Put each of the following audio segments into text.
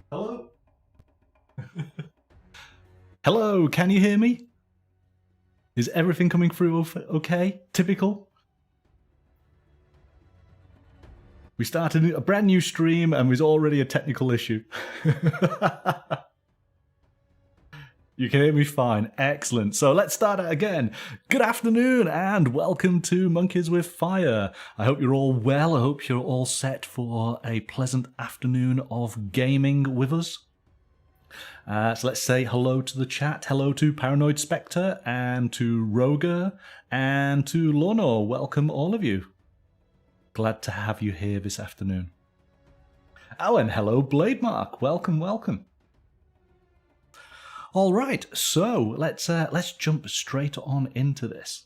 Hello? Hello, can you hear me? Is everything coming through okay? Typical? We started a brand new stream and there's already a technical issue. You can hear me fine. Excellent. So let's start it again. Good afternoon and welcome to Monkeys with Fire. I hope you're all well. I hope you're all set for a pleasant afternoon of gaming with us. So let's say hello to the chat. Hello to Paranoid Spectre and to Roger and to Lornor. Welcome all of you. Glad to have you here this afternoon. Oh, and hello Blademark. Welcome, welcome. All right, so let's jump straight on into this.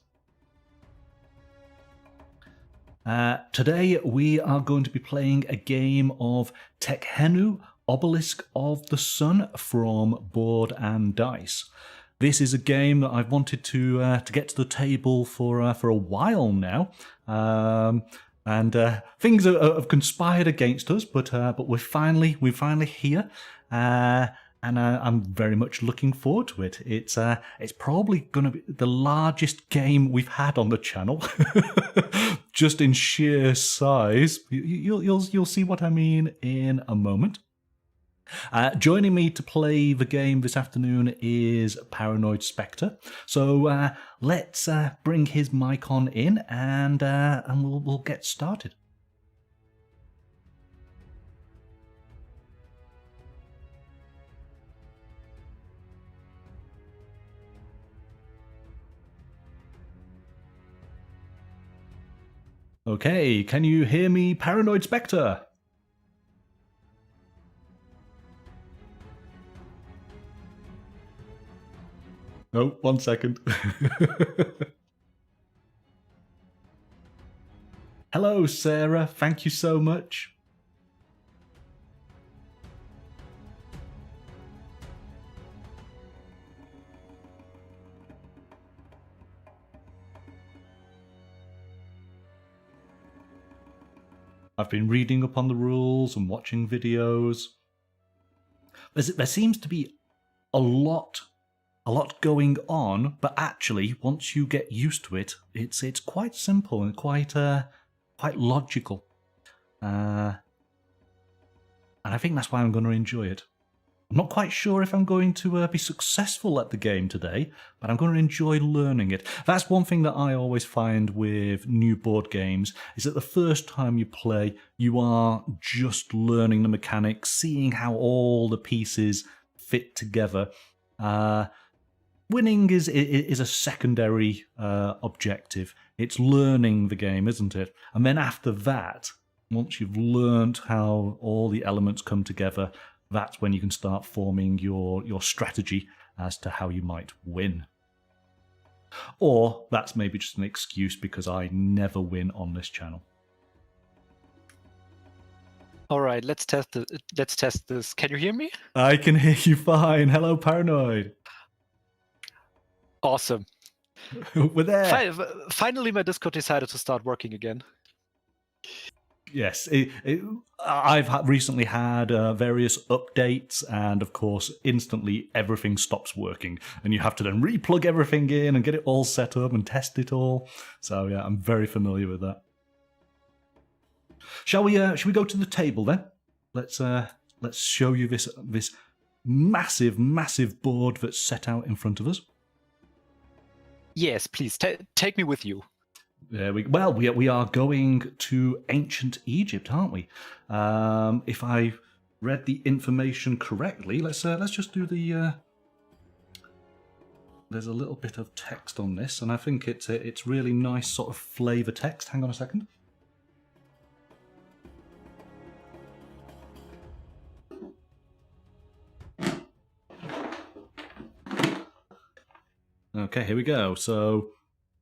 Today we are going to be playing a game of Tekhenu, Obelisk of the Sun from Board and Dice. This is a game that I've wanted to get to the table for a while now, and things have conspired against us, but we're finally here. And I'm very much looking forward to it. It's probably going to be the largest game we've had on the channel, just in sheer size. You'll see what I mean in a moment. Joining me to play the game this afternoon is Paranoid Spectre. So let's bring his mic on in, and we'll get started. Okay, can you hear me, Paranoid Spectre? Oh, 1 second. Hello, Sarah. Thank you so much. I've been reading up on the rules and watching videos. There seems to be a lot going on, but actually, once you get used to it, it's quite simple and quite logical. And I think that's why I'm going to enjoy it. I'm not quite sure if I'm going to be successful at the game today, but I'm going to enjoy learning it. That's one thing that I always find with new board games, is that the first time you play, you are just learning the mechanics, seeing how all the pieces fit together. Winning is a secondary objective. It's learning the game, isn't it? And then after that, once you've learned how all the elements come together, that's when you can start forming your strategy as to how you might win. Or that's maybe just an excuse because I never win on this channel. All right, let's test this. Can you hear me? I can hear you fine. Hello, Paranoid. Awesome. We're there. Finally, my Discord decided to start working again. Yes, I've recently had various updates, and of course, instantly everything stops working, and you have to then replug everything in and get it all set up and test it all. So yeah, I'm very familiar with that. Shall we go to the table then? Let's show you this massive board that's set out in front of us. Yes, please take me with you. There we are going to ancient Egypt, aren't we? If I read the information correctly, let's just do the. There's a little bit of text on this, and I think it's really nice sort of flavor text. Hang on a second. Okay, here we go. So,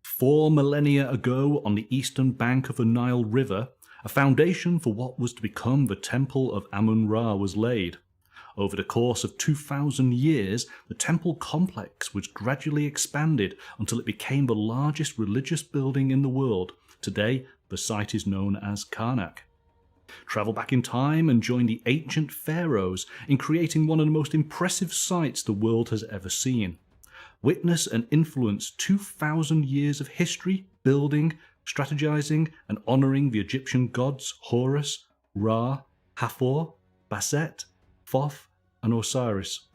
4 millennia ago, on the eastern bank of the Nile River, a foundation for what was to become the Temple of Amun-Ra was laid. Over the course of 2,000 years, the temple complex was gradually expanded until it became the largest religious building in the world. Today, the site is known as Karnak. Travel back in time and join the ancient pharaohs in creating one of the most impressive sights the world has ever seen. Witness and influence 2,000 years of history, building, strategizing, and honoring the Egyptian gods Horus, Ra, Hathor, Bastet, Thoth, and Osiris.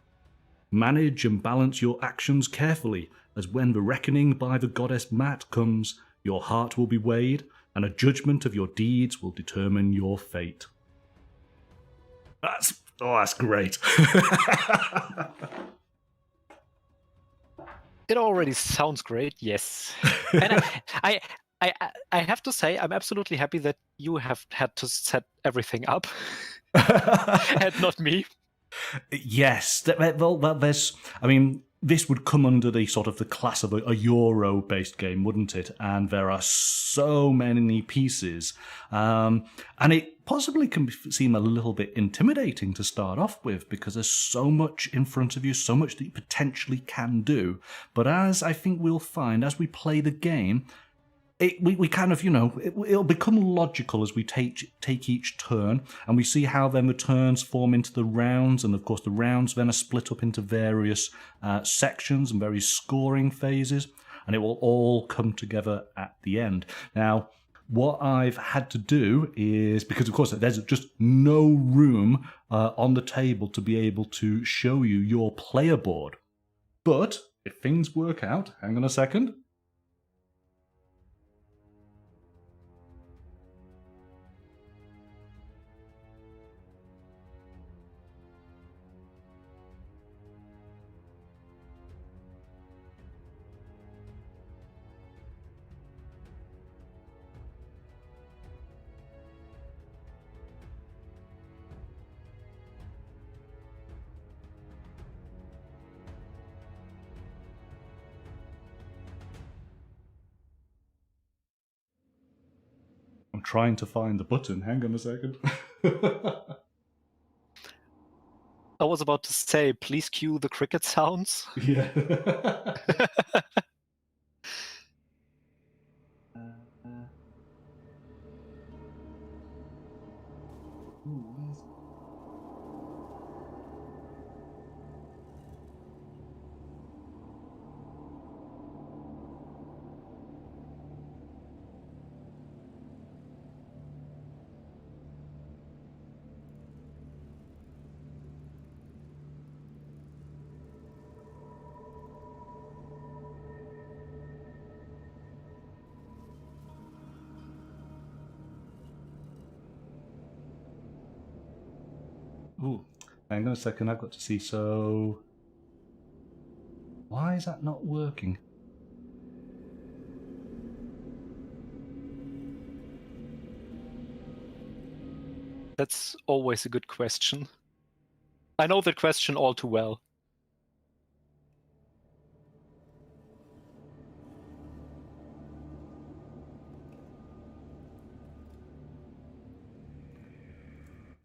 Manage and balance your actions carefully, as when the reckoning by the goddess Maat comes, your heart will be weighed, and a judgment of your deeds will determine your fate. That's great. It already sounds great, yes. And I have to say, I'm absolutely happy that you have had to set everything up, and not me. Yes, well, there's. I mean, this would come under the sort of the class of a Euro-based game, wouldn't it? And there are so many pieces, and it possibly can seem a little bit intimidating to start off with because there's so much in front of you, so much that you potentially can do. But as I think we'll find as we play the game, we kind of, it'll become logical as we take each turn, and we see how then the turns form into the rounds, and of course the rounds then are split up into various sections and various scoring phases, and it will all come together at the end. Now, what I've had to do is, because of course there's just no room on the table to be able to show you your player board, but if things work out, hang on a second. I'm trying to find the button. Hang on a second. I was about to say, please cue the cricket sounds. Yeah. Ooh, hang on a second, I've got to see, so... Why is that not working? That's always a good question. I know that question all too well.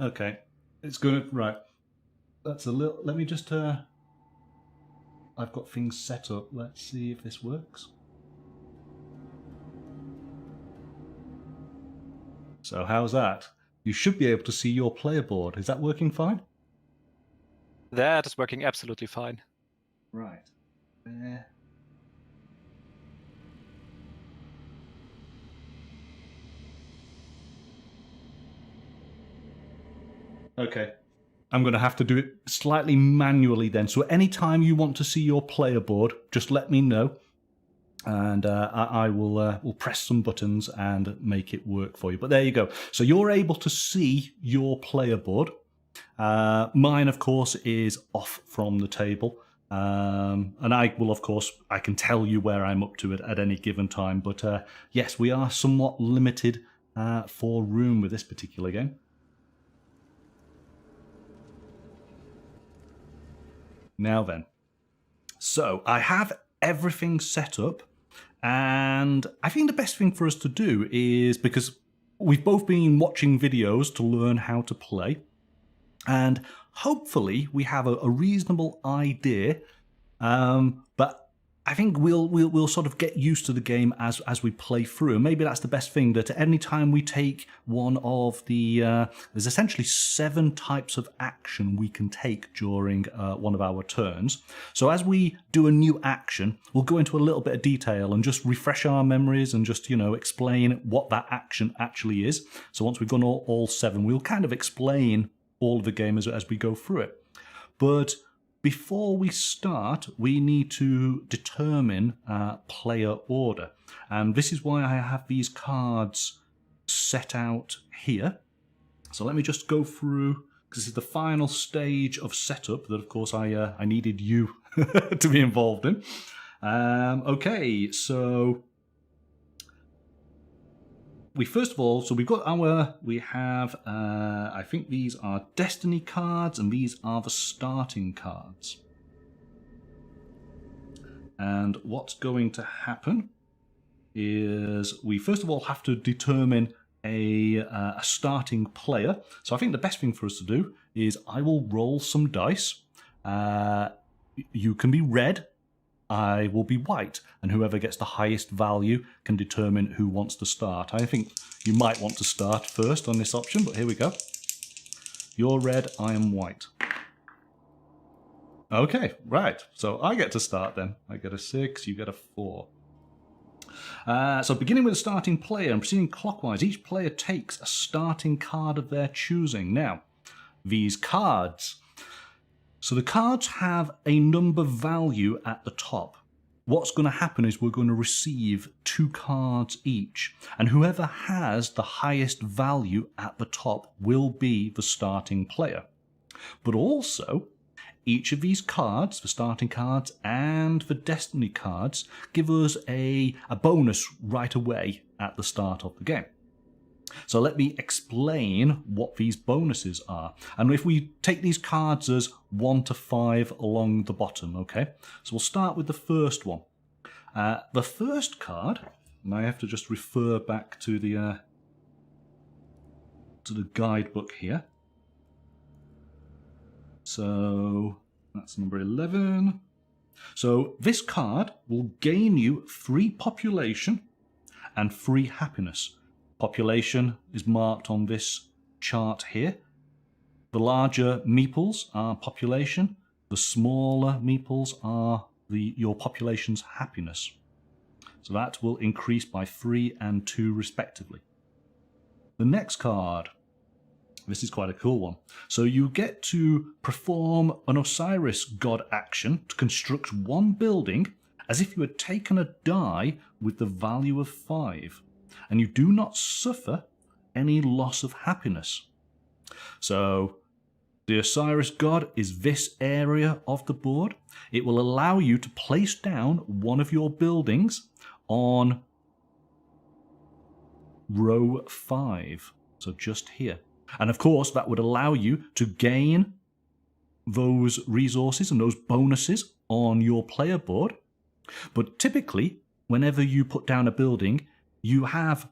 Okay, it's gonna... Right. That's a little... Let me just... I've got things set up. Let's see if this works. So how's that? You should be able to see your player board. Is that working fine? That is working absolutely fine. Right. There. Okay. I'm going to have to do it slightly manually then. So anytime you want to see your player board, just let me know. And I will press some buttons and make it work for you. But there you go. So you're able to see your player board. Mine, of course, is off from the table. And I will, of course, I can tell you where I'm up to at any given time. But yes, we are somewhat limited for room with this particular game. Now then, so I have everything set up, and I think the best thing for us to do is, because we've both been watching videos to learn how to play, and hopefully we have a reasonable idea, but I think we'll sort of get used to the game as we play through. Maybe that's the best thing, that at any time we take one of the... there's essentially 7 types of action we can take during one of our turns. So as we do a new action, we'll go into a little bit of detail and just refresh our memories and just, explain what that action actually is. So once we've done all 7, we'll kind of explain all of the game as we go through it. But before we start, we need to determine player order. And this is why I have these cards set out here. So let me just go through, because this is the final stage of setup that, of course, I needed you to be involved in. Okay, so first of all, we have, I think these are destiny cards, and these are the starting cards. And what's going to happen is we first of all have to determine a starting player. So I think the best thing for us to do is I will roll some dice. You can be red, I will be white, and whoever gets the highest value can determine who wants to start. I think you might want to start first on this option, but here we go. You're red, I am white. Okay, right, so I get to start then. I get a 6, you get a 4. So beginning with a starting player and proceeding clockwise, each player takes a starting card of their choosing. Now, these cards... So the cards have a number value at the top. What's going to happen is we're going to receive 2 cards each, and whoever has the highest value at the top will be the starting player. But also, each of these cards, the starting cards and the destiny cards, give us a bonus right away at the start of the game. So let me explain what these bonuses are. And if we take these cards as 1 to 5 along the bottom, okay? So we'll start with the first one. The first card, and I have to just refer back to the guidebook here. So that's number 11. So this card will gain you 3 population and 3 happiness. Population is marked on this chart here. The larger meeples are population. The smaller meeples are your population's happiness. So that will increase by 3 and 2 respectively. The next card. This is quite a cool one. So you get to perform an Osiris god action to construct 1 building as if you had taken a die with the value of 5. And you do not suffer any loss of happiness. So the Osiris god is this area of the board. It will allow you to place down one of your buildings on row 5. So just here. And of course, that would allow you to gain those resources and those bonuses on your player board. But typically, whenever you put down a building, you have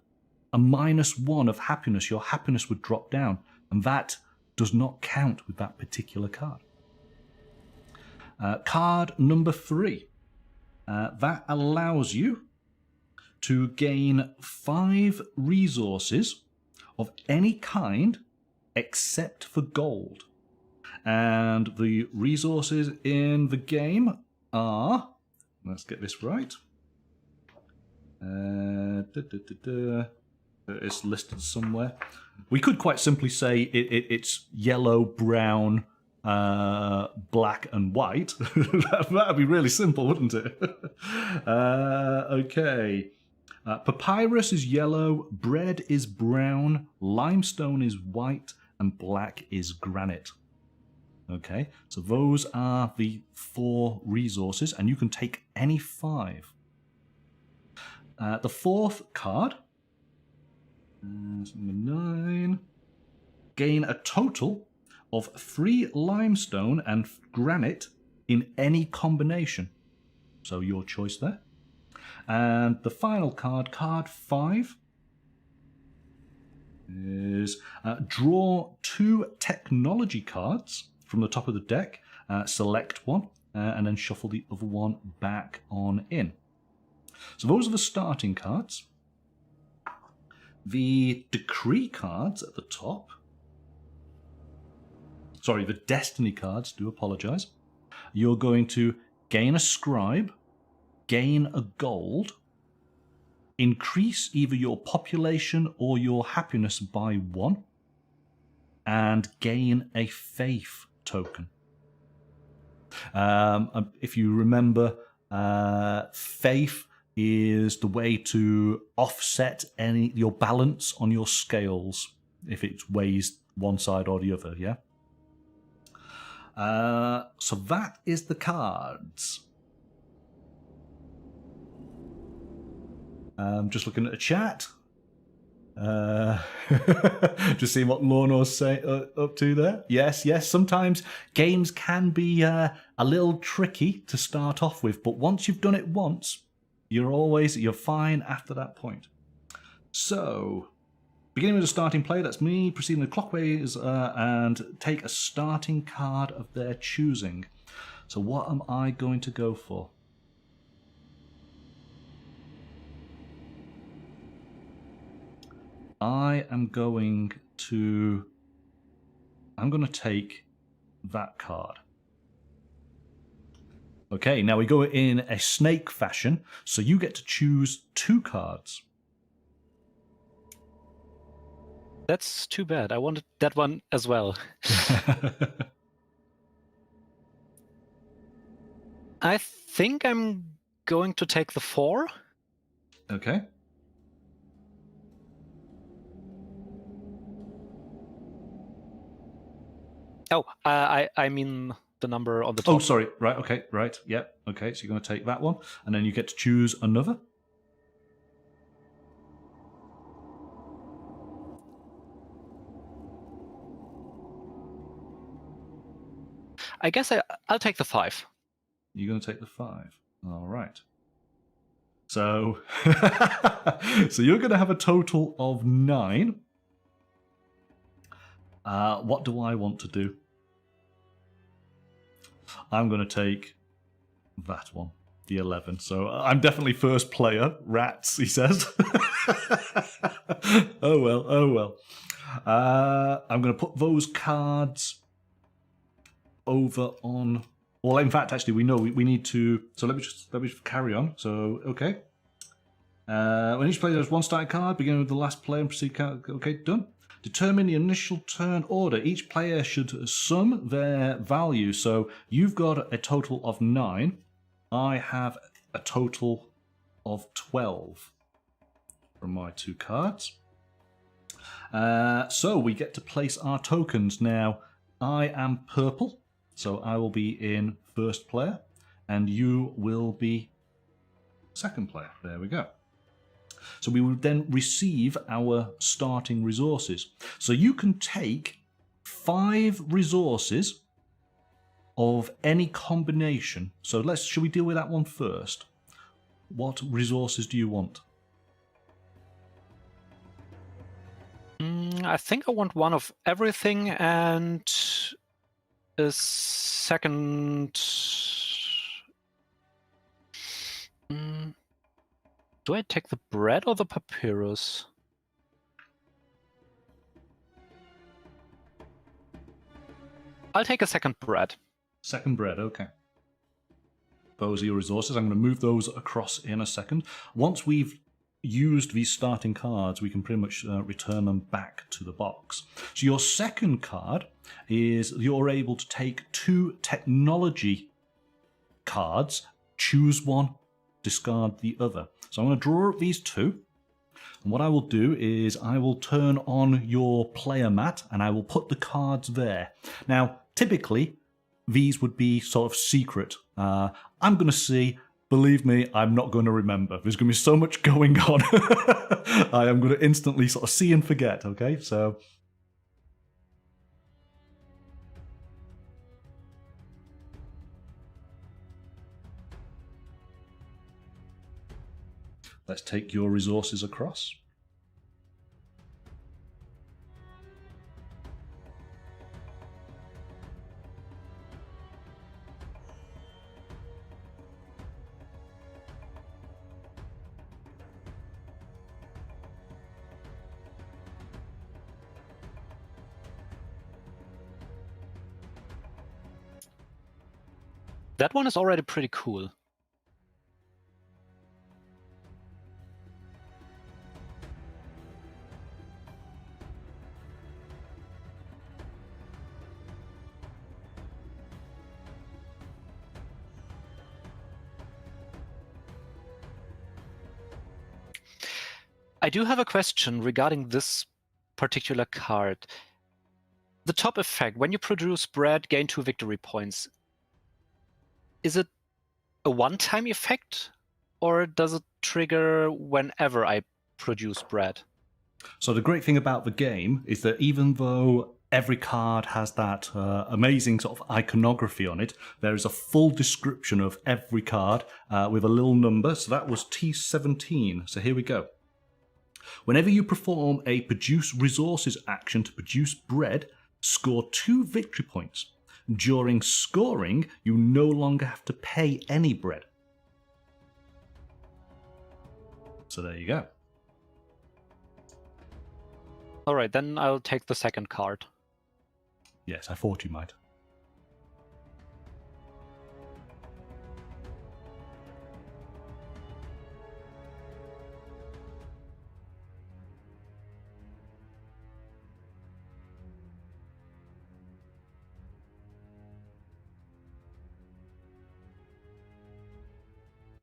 a -1 of happiness. Your happiness would drop down, and that does not count with that particular card. Card number 3. That allows you to gain 5 resources of any kind except for gold. And the resources in the game are... Let's get this right. It's listed somewhere. We could quite simply say it's yellow, brown, black and white. That'd be really simple, wouldn't it? Okay. Papyrus is yellow, bread is brown, limestone is white, and black is granite. Okay, so those are the 4 resources, and you can take any 5. The 4th card, number 9, gain a total of 3 limestone and granite in any combination. So your choice there. And the final card, card 5, is draw 2 technology cards from the top of the deck, select one, and then shuffle the other one back on in. So those are the starting cards. The decree cards at the top. Sorry, the destiny cards, do apologize. You're going to gain a scribe, gain a gold, increase either your population or your happiness by 1, and gain a faith token. If you remember, faith is the way to offset your balance on your scales if it weighs one side or the other, yeah? So that is the cards. Just looking at the chat. Just seeing what Lorna's up to there. Yes, sometimes games can be a little tricky to start off with, but once you've done it once, you're fine after that point. So, beginning with a starting play, that's me proceeding the clockways and take a starting card of their choosing. So what am I going to go for? I'm going to take that card. Okay, now we go in a snake fashion, so you get to choose 2 cards. That's too bad. I wanted that one as well. I think I'm going to take the 4. Okay. Oh, I mean the number on the top. Oh, sorry. Right, okay, right. Yep. Okay, so you're going to take that one, and then you get to choose another. I guess I'll take the 5. You're going to take the 5. All right. So, so you're going to have a total of 9. What do I want to do? I'm going to take that one, the 11. So I'm definitely first player. Rats, he says. Oh well. I'm going to put those cards over on. Well, in fact, actually, we know we need to. So let me just carry on. So okay. When each player has 1 starting card, beginning with the last player and proceed card. Okay, done. Determine the initial turn order. Each player should sum their value. So you've got a total of 9. I have a total of 12 from my 2 cards. So we get to place our tokens. Now, I am purple, so I will be in first player, and you will be second player. There we go. So we will then receive our starting resources. So you can take 5 resources of any combination. So should we deal with that one first? What resources do you want? I think I want one of everything and a second. Do I take the bread or the papyrus? I'll take a second bread. Second bread, okay. Those are your resources. I'm going to move those across in a second. Once we've used these starting cards, we can pretty much return them back to the box. So your second card is you're able to take 2 technology cards, choose one, discard the other. So I'm going to draw up these 2. And what I will do is I will turn on your player mat and I will put the cards there. Now, typically, these would be sort of secret. I'm going to see. Believe me, I'm not going to remember. There's going to be so much going on. I am going to instantly sort of see and forget, okay? So let's take your resources across. That one is already pretty cool. I do have a question regarding this particular card. The top effect, when you produce bread, gain 2 victory points. Is it a one-time effect, or does it trigger whenever I produce bread? So the great thing about the game is that even though every card has that amazing sort of iconography on it, there is a full description of every card with a little number. So that was T17. So here we go. Whenever you perform a produce resources action to produce bread, score 2 victory points. During scoring, you no longer have to pay any bread. So there you go. All right, then I'll take the second card. Yes, I thought you might.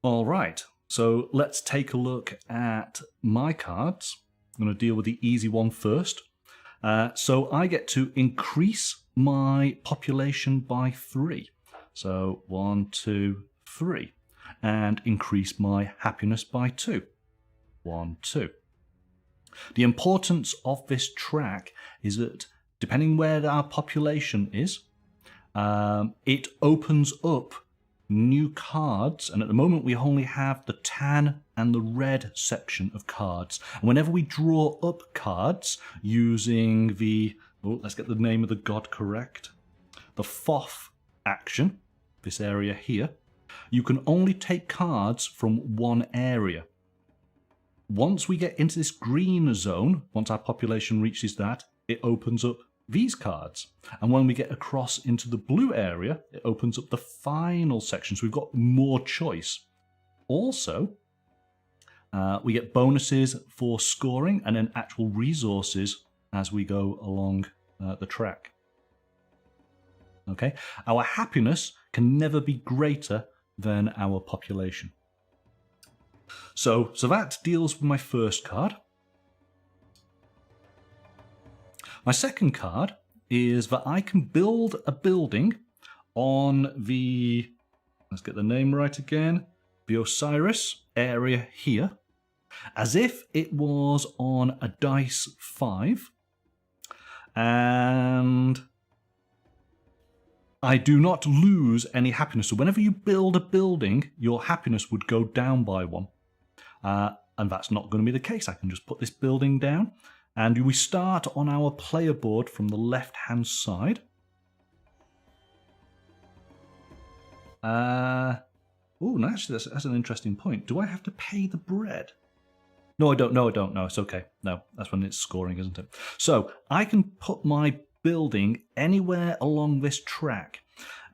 All right, so let's take a look at my cards. I'm going to deal with the easy one first. So I get to increase my population by 3. So 1, 2, 3. And increase my happiness by 2. 1, 2. The importance of this track is that depending where our population is, it opens up new cards, and at the moment we only have the tan and the red section of cards. And whenever we draw up cards using the, let's get the name of the god correct, the Thoth action, this area here, you can only take cards from one area. Once we get into this green zone, once our population reaches that, it opens up these cards. And when we get across into the blue area, it opens up the final section, so we've got more choice. Also, we get bonuses for scoring and then actual resources as we go along the track. Okay, our happiness can never be greater than our population. So that deals with my first card. My second card is that I can build a building on the, let's get the name right again, the Osiris area here, as if it was on a dice 5. And I do not lose any happiness. So whenever you build a building, your happiness would go down by 1. And that's not going to be the case. I can just put this building down. And we start on our player board from the left-hand side. Oh, no, actually, that's an interesting point. Do I have to pay the bread? No, I don't. No, I don't. No, it's okay. No, that's when it's scoring, isn't it? So I can put my building anywhere along this track.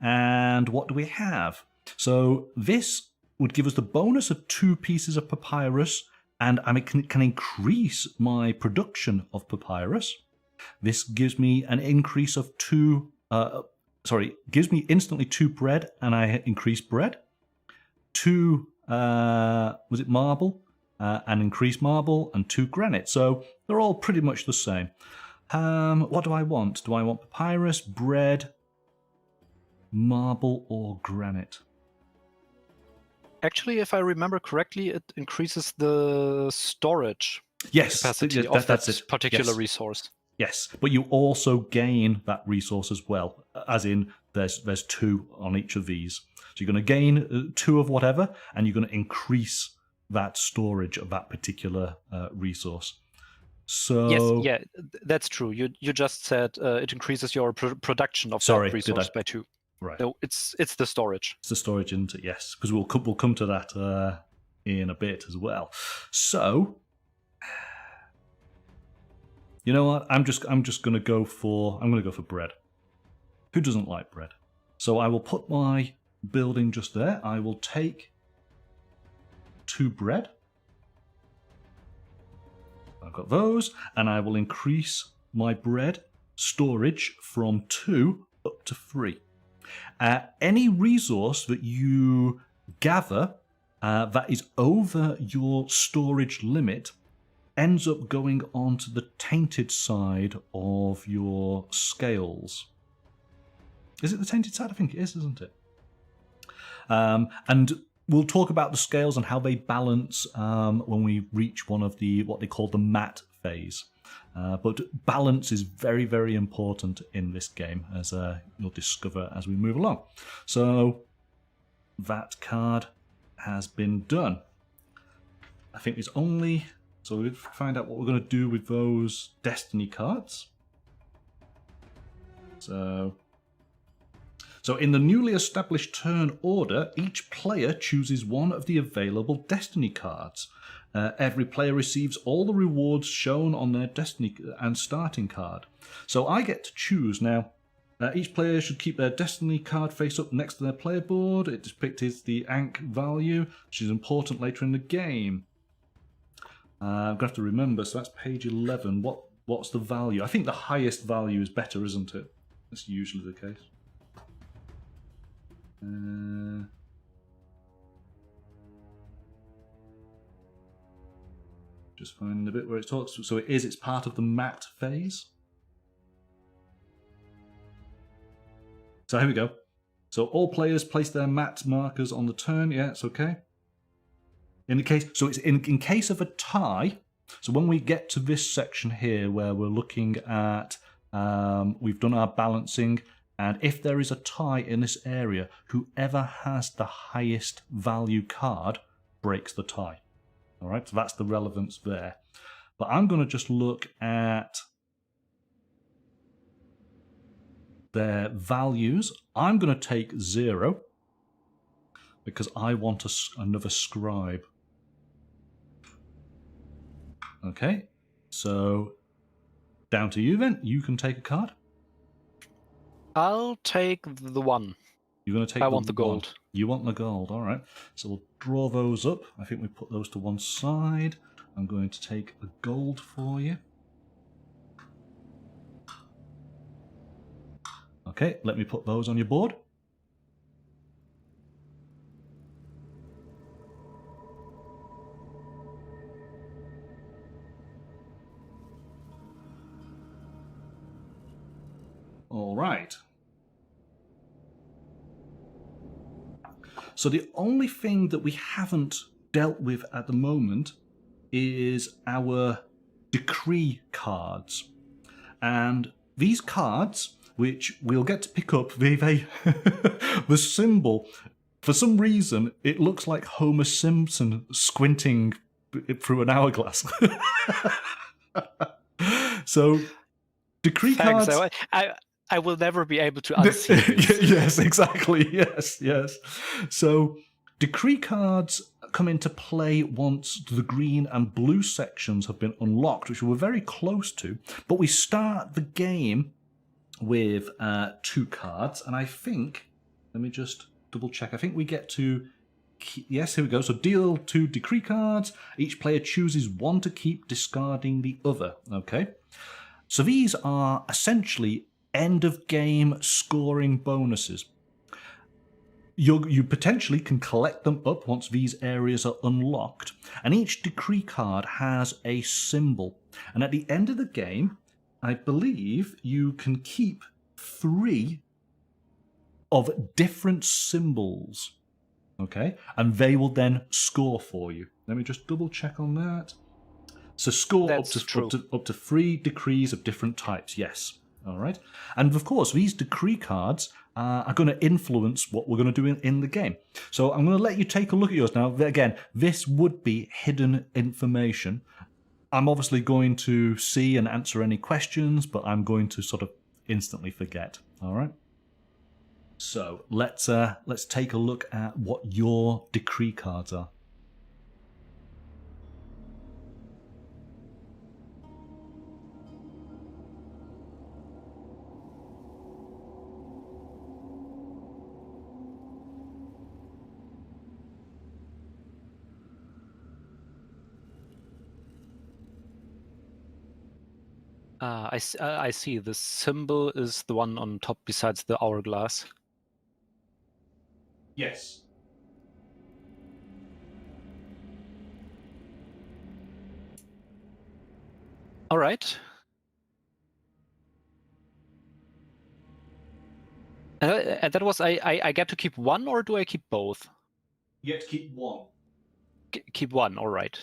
And what do we have? So this would give us the bonus of 2 pieces of papyrus, and I can increase my production of papyrus. This gives me an increase of 2, gives me instantly 2 bread, and I increase bread. 2, was it marble? And increase marble, and 2 granite. So they're all pretty much the same. What do I want? Do I want papyrus, bread, marble, or granite? Actually, if I remember correctly, it increases the storage capacity of that particular resource. Yes, but you also gain that resource as well, as in there's 2 on each of these. So you're going to gain 2 of whatever, and you're going to increase that storage of that particular resource. So yes, yeah, that's true. You just said it increases your production of that resource by 2. Right. No, it's the storage. It's the storage, isn't it? Yes, because we'll come to that in a bit as well. So, you know what? I'm just going to go for bread. Who doesn't like bread? So I will put my building just there. I will take 2 bread. I've got those, and I will increase my bread storage from 2 up to 3. Any resource that you gather that is over your storage limit ends up going onto the tainted side of your scales. Is it the tainted side? I think it is, isn't it? And we'll talk about the scales and how they balance when we reach one of the what they call the Maat phase. But balance is very, very important in this game, as you'll discover as we move along. So that card has been done. I think there's only... So we'll find out what we're going to do with those destiny cards. So in the newly established turn order, each player chooses one of the available destiny cards. Every player receives all the rewards shown on their destiny and starting card. So I get to choose. Now, each player should keep their destiny card face up next to their player board. It depicts the Ankh value, which is important later in the game. I'm going to have to remember, so that's page 11. What's the value? I think the highest value is better, isn't it? That's usually the case. Just finding the bit where it talks. So it's part of the Maat phase. So here we go. So all players place their Maat markers on the turn. Yeah, it's okay. In case of a tie. So when we get to this section here, where we're looking at, we've done our balancing. And if there is a tie in this area, whoever has the highest value card breaks the tie. All right, so that's the relevance there. But I'm going to just look at their values. I'm going to take 0 because I want another scribe. Okay, so down to you then. You can take a card. I'll take the 1. You're going to take I want the gold. 1. You want the gold, all right. So we'll draw those up. I think we put those to one side. I'm going to take a gold for you. Okay, let me put those on your board. All right. So the only thing that we haven't dealt with at the moment is our decree cards. And these cards, which we'll get to pick up, the symbol, for some reason, it looks like Homer Simpson squinting through an hourglass. So, decree cards... I will never be able to unsee this. Yes, exactly. Yes. So, decree cards come into play once the green and blue sections have been unlocked, which we're very close to. But we start the game with 2 cards, and I think, let me just double check. I think we get to, yes, here we go. So deal 2 decree cards. Each player chooses 1 to keep, discarding the other. Okay. So these are essentially end of game scoring bonuses. You potentially can collect them up once these areas are unlocked, and each decree card has a symbol. And at the end of the game, I believe you can keep 3 of different symbols. Okay, and they will then score for you. Let me just double check on that. So score up to 3 decrees of different types. Yes. All right. And of course, these decree cards are going to influence what we're going to do in the game. So I'm going to let you take a look at yours. Now, again, this would be hidden information. I'm obviously going to see and answer any questions, but I'm going to sort of instantly forget. All right. So let's take a look at what your decree cards are. I see. The symbol is the one on top besides the hourglass. Yes. All right. And that was I get to keep one, or do I keep both? You have to keep one. Keep one. All right.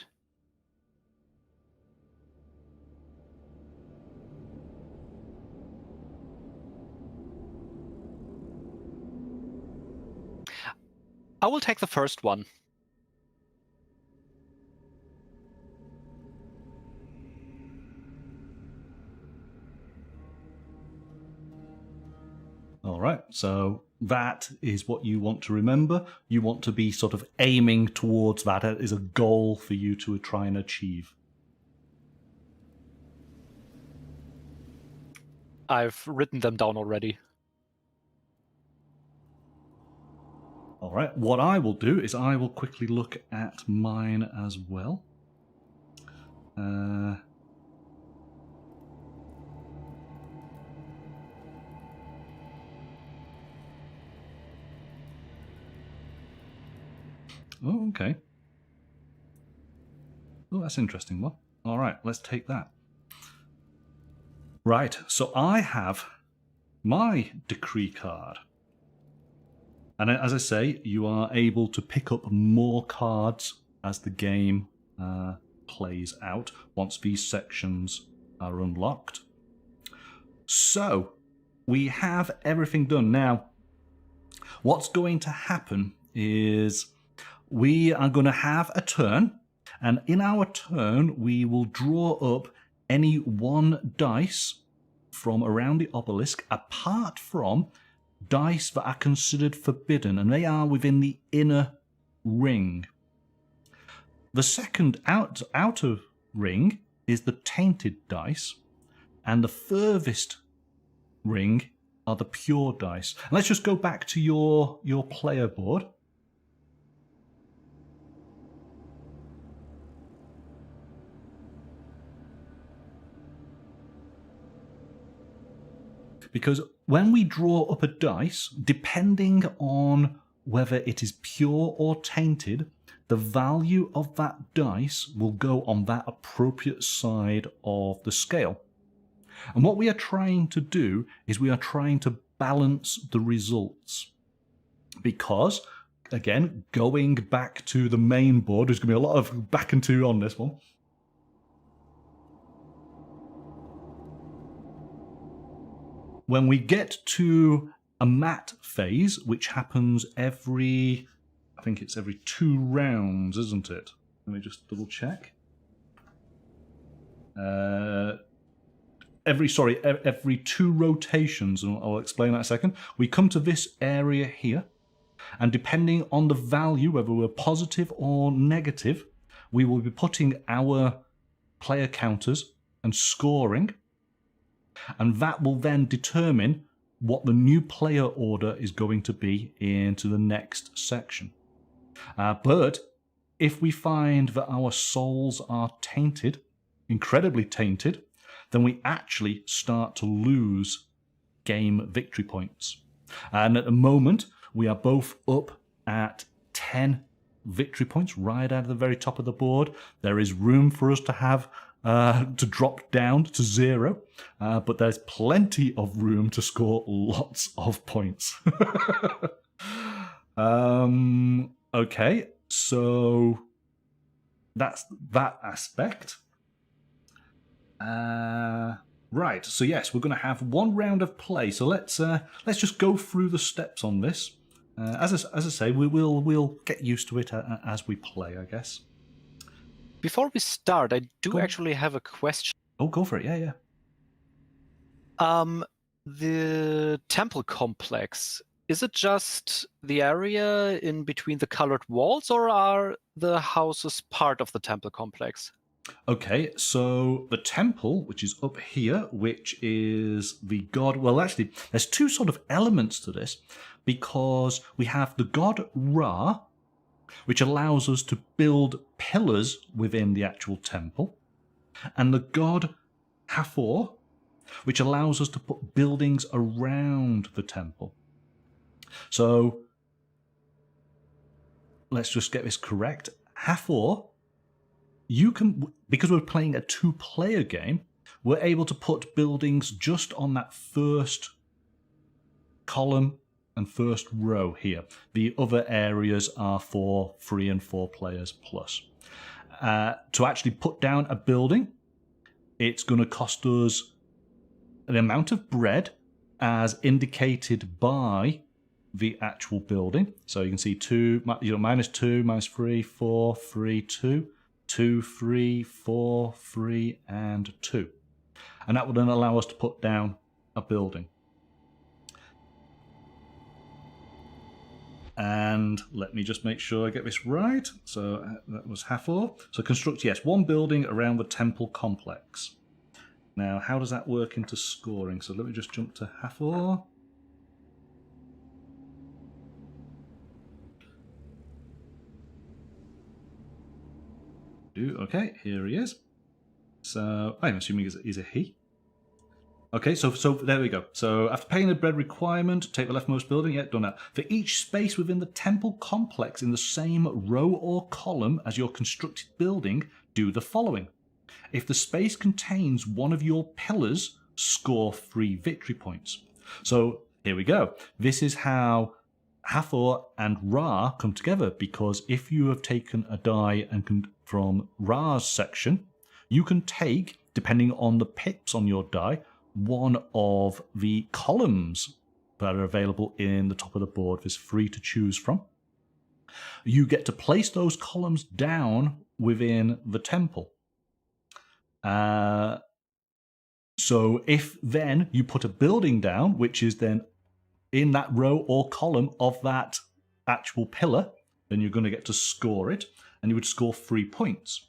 I will take the first one. All right, so that is what you want to remember. You want to be sort of aiming towards that as a goal for you to try and achieve. I've written them down already. All right, what I will do is I will quickly look at mine as well. Oh, okay. Oh, that's an interesting one. All right, let's take that. Right, so I have my decree card. And as I say, you are able to pick up more cards as the game plays out once these sections are unlocked. So, we have everything done. Now, what's going to happen is we are going to have a turn, and in our turn, we will draw up any one dice from around the obelisk, apart from dice that are considered forbidden, and they are within the inner ring. The second outer ring is the tainted dice, and the furthest ring are the pure dice. And let's just go back to your player board. Because when we draw up a dice, depending on whether it is pure or tainted, the value of that dice will go on that appropriate side of the scale. And what we are trying to do is we are trying to balance the results. Because, again, going back to the main board, there's going to be a lot of back and two on this one. When we get to a Maat phase, which happens every, I think it's every 2 rounds, isn't it? Let me just double check. Every 2 rotations, and I'll explain that in a second. We come to this area here, and depending on the value, whether we're positive or negative, we will be putting our player counters and scoring. And that will then determine what the new player order is going to be into the next section. But if we find that our souls are tainted, incredibly tainted, then we actually start to lose game victory points. And at the moment, we are both up at 10 victory points right out of the very top of the board. There is room for us to have to drop down to 0, but there's plenty of room to score lots of points. Okay, so that's that aspect. Right, so yes, we're going to have 1 round of play. So let's just go through the steps on this. As I say, we'll get used to it as we play, I guess. Before we start, I do actually have a question. Oh, go for it. Yeah. The temple complex, is it just the area in between the colored walls, or are the houses part of the temple complex? Okay, so the temple, which is up here, which is the god... Well, actually, there's 2 sort of elements to this, because we have the god Ra, which allows us to build pillars within the actual temple, and the god Hathor, which allows us to put buildings around the temple. So let's just get this correct. Hathor, you can, because we're playing a 2-player game, we're able to put buildings just on that first column and first row here. The other areas are for 3 and 4 players plus. To actually put down a building, it's going to cost us an amount of bread as indicated by the actual building. So you can see -2, -3, 4, 3, 2, 2, 3, 4, 3, and 2. And that will then allow us to put down a building. And let me just make sure I get this right. So that was Hathor. So construct, yes, 1 building around the temple complex. Now, how does that work into scoring? So let me just jump to Hathor. Okay, here he is. So I'm assuming he's a he. Okay, so there we go. So after paying the bread requirement, take the leftmost building. Yeah, done that. For each space within the temple complex in the same row or column as your constructed building, do the following. If the space contains one of your pillars, score 3 victory points. So here we go. This is how Hathor and Ra come together, because if you have taken a die from Ra's section, you can take, depending on the pips on your die, one of the columns that are available in the top of the board. There's 3 to choose from. You get to place those columns down within the temple. So if then you put a building down, which is then in that row or column of that actual pillar, then you're going to get to score it, and you would score 3 points.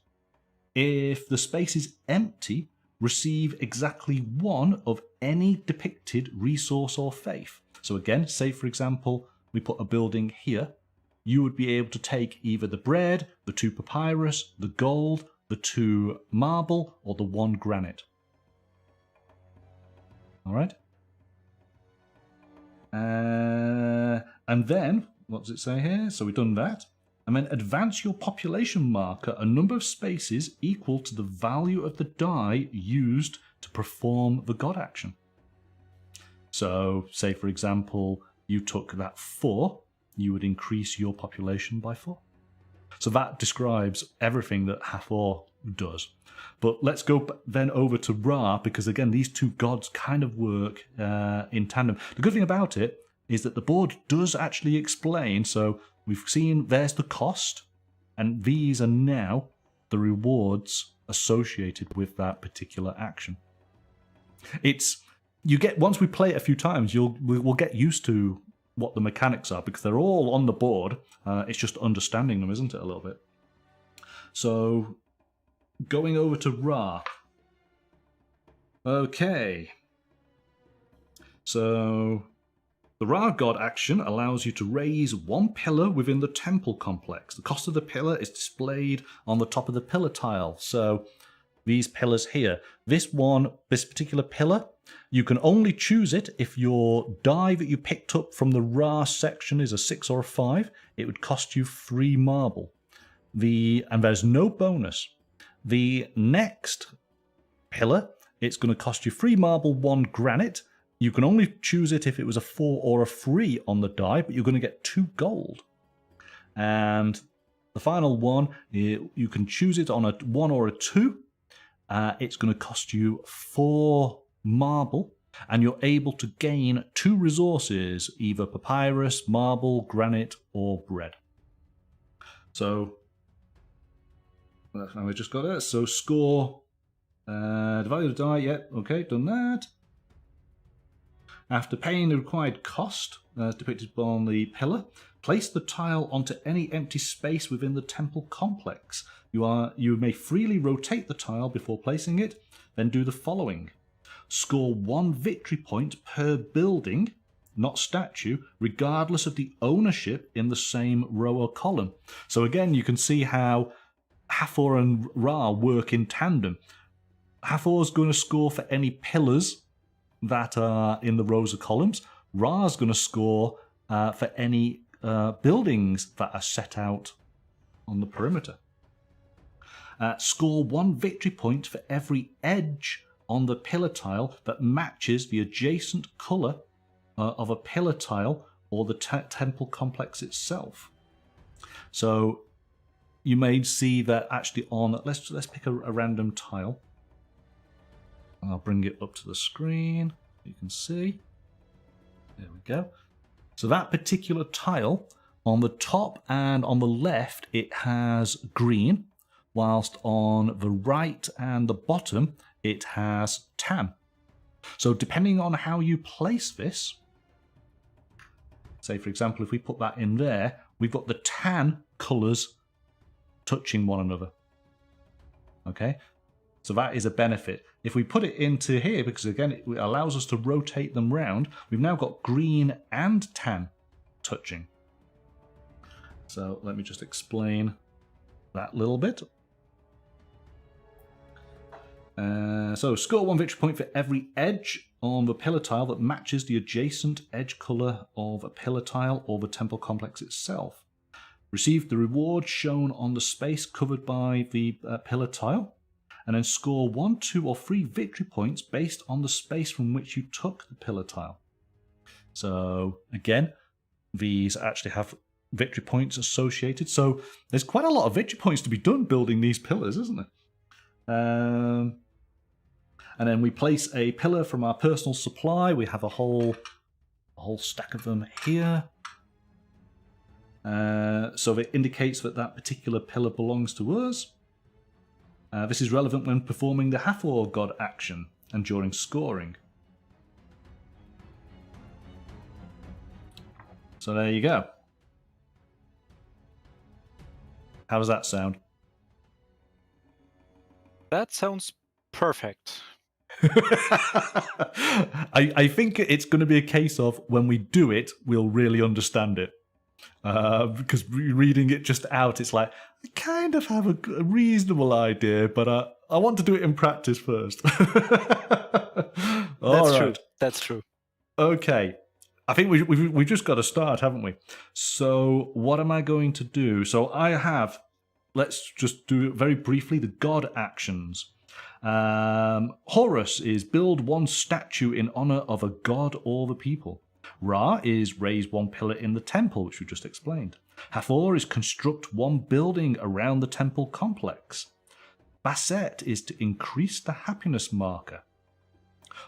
If the space is empty, receive exactly 1 of any depicted resource or faith. So again, say for example, we put a building here, you would be able to take either the bread, the 2 papyrus, the gold, the 2 marble, or the 1 granite. All right? And then, what does it say here? So we've done that. And then advance your population marker a number of spaces equal to the value of the die used to perform the god action. So, say for example, you took that 4, you would increase your population by 4. So that describes everything that Hathor does. But let's go then over to Ra, because again, these 2 gods kind of work in tandem. The good thing about it is that the board does actually explain, so we've seen there's the cost, and these are now the rewards associated with that particular action. Once we play it a few times, we'll get used to what the mechanics are, because they're all on the board. It's just understanding them, isn't it, a little bit? So, going over to Ra. Okay. So, the Ra god action allows you to raise 1 pillar within the temple complex. The cost of the pillar is displayed on the top of the pillar tile. So, these pillars here. This particular pillar, you can only choose it if your die that you picked up from the Ra section is a 6 or a 5. It would cost you 3 marble. And there's no bonus. The next pillar, it's going to cost you 3 marble, 1 granite. You can only choose it if it was a 4 or a 3 on the die, but you're going to get 2 gold. And the final one, you can choose it on a 1 or a 2. It's going to cost you 4 marble, and you're able to gain 2 resources, either papyrus, marble, granite, or bread. So, now we just got it. So score, the value of the die, yep, okay, done that. After paying the required cost, as depicted on the pillar, place the tile onto any empty space within the temple complex. You may freely rotate the tile before placing it, then do the following. Score 1 victory point per building, not statue, regardless of the ownership in the same row or column. So again, you can see how Hathor and Ra work in tandem. Hathor's going to score for any pillars that are in the rows of columns. Ra's going to score for any buildings that are set out on the perimeter. Score 1 victory point for every edge on the pillar tile that matches the adjacent colour of a pillar tile or the temple complex itself. So you may see that actually on, let's pick a random tile. I'll bring it up to the screen. You can see. There we go. So that particular tile, on the top and on the left, it has green, whilst on the right and the bottom, it has tan. So depending on how you place this, say for example, if we put that in there, we've got the tan colours touching one another. Okay, so that is a benefit. If we put it into here, because again it allows us to rotate them round, we've now got green and tan touching. So let me just explain that little bit. So score 1 victory point for every edge on the pillar tile that matches the adjacent edge colour of a pillar tile or the temple complex itself. Receive the reward shown on the space covered by the pillar tile, and then score 1, 2 or 3 victory points based on the space from which you took the pillar tile. So again, these actually have victory points associated. So there's quite a lot of victory points to be done building these pillars, isn't there? And then we place a pillar from our personal supply. We have a whole stack of them here. So it indicates that that particular pillar belongs to us. This is relevant when performing the Hathor god action and during scoring. So there you go. How does that sound? That sounds perfect. I think it's going to be a case of when we do it, we'll really understand it. Because reading it just out, it's like, I kind of have a reasonable idea, but I want to do it in practice first. That's true. That's true. Okay. I think we've just got to start, haven't we? So what am I going to do? So I have, let's just do it very briefly, the god actions. Horus is build 1 statue in honor of a god or the people. Ra is raise 1 pillar in the temple, which we just explained. Hathor is construct 1 building around the temple complex. Bastet is to increase the happiness marker.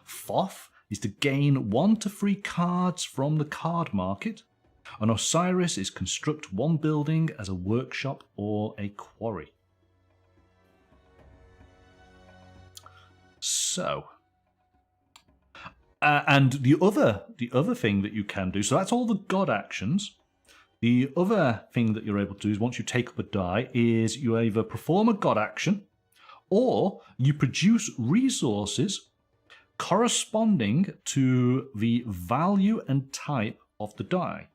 Thoth is to gain 1 to 3 cards from the card market. And Osiris is construct 1 building as a workshop or a quarry. So, and the other thing that you can do, so that's all the god actions. The other thing that you're able to do is once you take up a die is you either perform a god action or you produce resources corresponding to the value and type of the die.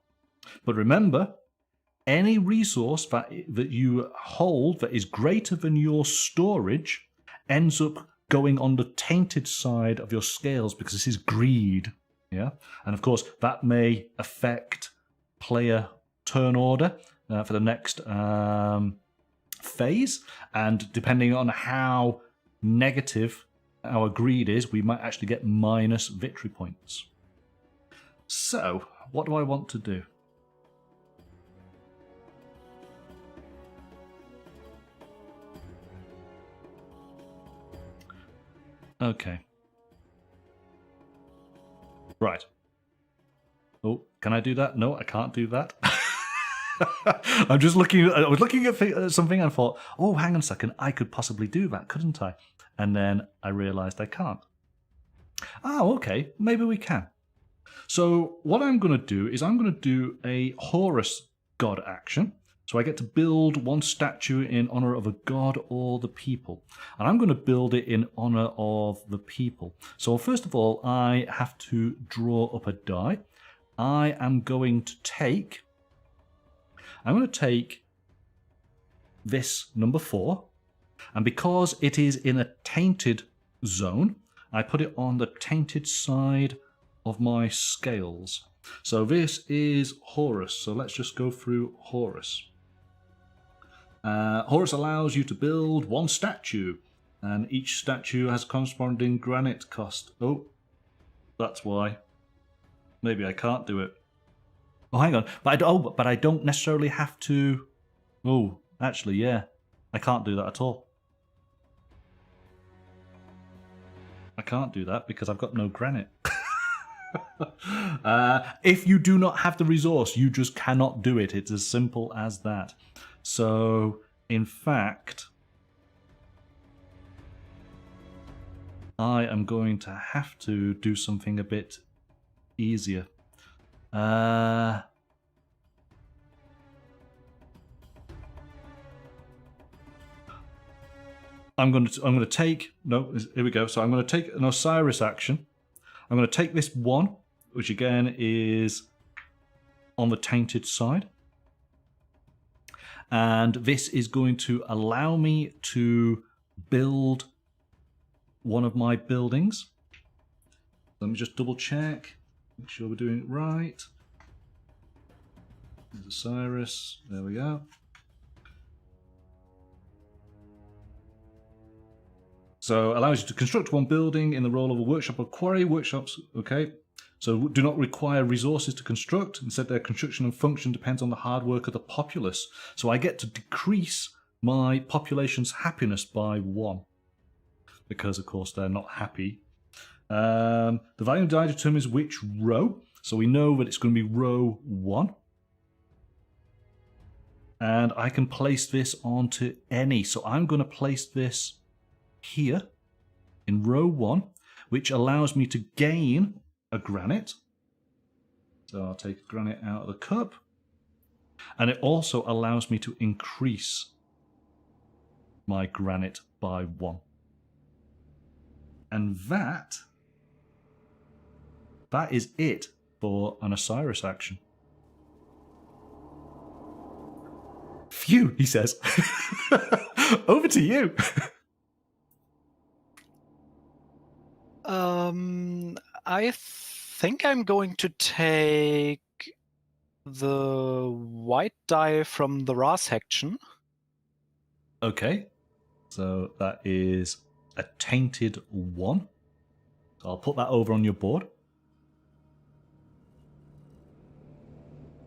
But remember, any resource that you hold that is greater than your storage ends up going on the tainted side of your scales because this is greed. Yeah, and of course that may affect player turn order for the next phase, and depending on how negative our greed is, we might actually get minus victory points. So what do I want to do? Okay. Right. Oh, can I do that? No, I can't do that. I'm just looking. I was looking at something and thought, oh, hang on a second, I could possibly do that, couldn't I? And then I realised I can't. Oh, okay, maybe we can. So what I'm going to do is I'm going to do a Horus god action. So I get to build 1 statue in honor of a god or the people. And I'm going to build it in honor of the people. So first of all, I have to draw up a die. I'm going to take this number 4. And because it is in a tainted zone, I put it on the tainted side of my scales. So this is Horus. So let's just go through Horus. Horus allows you to build one statue, and each statue has corresponding granite cost. Oh, that's why. Maybe I can't do it. Oh, hang on. But I don't necessarily have to. Oh, actually, yeah, I can't do that at all. I can't do that because I've got no granite. If you do not have the resource, you just cannot do it. It's as simple as that. So, in fact, I am going to have to do something a bit easier. I'm going to take, no, here we go. So I'm going to take an Osiris action. I'm going to take this one, which again is on the tainted side. And this is going to allow me to build one of my buildings. Let me just double check, make sure we're doing it right. There's Osiris, there we go. So allows you to construct one building in the role of a workshop or quarry. Workshops, okay. So do not require resources to construct. Instead, their construction and function depends on the hard work of the populace. So I get to decrease my population's happiness by 1. Because, of course, they're not happy. The value of die determines which row. So we know that it's going to be row 1. And I can place this onto any. So I'm going to place this here in row 1, which allows me to gain a granite. So I'll take a granite out of the cup. And it also allows me to increase my granite by 1. And that is it for an Osiris action. Phew, he says. Over to you. I think I'm going to take the white die from the Ra section. Okay. So that is a tainted 1. So I'll put that over on your board.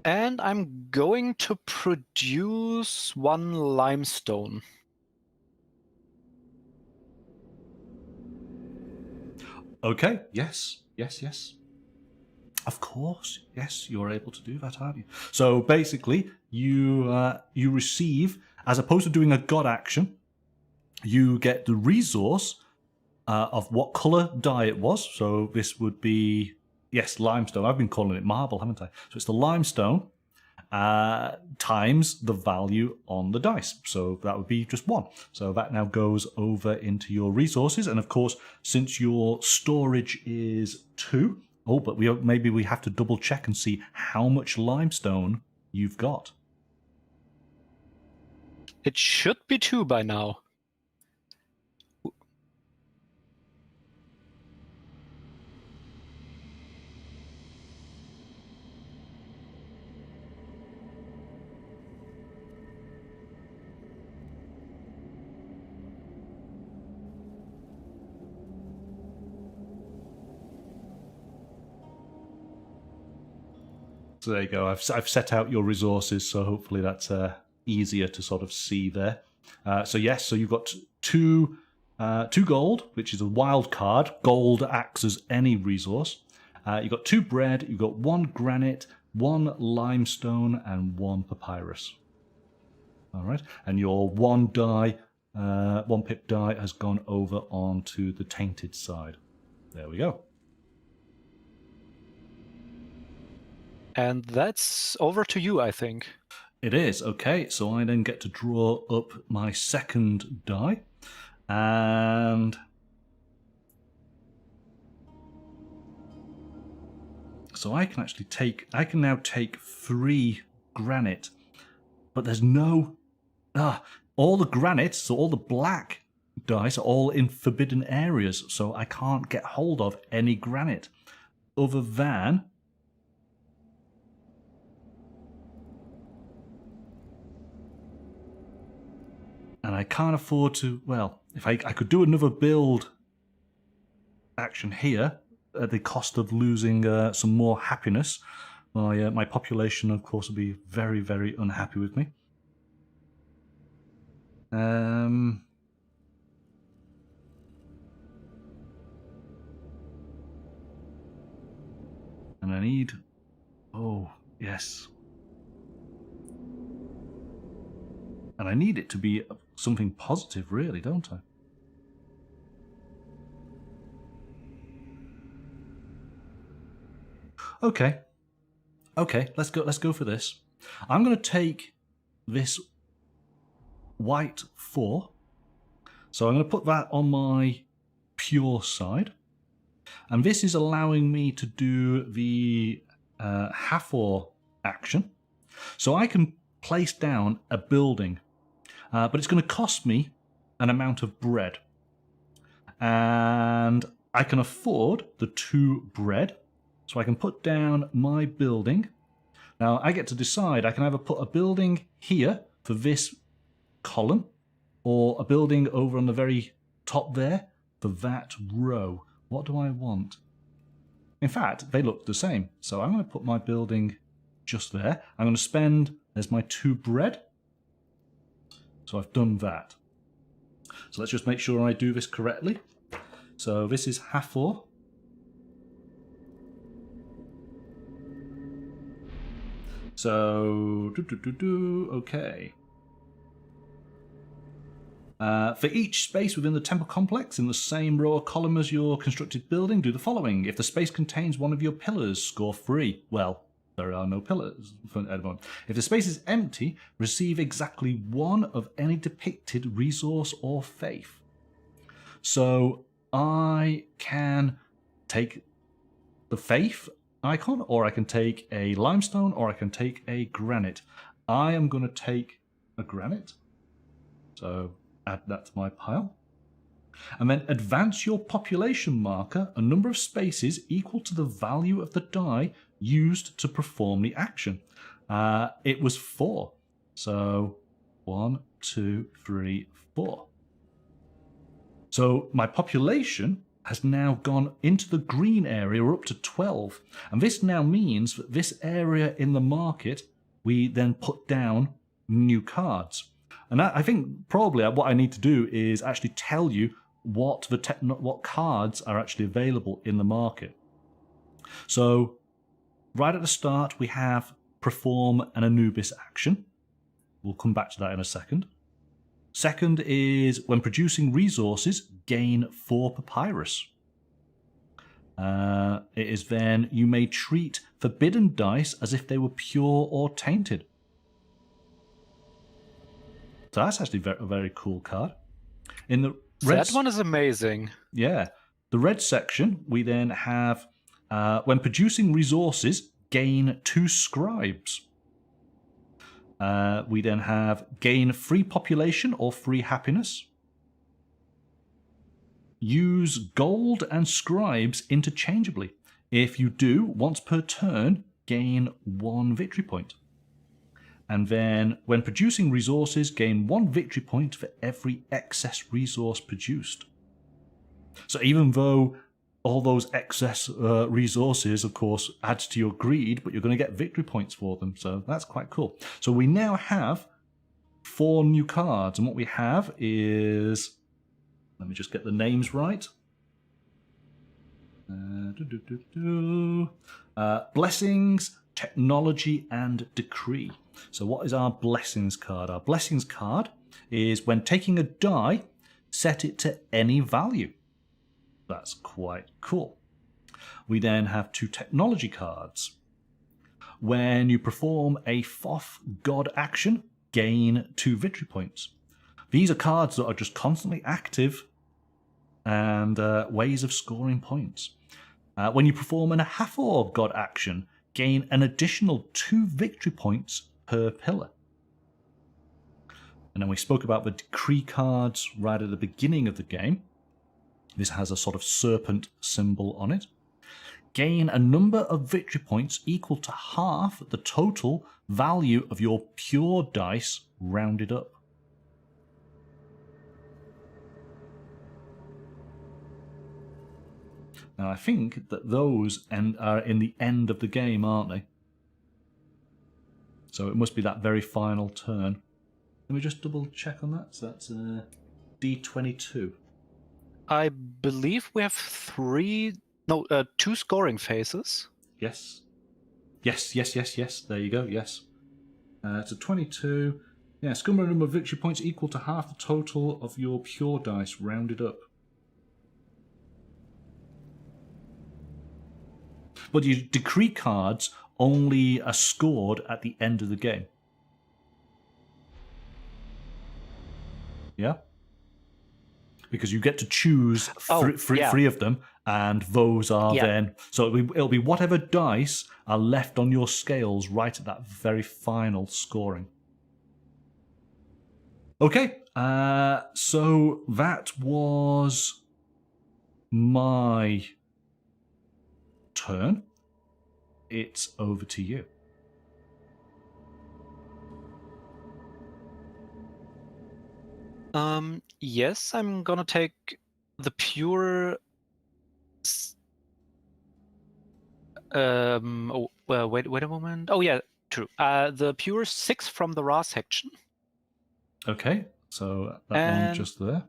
And I'm going to produce 1 limestone. Okay, yes. Of course, yes, you're able to do that, aren't you? So basically, you receive, as opposed to doing a god action, you get the resource of what color dye it was. So this would be, yes, limestone. I've been calling it marble, haven't I? So it's the limestone times the value on the dice. So that would be just 1. So that now goes over into your resources. And of course, since your storage is 2, but maybe we have to double check and see how much limestone you've got. It should be 2 by now. So there you go. I've set out your resources, so hopefully that's easier to sort of see there. So yes, so you've got 2 gold, which is a wild card. Gold acts as any resource. You've got 2 bread. You've got 1 granite, 1 limestone, and 1 papyrus. All right, and your 1 die, 1 pip die has gone over onto the tainted side. There we go. And that's over to you, I think. It is, okay. So I then get to draw up my second die. And so I can now take 3 granite. But there's no... all the granite, so all the black dice are all in forbidden areas, so I can't get hold of any granite other than and I can't afford to, well, if I could do another build action here at the cost of losing some more happiness. My population, of course, will be very, very unhappy with me. And I need... Oh, yes. And I need it to be something positive, really, don't I? Okay. Okay, let's go for this. I'm going to take this white 4. So I'm going to put that on my pure side. And this is allowing me to do the Hathor action. So I can place down a building, but it's going to cost me an amount of bread. And I can afford the 2 bread. So I can put down my building. Now I get to decide. I can either put a building here for this column, or a building over on the very top there for that row. What do I want? In fact, they look the same. So I'm going to put my building just there. I'm going to spend, there's my 2 bread. So I've done that. So let's just make sure I do this correctly. So this is Hathor. So, okay. For each space within the temple complex in the same row or column as your constructed building, do the following. If the space contains one of your pillars, score 3. Well, there are no pillars for anyone. If the space is empty, receive exactly 1 of any depicted resource or faith. So I can take the faith icon, or I can take a limestone, or I can take a granite. I am going to take a granite. So add that to my pile. And then advance your population marker a number of spaces equal to the value of the die used to perform the action. It was 4. So 1, 2, 3, 4. So my population has now gone into the green area, or up to 12. And this now means that this area in the market, we then put down new cards. And I think probably what I need to do is actually tell you what cards are actually available in the market. So right at the start, we have perform an Anubis action. We'll come back to that in a second. Second is when producing resources, gain 4 papyrus. It is then you may treat forbidden dice as if they were pure or tainted. So that's actually a very cool card. In the red, that one is amazing. Yeah. The red section, we then have when producing resources, gain 2 scribes. We then have gain free population or free happiness. Use gold and scribes interchangeably. If you do, once per turn, gain 1 victory point. And then, when producing resources, gain 1 victory point for every excess resource produced. So even though all those excess resources, of course, adds to your greed, but you're going to get victory points for them. So that's quite cool. So we now have 4 new cards. And what we have is... Let me just get the names right. Blessings, Technology, and Decree. So what is our Blessings card? Our Blessings card is when taking a die, set it to any value. That's quite cool. We then have 2 Technology cards. When you perform a Thoth god action, gain 2 victory points. These are cards that are just constantly active and ways of scoring points. When you perform an Hathor god action, gain an additional 2 victory points per pillar. And then we spoke about the decree cards right at the beginning of the game. This has a sort of serpent symbol on it. Gain a number of victory points equal to half the total value of your pure dice rounded up. Now I think that those are in the end of the game, aren't they? So it must be that very final turn. Let me just double check on that. So that's D22. I believe we have two scoring phases. Yes. Yes. There you go, yes. It's a 22. Yeah, scumber number of victory points equal to half the total of your pure dice rounded up. But your decree cards only are scored at the end of the game. Yeah? Because you get to choose three of them, and those are then... So it'll be whatever dice are left on your scales right at that very final scoring. Okay, so that was my turn. It's over to you. Yes, I'm gonna take the pure. Wait a moment. Oh yeah, true. The pure 6 from the Ra section. Okay, so that one just there.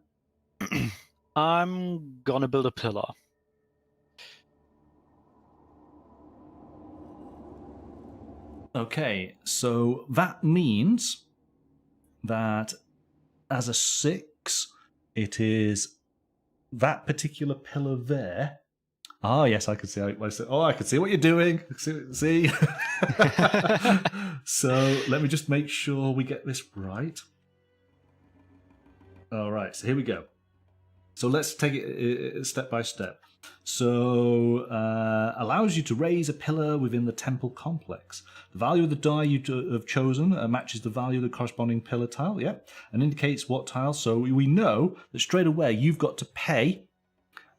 I'm gonna build a pillar. Okay, so that means that as a 6, it is that particular pillar there. Ah, yes, I can see. I can see what you're doing. See. So let me just make sure we get this right. All right, so here we go. So let's take it step by step. So allows you to raise a pillar within the temple complex. The value of the die you have chosen matches the value of the corresponding pillar tile, and indicates what tile. So we know that straight away you've got to pay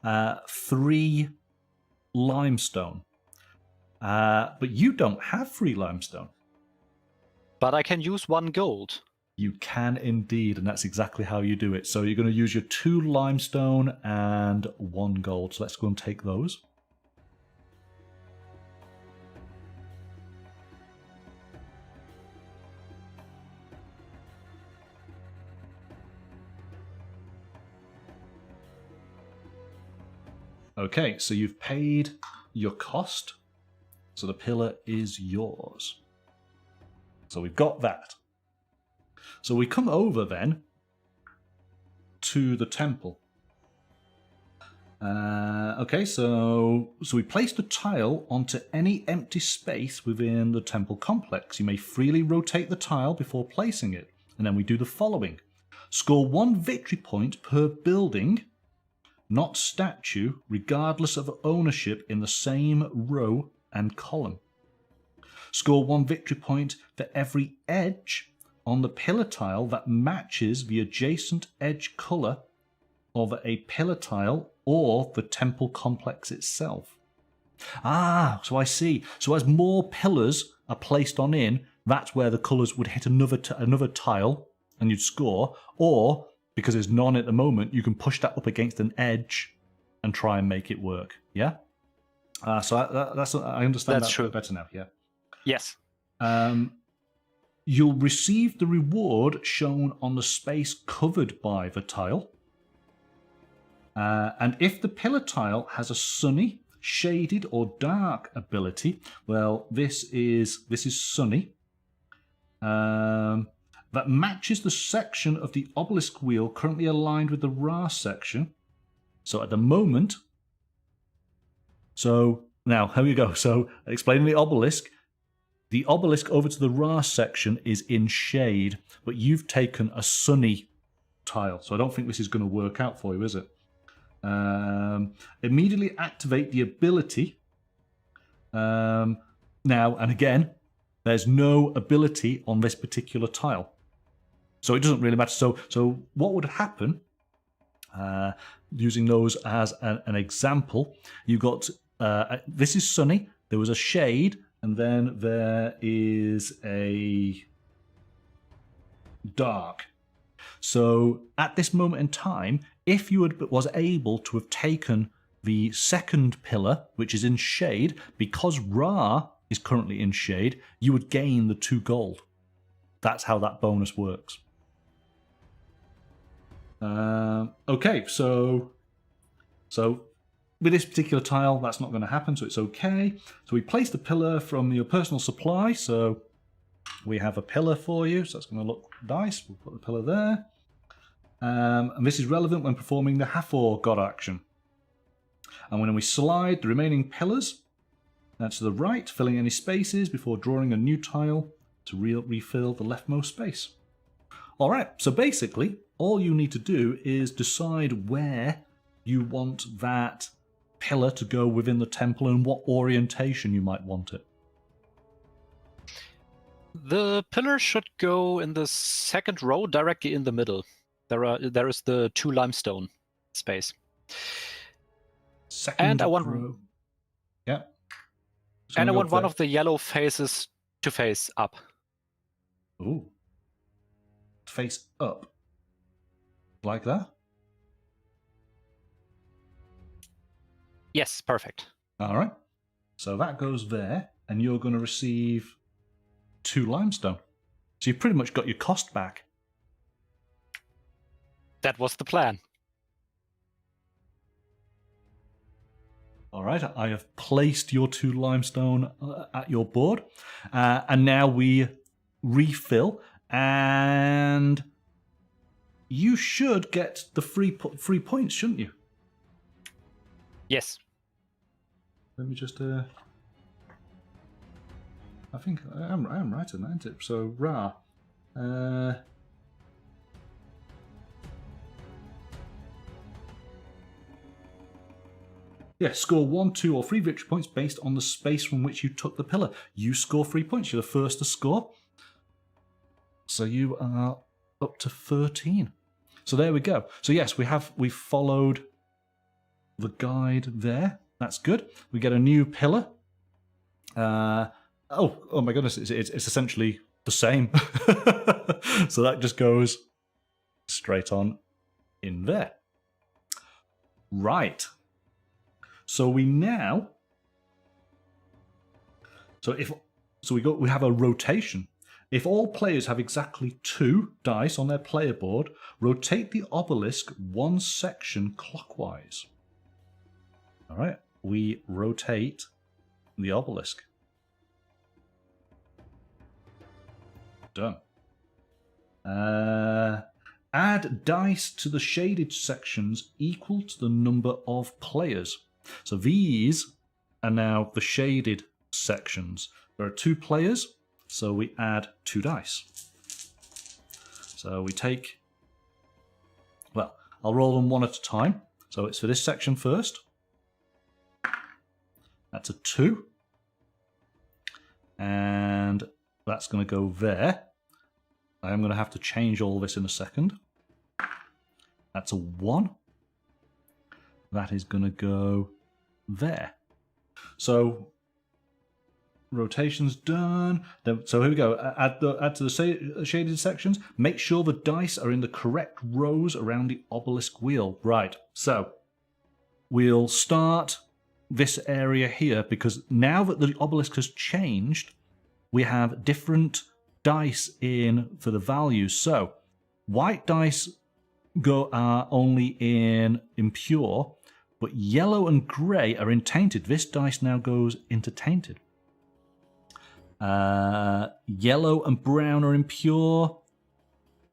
3 limestone. But you don't have 3 limestone. But I can use 1 gold. You can indeed, and that's exactly how you do it. So you're going to use your 2 limestone and 1 gold. So let's go and take those. Okay, so you've paid your cost. So the pillar is yours. So we've got that. So we come over then to the temple. Okay, so we place the tile onto any empty space within the temple complex. You may freely rotate the tile before placing it. And then we do the following. Score 1 victory point per building, not statue, regardless of ownership in the same row and column. Score 1 victory point for every edge on the pillar tile that matches the adjacent edge color of a pillar tile or the temple complex itself. Ah, so I see. So as more pillars are placed on in, that's where the colors would hit another tile and you'd score. Or, because there's none at the moment, you can push that up against an edge and try and make it work. Yeah? So I understand that's true. Better now, yeah. Yes. You'll receive the reward shown on the space covered by the tile. And if the pillar tile has a sunny, shaded, or dark ability, well, this is sunny. That matches the section of the obelisk wheel currently aligned with the Ra section. So at the moment... So, now, here we go. So, explaining the obelisk over to the Ra section is in shade, but you've taken a sunny tile, so I don't think this is going to work out for you, is it? Immediately activate the ability. Now, and again, there's no ability on this particular tile. So it doesn't really matter. So what would happen, using those as an example, you got, this is sunny, there was a shade, and then there is a dark. So at this moment in time, if you was able to have taken the second pillar, which is in shade, because Ra is currently in shade, you would gain the 2 gold. That's how that bonus works. Okay, so with this particular tile, that's not going to happen, so it's okay. So we place the pillar from your personal supply, so we have a pillar for you, so that's going to look nice. We'll put the pillar there. And this is relevant when performing the Hathor god action. And when we slide the remaining pillars to the right, filling any spaces before drawing a new tile to refill the leftmost space. Alright, so basically, all you need to do is decide where you want that pillar to go within the temple and what orientation you might want it. The pillar should go in the second row, directly in the middle. There is the 2 limestone space. Second and I want row. Yeah. And I want one of the yellow faces to face up. Ooh. Face up. Like that? Yes, perfect. All right. So that goes there, and you're going to receive 2 limestone. So you've pretty much got your cost back. That was the plan. All right, I have placed your 2 limestone at your board, and now we refill, and you should get the free points, shouldn't you? Yes. Let me just. I think I am right on that, isn't it? So Ra. Yeah, score 1, 2, or 3 victory points based on the space from which you took the pillar. You score 3 points. You're the first to score. So you are up to 13. So there we go. So yes, we've followed the guide there. That's good. We get a new pillar. Oh my goodness! It's essentially the same. So that just goes straight on in there. Right. So we now. We have a rotation. If all players have exactly 2 dice on their player board, rotate the obelisk 1 section clockwise. All right, we rotate the obelisk. Done. Add dice to the shaded sections equal to the number of players. So these are now the shaded sections. There are 2 players, so we add 2 dice. So we take, well, I'll roll them one at a time. So it's for this section first. That's a 2. And that's going to go there. I am going to have to change all this in a second. That's a 1. That is going to go there. So rotation's done. So here we go. Add to the shaded sections. Make sure the dice are in the correct rows around the obelisk wheel. Right. So we'll start this area here, because now that the obelisk has changed, we have different dice in for the values. So white dice are only in impure, but yellow and grey are in tainted. This dice now goes into tainted. Yellow and brown are impure.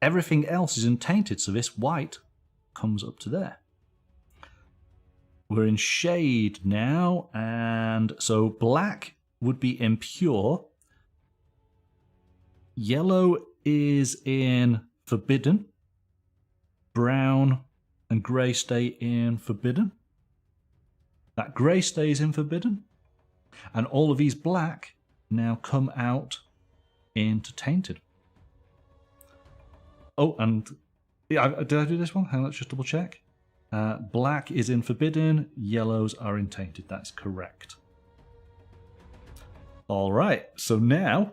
Everything else is in tainted, so this white comes up to there. We're in shade now, and so black would be impure. Yellow is in forbidden. Brown and grey stay in forbidden. That grey stays in forbidden. And all of these black now come out into tainted. Oh, and yeah, did I do this one? Hang on, let's just double check. Black is in forbidden, yellows are in tainted. That's correct. All right, so now.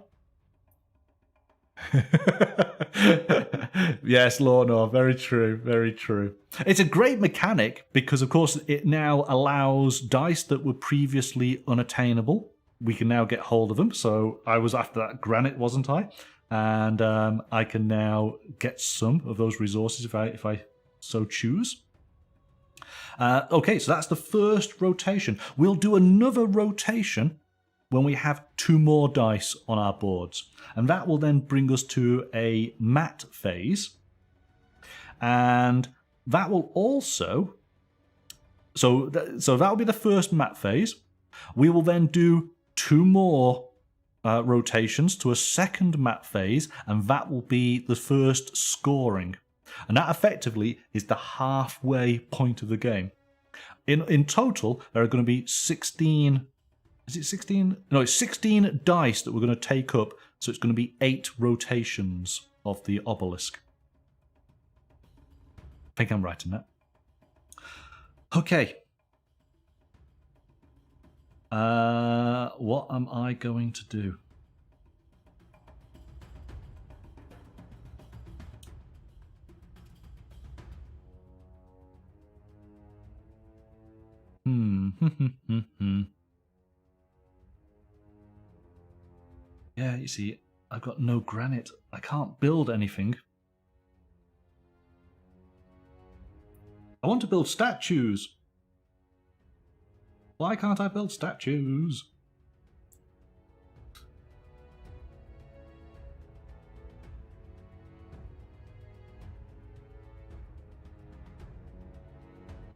Yes, Lorna, very true, very true. It's a great mechanic because, of course, it now allows dice that were previously unattainable. We can now get hold of them. So I was after that granite, wasn't I? And I can now get some of those resources if I so choose. Okay, so that's the first rotation. We'll do another rotation when we have 2 more dice on our boards. And that will then bring us to a Maat phase. And that will also... So that will be the first Maat phase. We will then do 2 more rotations to a second Maat phase, and that will be the first scoring. And that effectively is the halfway point of the game. In total, there are going to be 16... Is it 16? No, it's 16 dice that we're going to take up, so it's going to be 8 rotations of the obelisk. I think I'm right in that. Okay. What am I going to do? Yeah, you see, I've got no granite. I can't build anything. I want to build statues. Why can't I build statues?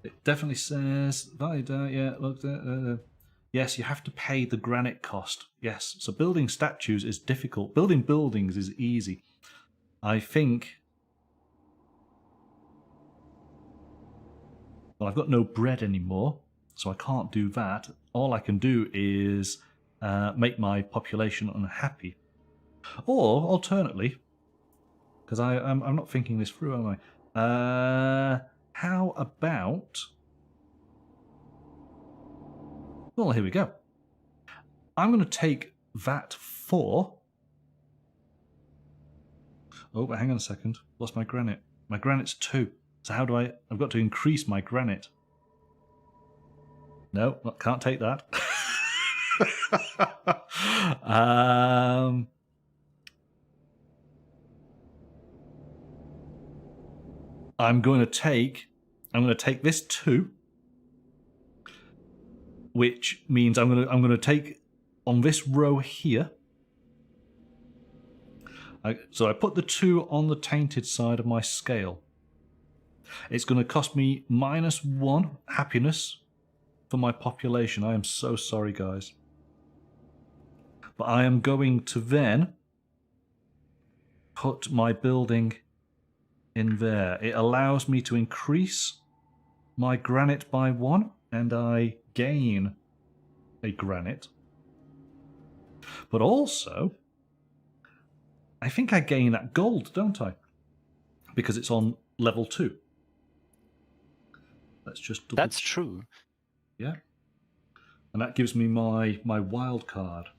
It definitely says valid. Yeah, look. Yes, you have to pay the granite cost. Yes, so building statues is difficult. Building buildings is easy. I think... Well, I've got no bread anymore, so I can't do that. All I can do is make my population unhappy. Or, alternately, because I'm not thinking this through, am I? How about... Well, here we go. I'm going to take that 4. Oh, but hang on a second. What's my granite? My granite's 2. So how do I... I've got to increase my granite. No, can't take that. I'm going to take this 2. Which means I'm going to take on this row here. So I put the 2 on the tainted side of my scale. It's going to cost me -1 happiness for my population. I am so sorry, guys. But I am going to then put my building in there. It allows me to increase my granite by 1, and I gain a granite. But also, I think I gain that gold, don't I? Because it's on level 2. Let's just double That's true. Yeah. And that gives me my wild card.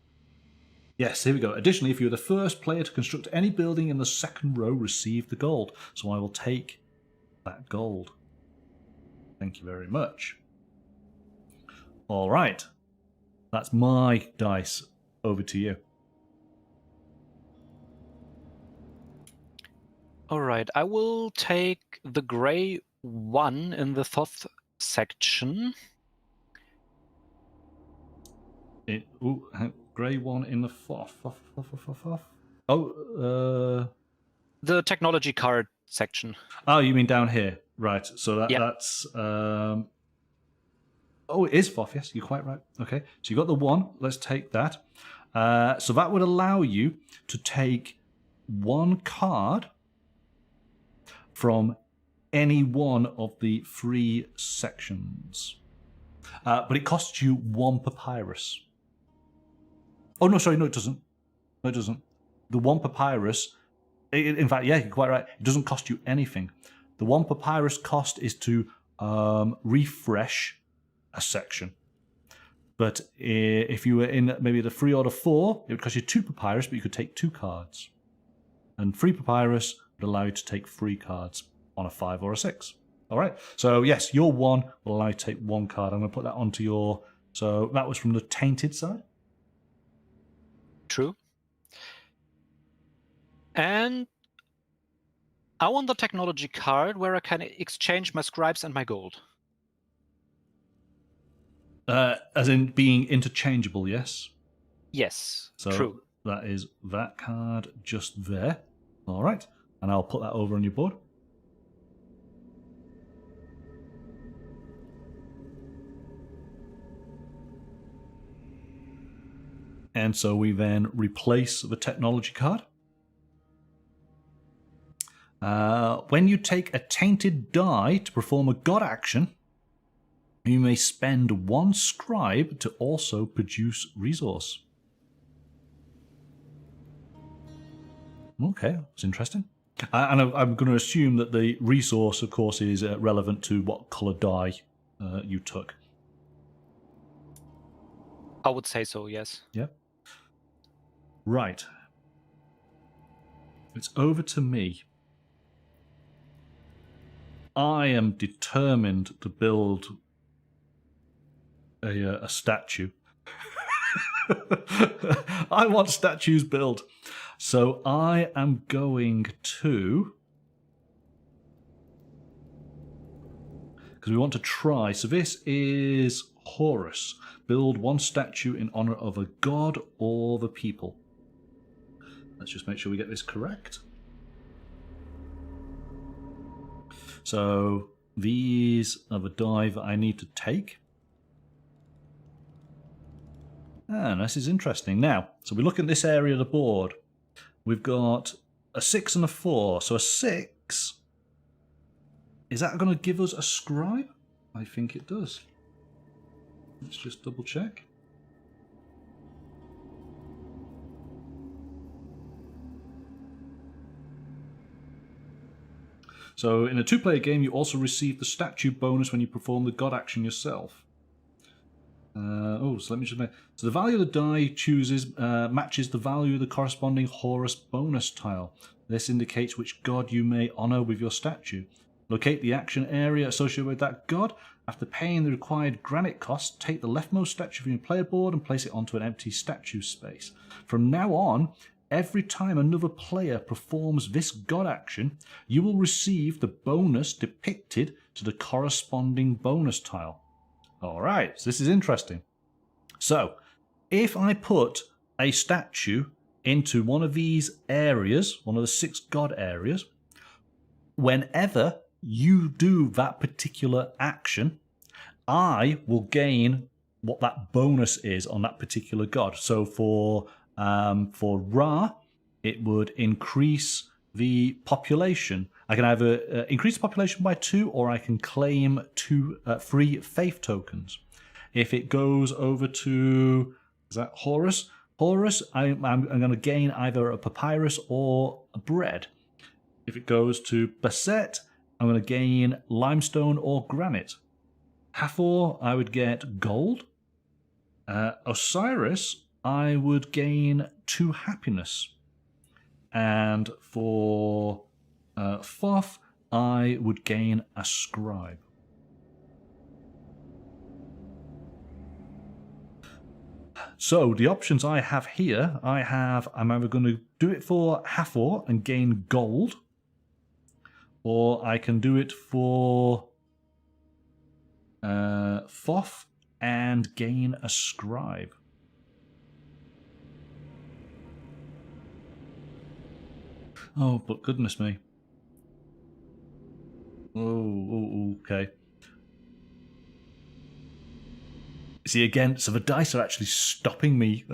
Yes, here we go. Additionally, if you're the first player to construct any building in the second row, receive the gold. So I will take that gold. Thank you very much. All right. That's my dice. Over to you. All right, I will take the grey 1 in the Thoth section. Grey 1 in the Thoth. Oh, The technology card section. Oh, you mean down here. Right. So that's... Oh, it is Thoth, yes. You're quite right. Okay. So you got the 1. Let's take that. So that would allow you to take 1 card from any one of the 3 sections. But it costs you 1 papyrus. Oh, no, sorry. No, it doesn't. No, it doesn't. The 1 papyrus In fact, yeah, you're quite right. It doesn't cost you anything. The 1 papyrus cost is to refresh a section. But if you were in maybe the 3 or the 4, it would cost you 2 papyrus, but you could take 2 cards. And 3 papyrus would allow you to take 3 cards on a 5 or a 6. All right. So yes, your 1 will allow you to take 1 card. I'm going to put that onto your. So that was from the tainted side. True. And I want the technology card where I can exchange my scribes and my gold. As in being interchangeable, yes? Yes, So true. that is that card just there. All right. And I'll put that over on your board. And so we then replace the technology card. When you take a tainted die to perform a god action, you may spend 1 scribe to also produce resource. Okay, that's interesting. And I'm going to assume that the resource, of course, is relevant to what colour die you took. I would say so, yes. Yeah. Right. It's over to me. I am determined to build a statue. I want statues built. So I am going to... because we want to try. So this is Horus. Build 1 statue in honor of a god or the people. Let's just make sure we get this correct. So these are the die that I need to take. And this is interesting. Now, so we look at this area of the board. We've got a 6 and a 4. So a 6, is that going to give us a scribe? I think it does. Let's just double check. So in a 2-player game, you also receive the statue bonus when you perform the god action yourself. So let me just make... So the value of the die chooses matches the value of the corresponding Horus bonus tile. This indicates which god you may honor with your statue. Locate the action area associated with that god. After paying the required granite cost, take the leftmost statue from your player board and place it onto an empty statue space. From now on, every time another player performs this god action, you will receive the bonus depicted to the corresponding bonus tile. Alright, so this is interesting. So, if I put a statue into one of these areas, one of the 6 god areas, whenever you do that particular action, I will gain what that bonus is on that particular god. So for Ra, it would increase the population. I can either increase the population by 2, or I can claim 3 faith tokens. If it goes over to, is that Horus? Horus, I'm going to gain either a papyrus or a bread. If it goes to Bastet, I'm going to gain limestone or granite. Hathor, I would get gold. Osiris, I would gain 2 happiness. And for Thoth, I would gain a scribe. So the options I have here, I'm either going to do it for Hathor and gain gold, or I can do it for Thoth and gain a scribe. Oh, but goodness me. Oh, okay. See, again, so the dice are actually stopping me,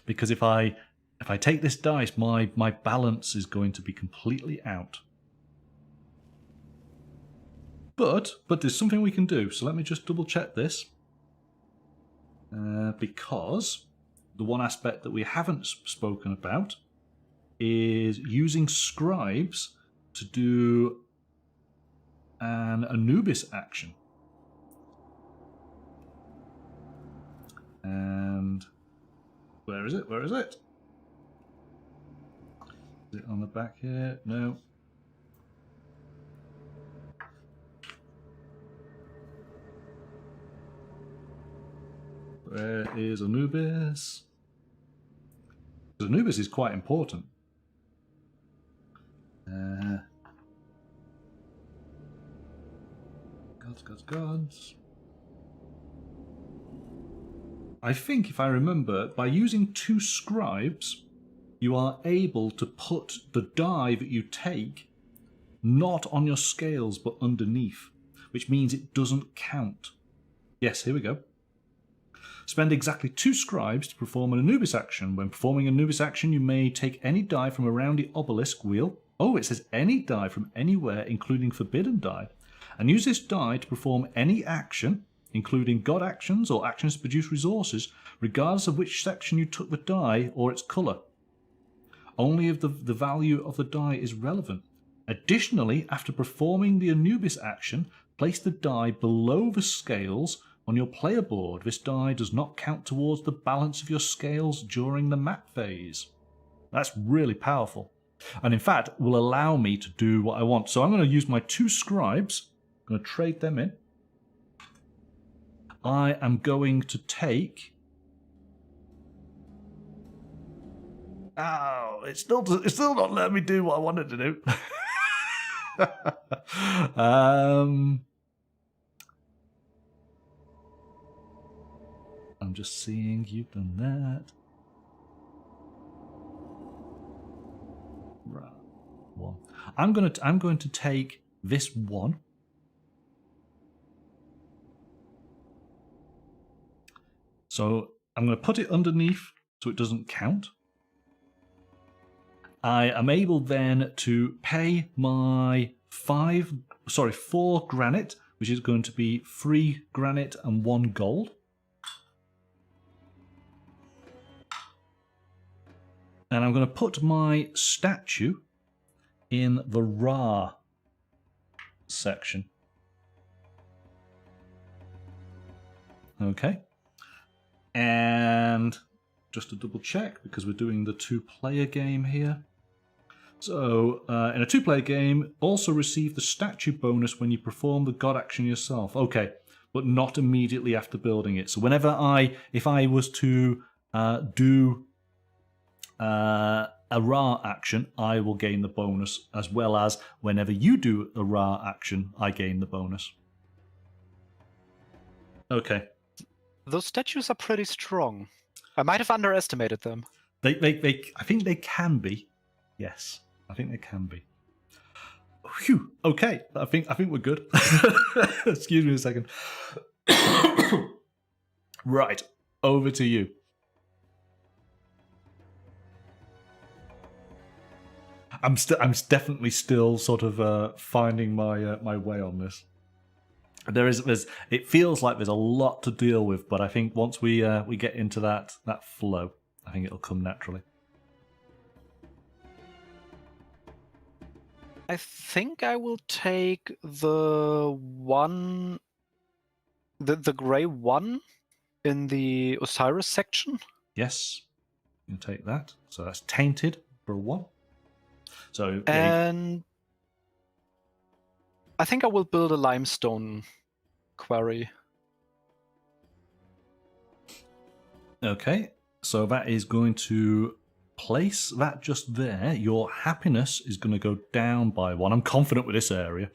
because if I take this dice, my balance is going to be completely out. But there's something we can do. So let me just double check this, because the one aspect that we haven't spoken about is using scribes to do an Anubis action. And where is it? Where is it? Is it on the back here? No. Where is Anubis? Because Anubis is quite important. Gods. I think, if I remember, by using 2 scribes, you are able to put the die that you take not on your scales but underneath, which means it doesn't count. Yes, here we go. Spend exactly 2 scribes to perform an Anubis action. When performing an Anubis action, you may take any die from around the obelisk wheel. Oh, it says any die from anywhere, including forbidden die. And use this die to perform any action, including god actions or actions to produce resources, regardless of which section you took the die or its colour. Only if the value of the die is relevant. Additionally, after performing the Anubis action, place the die below the scales on your player board. This die does not count towards the balance of your scales during the Maat phase. That's really powerful. And in fact, will allow me to do what I want. So I'm going to use my 2 scribes. I'm going to trade them in. I am going to take... Oh, it's still not letting me do what I wanted to do. I'm just seeing you've done that. Right. 1. I'm going to take this 1. So I'm going to put it underneath so it doesn't count. I am able then to pay my 4 granite, which is going to be 3 granite and 1 gold. And I'm going to put my statue in the Ra section. Okay. And just to double check, because we're doing the 2-player game here. So, in a 2-player game, also receive the statue bonus when you perform the god action yourself. Okay, but not immediately after building it. So whenever if I was to do a Ra action, I will gain the bonus, as well as whenever you do a Ra action, I gain the bonus. Okay. Those statues are pretty strong. I might have underestimated them. I think they can be. Yes, I think they can be. Phew. Okay, I think we're good. Excuse me a second. Right, over to you. I'm definitely still sort of finding my way on this. It feels like there's a lot to deal with, but I think once we get into that flow, I think it'll come naturally. I think I will take the grey one in the Osiris section. Yes, you can take that. So that's tainted for a 1. So and I think I will build a limestone quarry. Okay, so that is going to place that just there. Your happiness is going to go down by 1. I'm confident with this area.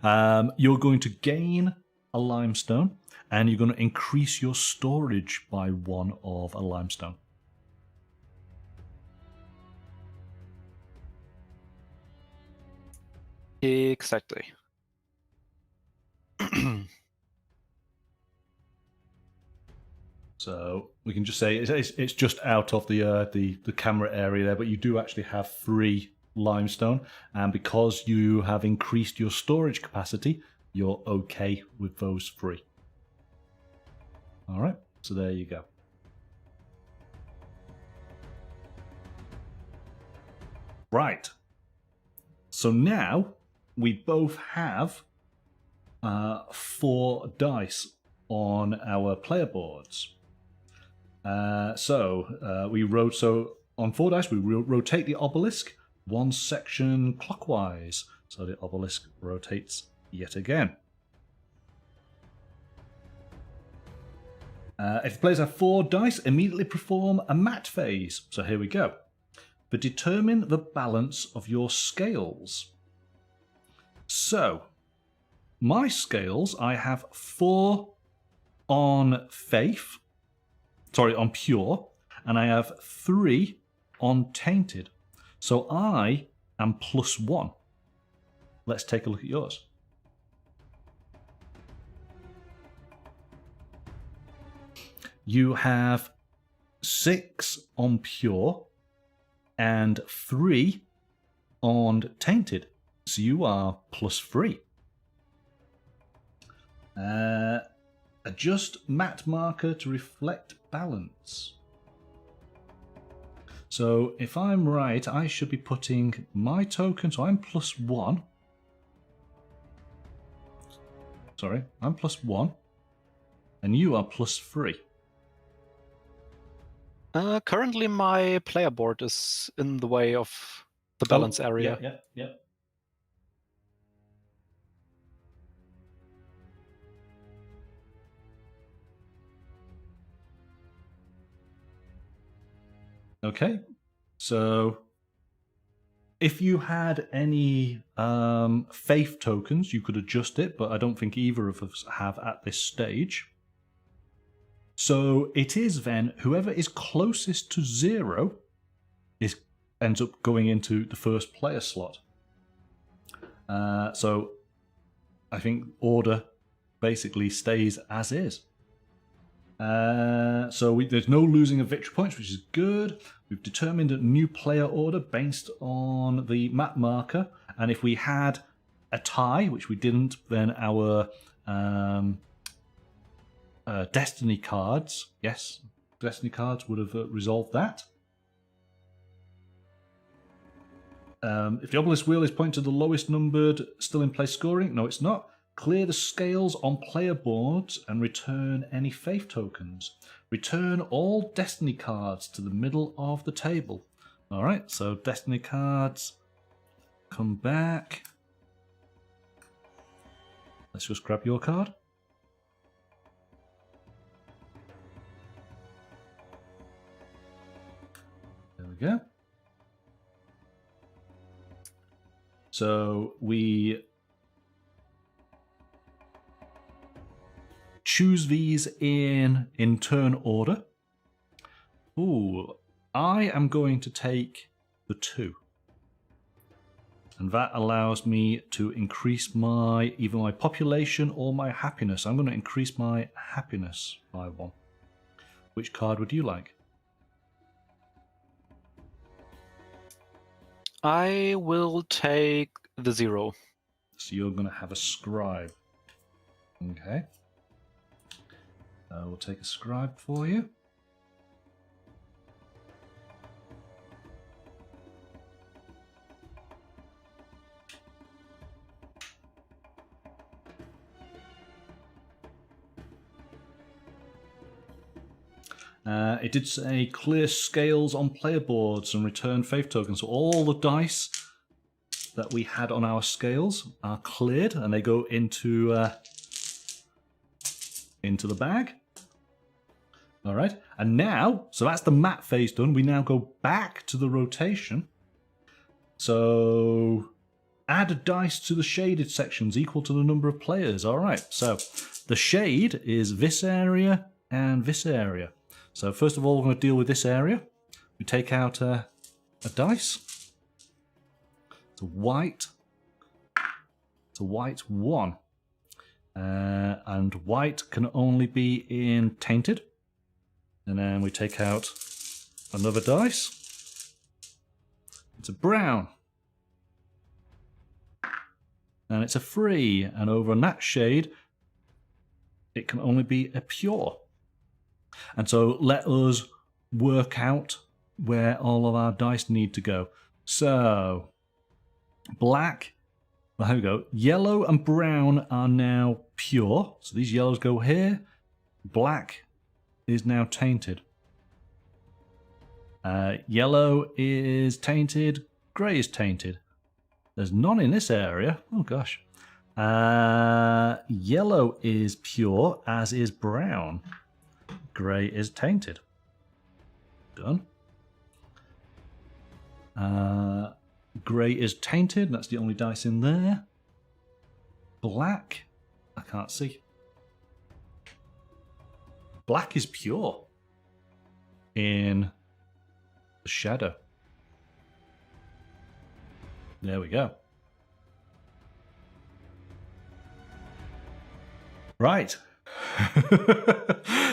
You're going to gain a limestone, and you're going to increase your storage by 1 of a limestone. Exactly. So we can just say it's just out of the camera area there, but you do actually have 3 limestone, and because you have increased your storage capacity, you're okay with those 3. All right, so there you go. Right. So now we both have 4 dice on our player boards. So on 4 dice, we rotate the obelisk 1 section clockwise. So the obelisk rotates yet again. If the players have 4 dice, immediately perform a Maat phase. So here we go. But determine the balance of your scales. So, my scales, I have 4 on faith, on pure, and I have 3 on tainted. So I am +1. Let's take a look at yours. You have 6 on pure and 3 on tainted. So you are +3. Adjust Maat marker to reflect balance. So if I'm right, I should be putting my token, so I'm +1. Sorry, I'm +1. And you are +3. Currently, my player board is in the way of the balance area. Yeah. Okay, so if you had any faith tokens, you could adjust it, but I don't think either of us have at this stage. So it is then whoever is closest to 0 ends up going into the first player slot. So I think order basically stays as is. There's no losing of victory points, which is good. We've determined a new player order based on the map marker, and if we had a tie, which we didn't, then our destiny cards, destiny cards would have resolved that. If the obelisk wheel is pointed to the lowest numbered still in place scoring, no it's not. Clear the scales on player boards and return any faith tokens. Return all destiny cards to the middle of the table. Alright, so destiny cards come back. Let's just grab your card. There we go. So we choose these in turn order. Ooh, I am going to take the 2. And that allows me to increase either my population or my happiness. I'm going to increase my happiness by 1. Which card would you like? I will take the 0. So you're going to have a scribe. Okay. We'll take a scribe for you. It did say clear scales on player boards and return faith tokens. So all the dice that we had on our scales are cleared and they go into the bag. All right, and now, so that's the Maat phase done. We now go back to the rotation. So add a dice to the shaded sections equal to the number of players. All right, so the shade is this area and this area. So first of all, we're going to deal with this area. We take out a dice. It's a white. It's a white 1. And white can only be in tainted. And then we take out another dice. It's a brown. And it's a 3. And over on that shade, it can only be a pure. And so let us work out where all of our dice need to go. So, black. Well, here we go. Yellow and brown are now pure. So these yellows go here. Black is now tainted. Yellow is tainted. Grey is tainted. There's none in this area. Oh, gosh. Yellow is pure, as is brown. Grey is tainted. Done. Grey is tainted. That's the only dice in there. Black. I can't see. Black is pure. In the shadow. There we go. Right.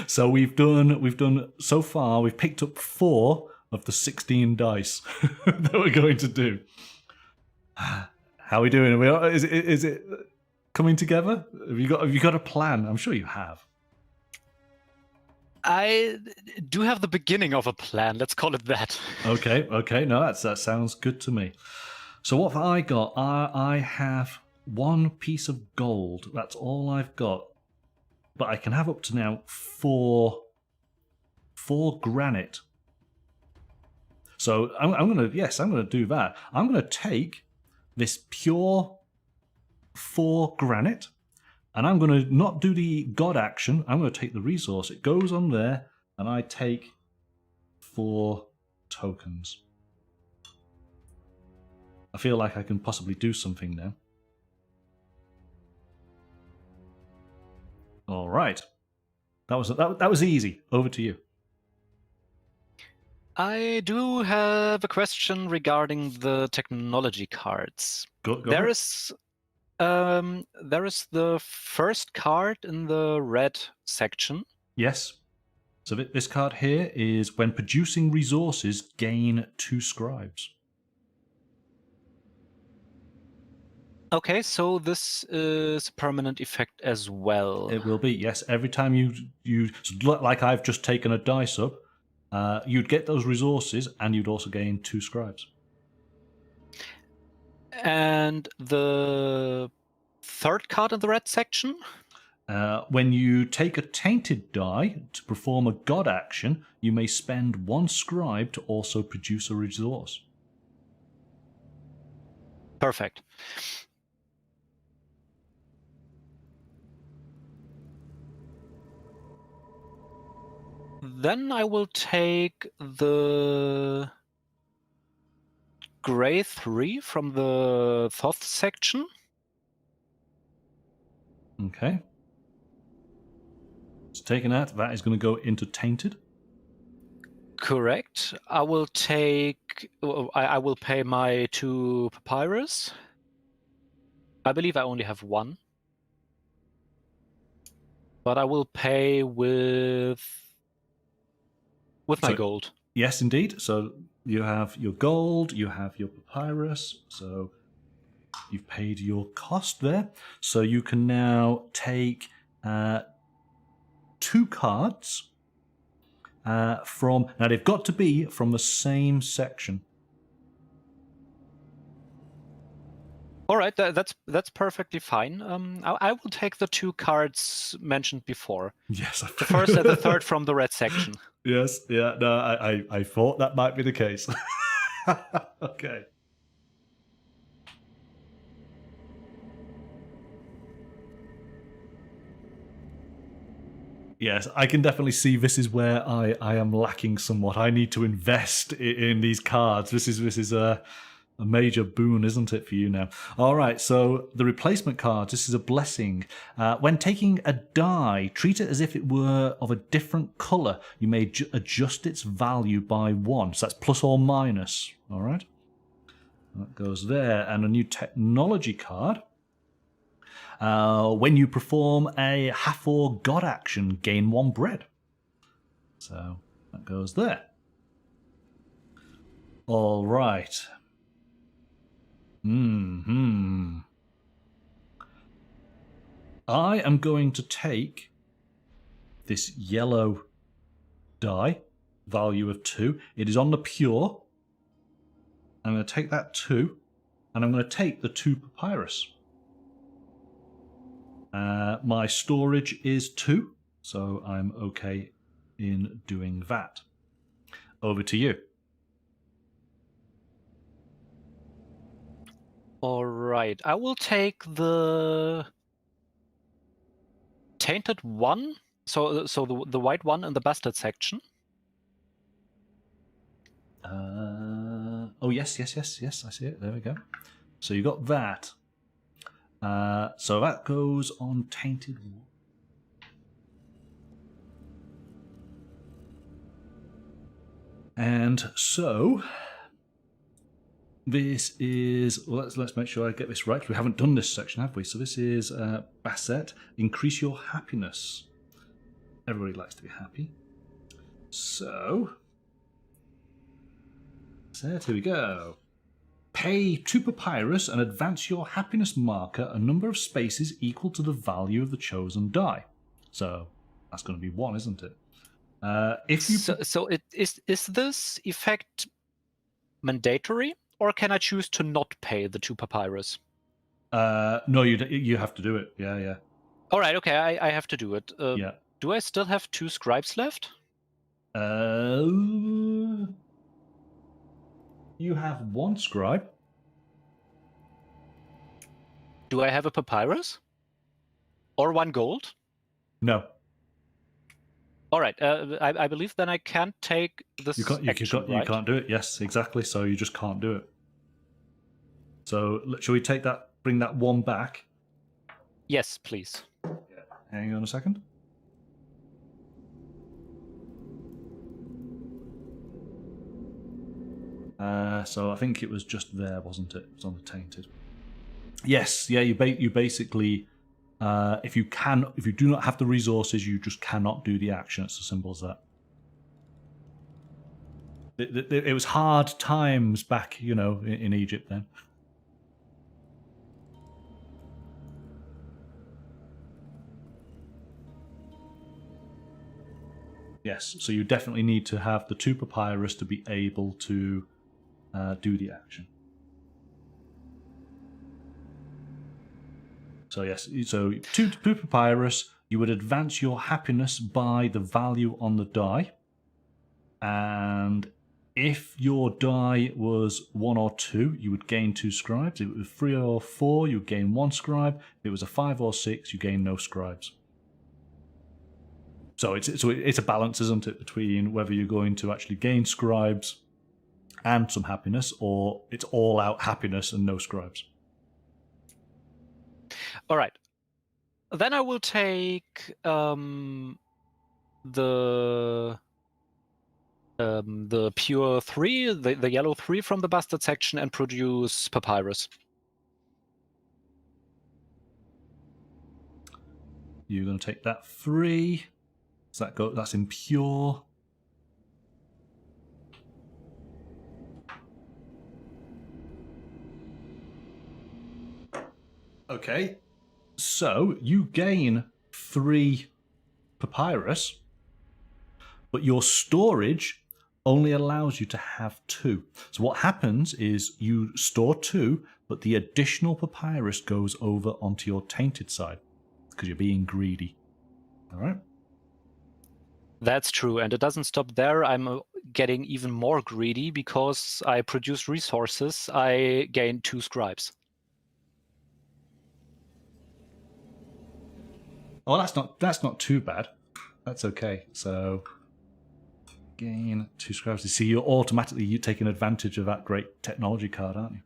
So we've done so far, we've picked up 4 of the 16 dice that we're going to do. How are we doing? Is it coming together? Have you got a plan? I'm sure you have. I do have the beginning of a plan. Let's call it that. Okay. No, that sounds good to me. So what have I got? I have 1 piece of gold. That's all I've got. But I can have up to now 4 granite. So I'm gonna do that. I'm gonna take this pure 4 granite, and I'm gonna not do the god action. I'm gonna take the resource. It goes on there, and I take 4 tokens. I feel like I can possibly do something now. All right, that was easy. Over to you. I do have a question regarding the technology cards. Go There is the first card in the red section. Yes. So this card here is when producing resources, gain 2 scribes. Okay, so this is a permanent effect as well. It will be, yes. Every time you so like I've just taken a dice up, you'd get those resources, and you'd also gain 2 scribes. And the third card in the red section? When you take a tainted die to perform a god action, you may spend 1 scribe to also produce a resource. Perfect. Then I will take the Grey 3 from the Thoth section. Okay. It's taken out. That is going to go into tainted. Correct. I will take. I will pay my 2 papyrus. I believe I only have 1, but I will pay with my gold. Yes, indeed. So you have your gold, you have your papyrus. So you've paid your cost there. So you can now take 2 cards from. Now they've got to be from the same section. All right, that's perfectly fine. I will take the 2 cards mentioned before. Yes, the first and the third from the red section. Yes, yeah, no, I thought that might be the case. Okay. Yes, I can definitely see this is where I am lacking somewhat. I need to invest in these cards. This is a major boon, isn't it, for you now? All right, so the replacement cards, this is a blessing. When taking a die, treat it as if it were of a different color. You may adjust its value by 1. So that's plus or minus, all right? That goes there. And a new technology card. When you perform a Hathor god action, gain 1 bread. So that goes there. All right. I am going to take this yellow die, value of 2. It is on the pure. I'm going to take that 2, and I'm going to take the 2 papyrus. My storage is 2, so I'm okay in doing that. Over to you. All right, I will take the tainted one, so the white one in the Bastet section. Oh, yes, I see it. There we go. So you got that. So that goes on tainted. And so this is, well, let's make sure I get this right. We haven't done this section, have we? So this is Bastet. Increase your happiness. Everybody likes to be happy. So here we go. Pay 2 papyrus and advance your happiness marker a number of spaces equal to the value of the chosen die. So that's going to be 1, isn't it? If you so it is this effect mandatory, or can I choose to not pay the 2 papyrus? No, you have to do it. Yeah. All right, okay, I have to do it. Yeah. Do I still have 2 scribes left? You have 1 scribe. Do I have a papyrus? Or 1 gold? No. All right, I believe then I can't take this You can't do it. Yes, exactly. So you just can't do it. So shall we bring that 1 back? Yes, please. Yeah. Hang on a second. So I think it was just there, wasn't it? It was on the tainted. Yes, yeah. You basically, if you do not have the resources, you just cannot do the action. It's as simple as that. It was hard times back, in Egypt then. Yes, so you definitely need to have the 2 papyrus to be able to do the action. So yes, so 2 papyrus, you would advance your happiness by the value on the die. And if your die was 1 or 2, you would gain 2 scribes. If it was 3 or 4, you would gain 1 scribe. If it was a 5 or 6, you gain no scribes. So it's a balance, isn't it, between whether you're going to actually gain scribes and some happiness, or it's all out happiness and no scribes. All right. Then I will take the pure 3, the yellow 3 from the Bastet section, and produce papyrus. You're going to take that 3. So that's impure. Okay. So you gain 3 papyrus, but your storage only allows you to have 2. So what happens is you store 2, but the additional papyrus goes over onto your tainted side because you're being greedy. All right? That's true, and it doesn't stop there. I'm getting even more greedy because I produce resources. I gain 2 scribes. Oh, that's not too bad. That's okay. So gain 2 scribes. You see, you're taking advantage of that great technology card, aren't you?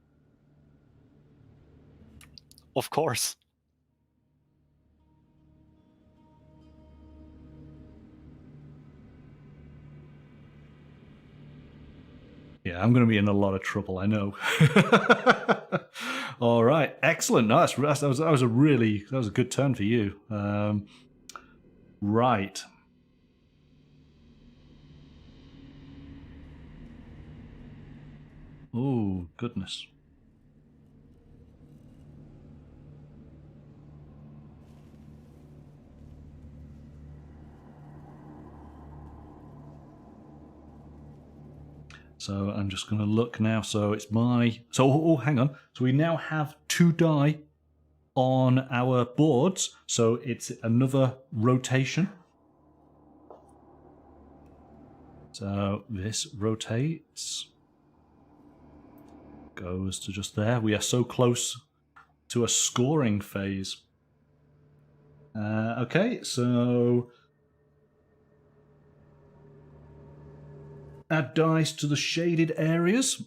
Of course. Yeah, I'm going to be in a lot of trouble, I know. All right, excellent. No, that was a good turn for you. Right. Oh, goodness. So I'm just going to look now. So it's my... So, oh, hang on. So we now have 2 die on our boards. So it's another rotation. So this rotates. Goes to just there. We are so close to a scoring phase. Okay, so... Add dice to the shaded areas.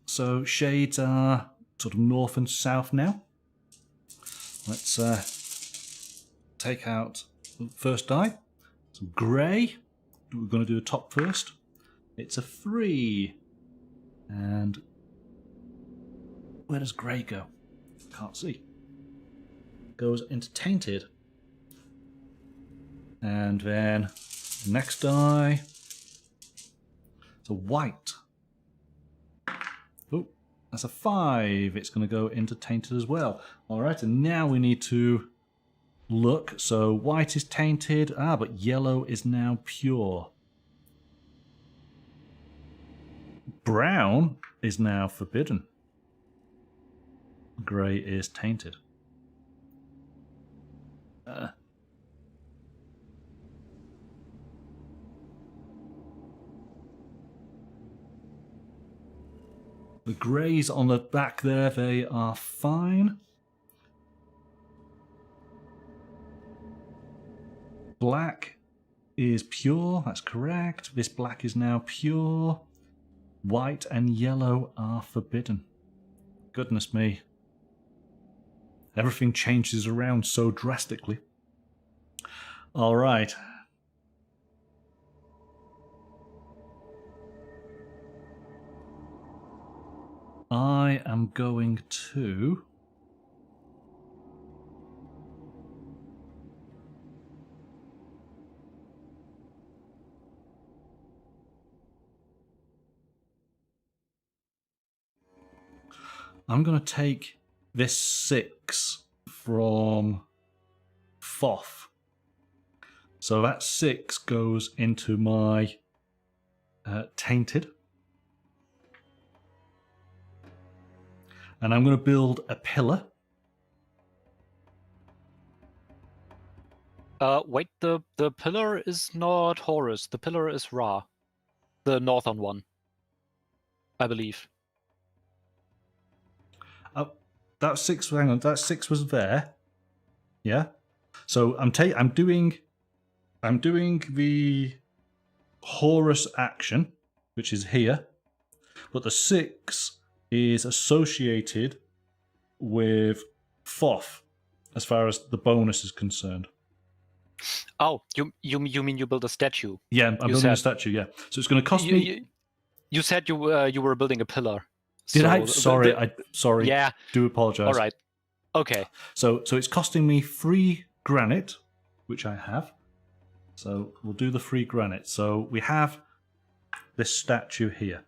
So shades are sort of north and south now. Let's take out the first die. Some grey. We're going to do the top first. It's a 3. And where does grey go? Can't see. Goes into tainted. And then next die. It's a white. Oh, that's a 5. It's going to go into tainted as well. All right, and now we need to look. So white is tainted. But yellow is now pure. Brown is now forbidden. Grey is tainted. The greys on the back there, they are fine. Black is pure, that's correct. This black is now pure. White and yellow are forbidden. Goodness me. Everything changes around so drastically. All right. I am going to... I'm going to take this 6 from Thoth. So that 6 goes into my tainted. And I'm going to build a pillar. Wait, the pillar is not Horus. The pillar is Ra. The northern one, I believe. That 6, hang on, that 6 was there. Yeah. So I'm doing the Horus action, which is here. But the 6 is associated with Thoth as far as the bonus is concerned. Oh, you mean you build a statue? Yeah, I'm building a statue, yeah. So it's going to cost me... You said you were building a pillar. Did I? Sorry, sorry. Yeah. Do apologise. All right. Okay. So it's costing me 3 granite, which I have. So we'll do the 3 granite. So we have this statue here.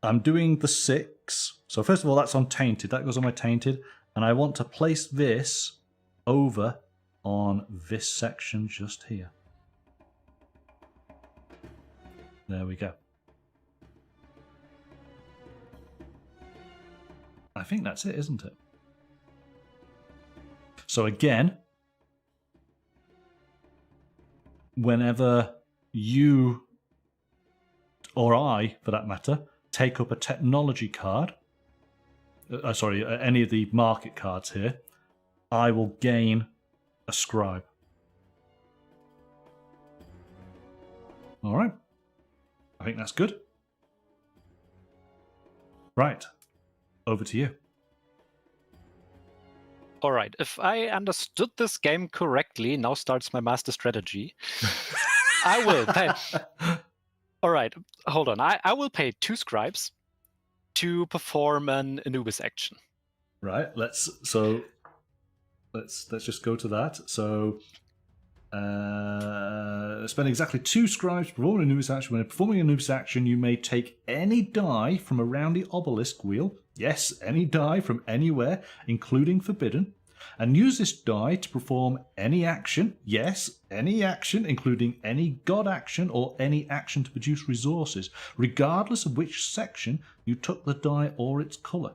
I'm doing the 6. So first of all, that's on tainted. That goes on my tainted. And I want to place this over on this section just here. There we go. I think that's it, isn't it? So again, whenever you, or I, for that matter, take up a technology card, any of the market cards here, I will gain a scribe. All right. I think that's good. Right. Over to you. All right. If I understood this game correctly, now starts my master strategy. I will pay. All right. Hold on. I will pay 2 scribes to perform an Anubis action. Right. Let's just go to that. So spend exactly 2 scribes to perform an Anubis action. When performing an Anubis action, you may take any die from around the obelisk wheel. Yes, any die from anywhere, including forbidden. And use this die to perform any action, yes, any action, including any god action or any action to produce resources, regardless of which section you took the die or its colour.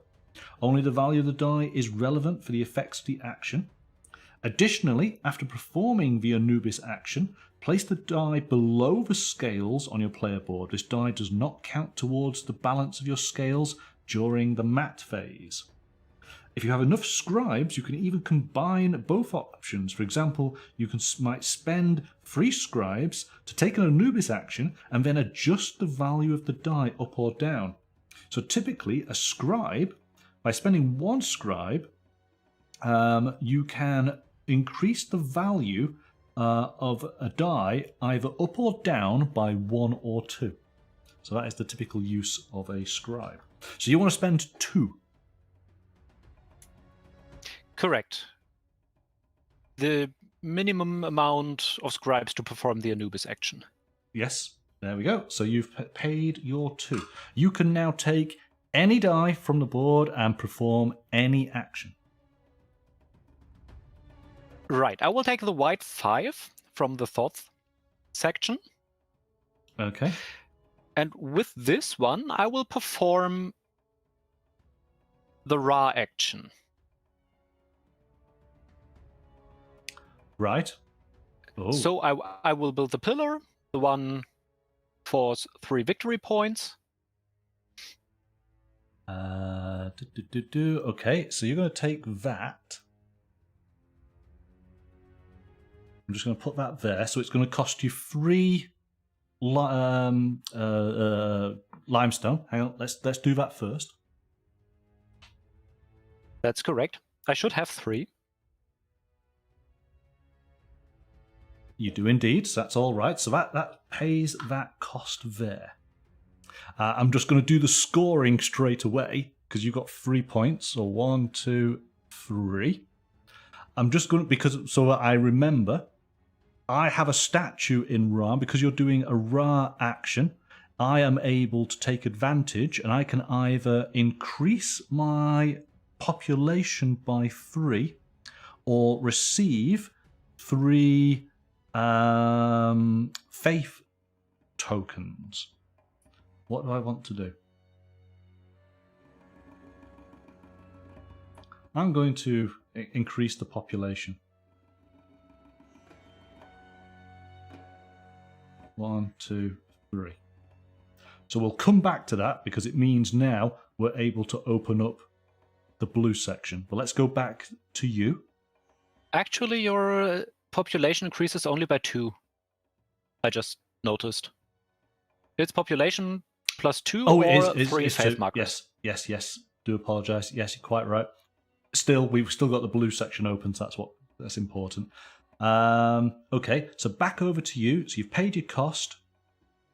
Only the value of the die is relevant for the effects of the action. Additionally, after performing the Anubis action, place the die below the scales on your player board. This die does not count towards the balance of your scales during the Maat phase. If you have enough scribes, you can even combine both options. For example, you might spend 3 scribes to take an Anubis action and then adjust the value of the die up or down. So typically, a scribe, by spending 1 scribe, you can increase the value of a die either up or down by 1 or 2. So that is the typical use of a scribe. So you want to spend 2. Correct. The minimum amount of scribes to perform the Anubis action. Yes, there we go. So you've paid your 2. You can now take any die from the board and perform any action. Right, I will take the white 5 from the Thoth section. Okay. And with this one, I will perform the Ra action. Right. Oh. So I will build the pillar. The one for 3 victory points. Okay, so you're going to take that. I'm just going to put that there. So it's going to cost you 3 limestone. Hang on, let's do that first. That's correct. I should have 3. You do indeed, so that's all right. So that pays that cost there. I'm just going to do the scoring straight away because you've got 3 points. So 1, 2, 3. I'm just going to, because so that I remember, I have a statue in Ra. Because you're doing a Ra action, I am able to take advantage and I can either increase my population by 3 or receive 3 faith tokens. What do I want to do? I'm going to increase the population. 1, 2, 3. So we'll come back to that because it means now we're able to open up the blue section. But let's go back to you. Actually, your population increases only by 2. I just noticed. It's population plus 2 or 3 faith markers. Yes. Do apologise. Yes, you're quite right. Still, we've still got the blue section open, so that's important. Okay, so back over to you. So you've paid your cost.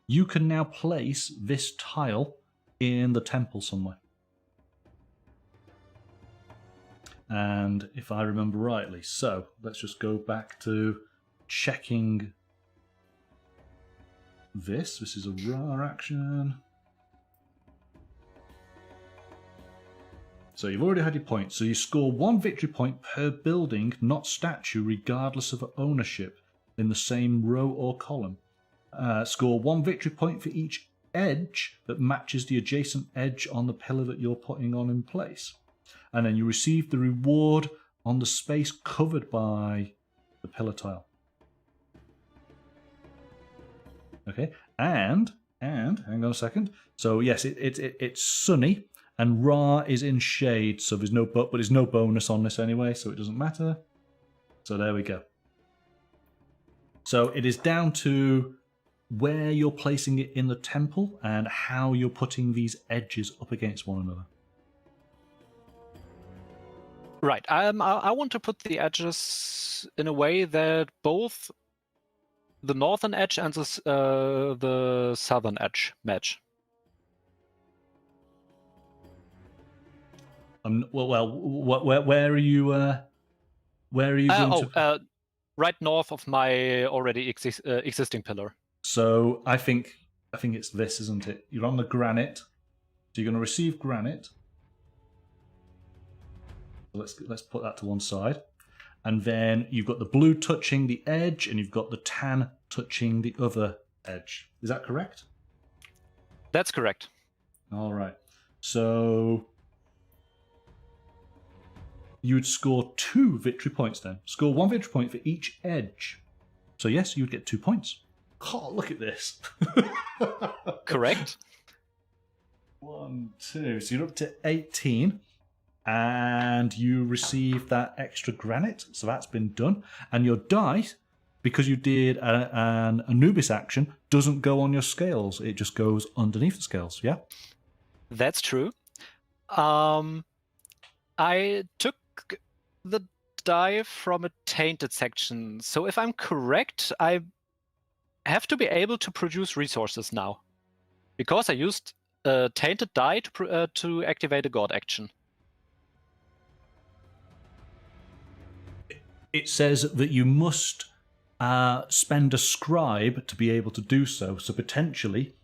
You can now place this tile in the temple somewhere. And if I remember rightly, so let's just go back to checking this. This is a Ra action. So you've already had your points. So you score 1 victory point per building, not statue, regardless of ownership, in the same row or column. Score 1 victory point for each edge that matches the adjacent edge on the pillar that you're putting on in place. And then you receive the reward on the space covered by the pillar tile. Okay, and hang on a second. So yes, it's sunny. And Ra is in shade, so there's no bonus on this anyway, so it doesn't matter. So there we go. So it is down to where you're placing it in the temple and how you're putting these edges up against one another. Right. I want to put the edges in a way that both the northern edge and the southern edge match. Where are you? Where are you going to? Right north of my already existing pillar. So I think it's this, isn't it? You're on the granite, so you're going to receive granite. So let's put that to one side. And then you've got the blue touching the edge, and you've got the tan touching the other edge. Is that correct? That's correct. All right. So you'd score 2 victory points then. Score 1 victory point for each edge. So yes, you'd get 2 points. Oh, look at this. Correct. 1, 2. So you're up to 18. And you receive that extra granite. So that's been done. And your dice, because you did an Anubis action, doesn't go on your scales. It just goes underneath the scales, yeah? That's true. I took the die from a tainted section. So if I'm correct, I have to be able to produce resources now. Because I used a tainted die to activate a god action. It says that you must spend a scribe to be able to do so. So potentially...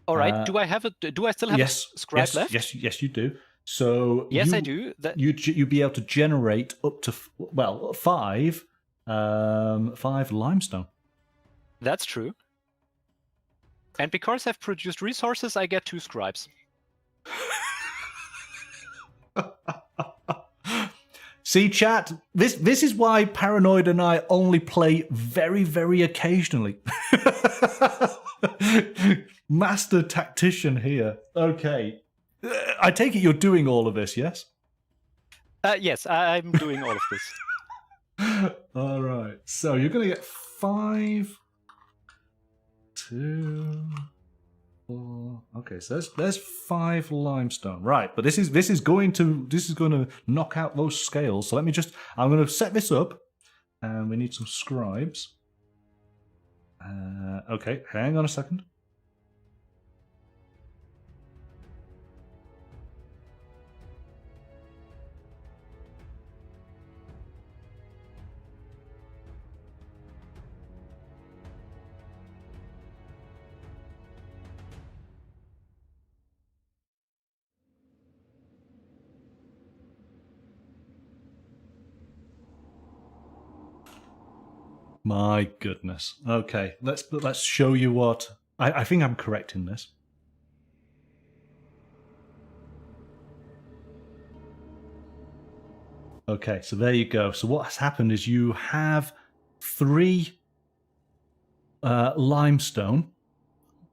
All right. Do I still have a scribe left? Yes, you do. So yes, I do. You'd be able to generate up to 5 limestone. That's true. And because I've produced resources, I get 2 scribes. See, chat, this is why Paranoid and I only play very, very occasionally. Master tactician here. Okay. I take it you're doing all of this, yes? Yes, I'm doing all of this. All right. So you're going to get 5, 2, 4. Okay, so there's 5 limestone. Right, but this is going to knock out those scales. So I'm going to set this up, and we need some scribes. Okay, hang on a second. My goodness. Okay, let's show you what I think I'm correct in this. Okay, so there you go. So what has happened is you have 3 limestone,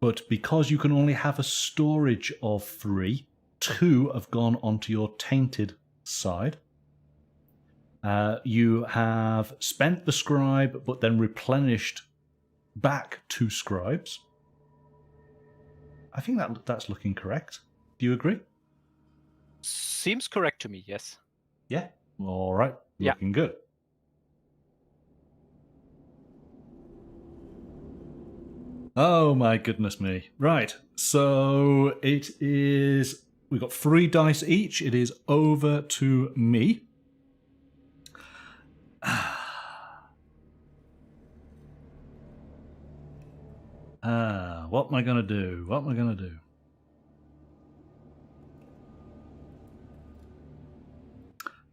but because you can only have a storage of 3, 2 have gone onto your tainted side. You have spent the scribe, but then replenished back 2 scribes. I think that's looking correct. Do you agree? Seems correct to me, yes. Yeah. All right. Looking good. Oh my goodness me. Right. So it is... We've got 3 dice each. It is over to me. What am I going to do? What am I going to do?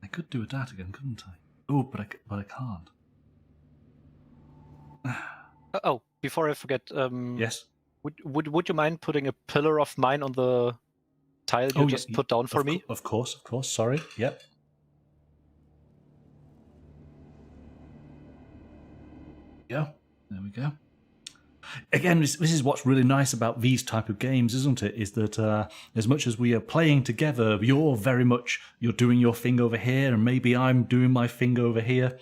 I could do a dat again, couldn't I? Oh, but I can't. Before I forget, yes. Would you mind putting a pillar of mine on the tile you just put down for me? Of course. Sorry. Yep. Yeah. There we go. Again, this is what's really nice about these type of games, isn't it? Is that as much as we are playing together, you're doing your thing over here, and maybe I'm doing my thing over here,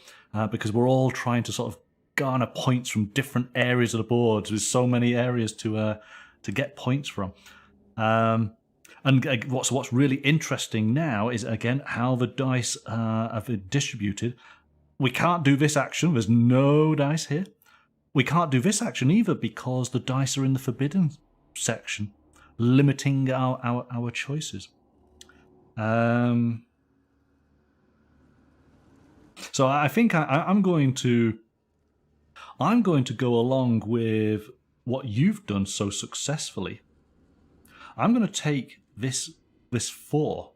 because we're all trying to sort of garner points from different areas of the board. There's so many areas to get points from. And what's really interesting now is, again, how the dice have been distributed. We can't do this action. There's no dice here. We can't do this action either because the dice are in the forbidden section, limiting our choices. So I think I'm going to go along with what you've done so successfully. I'm going to take this 4,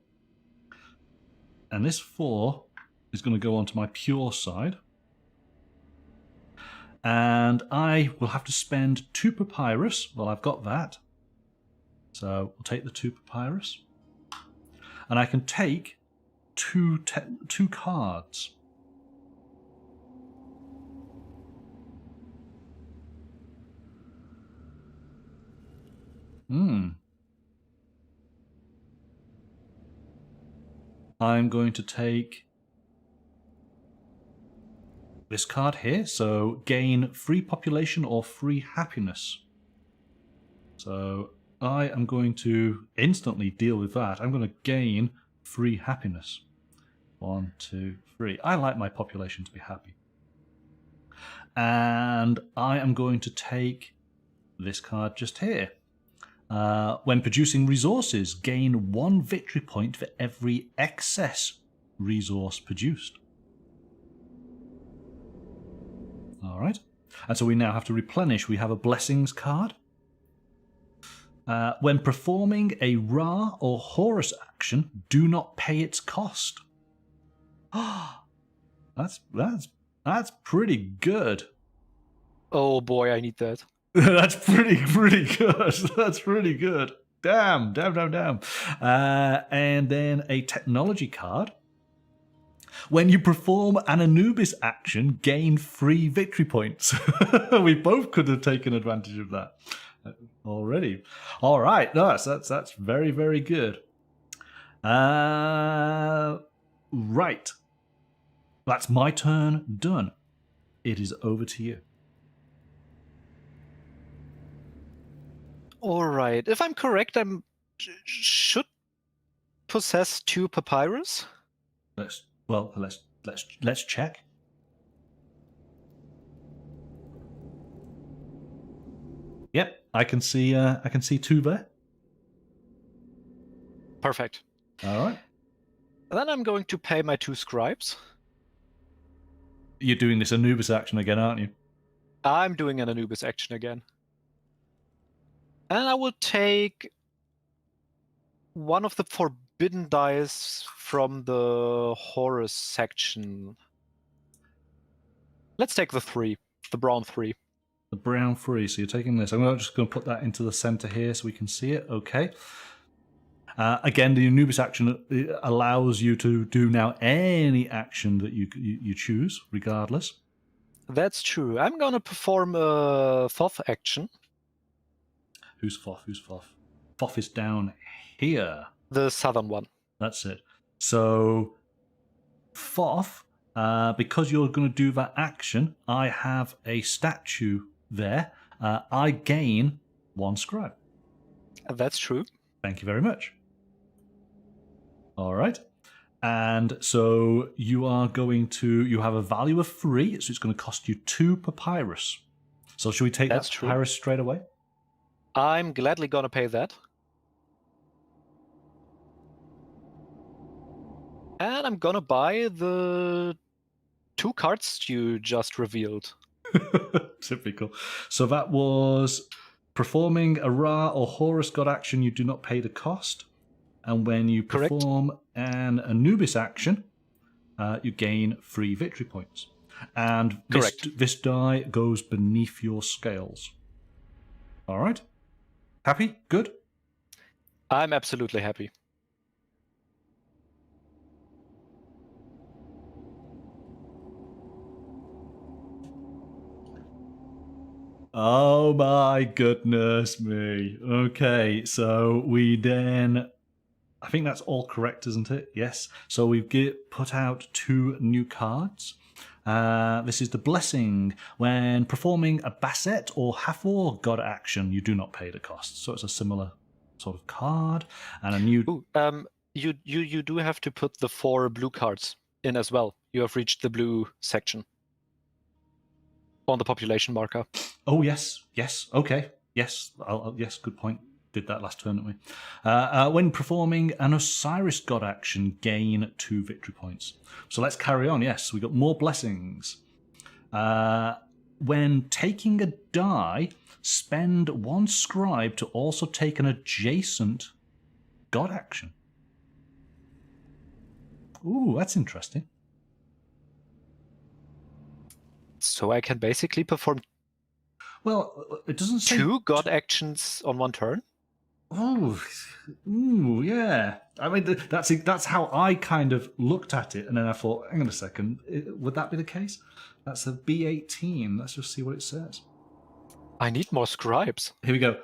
And this 4 is going to go onto my pure side. And I will have to spend 2 papyrus. Well, I've got that. So we'll take the 2 papyrus. And I can take two cards. I'm going to take this card here, so gain free population or free happiness. So I am going to instantly deal with that. I'm going to gain free happiness. 1, 2, 3. I like my population to be happy. And I am going to take this card just here. When producing resources, gain 1 victory point for every excess resource produced. Alright. And so we now have to replenish. We have a blessings card. When performing a Ra or Horus action, do not pay its cost. That's pretty good. Oh boy, I need that. That's pretty good. That's pretty good. Damn. And then a technology card. When you perform an Anubis action, gain 3 victory points. We both could have taken advantage of that already. All right, no, that's very, very good. Right. That's my turn done. It is over to you. All right. If I'm correct, should possess 2 papyrus. Let's check. Yep, I can see 2 there. Perfect. All right. Then I'm going to pay my 2 scribes. You're doing this Anubis action again, aren't you? I'm doing an Anubis action again. And I will take 1 of the forbidden dice from the Horus section. Let's take the 3, the brown 3. The brown 3, so you're taking this. I'm just going to put that into the center here so we can see it. Okay. Again, the Anubis action allows you to do now any action that you choose, regardless. That's true. I'm going to perform a Thoth action. Who's Thoth? Thoth is down here. The southern one. That's it. So, Thoth, because you're going to do that action, I have a statue there. I gain 1 scribe. That's true. Thank you very much. All right. And so you are going to... You have a value of 3, so it's going to cost you 2 papyrus. So should we take that papyrus straight away? I'm gladly going to pay that. And I'm going to buy the 2 cards you just revealed. Typical. So that was performing a Ra or Horus god action, you do not pay the cost. And when you perform an Anubis action, you gain 3 victory points. And this die goes beneath your scales. All right? Happy? Good? I'm absolutely happy. Oh my goodness me. Okay, so we then... I think that's all correct, isn't it? Yes. So we've put out 2 new cards. This is the Blessing. When performing a Bastet or Hathor god action, you do not pay the cost. So it's a similar sort of card. And a new... Ooh, you do have to put the 4 blue cards in as well. You have reached the blue section on the population marker. Oh, yes. Okay. Yes. Yes, good point. Did that last turn, didn't we? When performing an Osiris god action, gain 2 victory points. So let's carry on. Yes, we got more blessings. When taking a die, spend 1 scribe to also take an adjacent god action. Ooh, that's interesting. So I can basically perform Well, it doesn't say... 2 god actions on 1 turn? Oh, ooh, yeah. I mean, that's how I kind of looked at it, and then I thought, hang on a second, would that be the case? That's a B18. Let's just see what it says. I need more scribes. Here we go.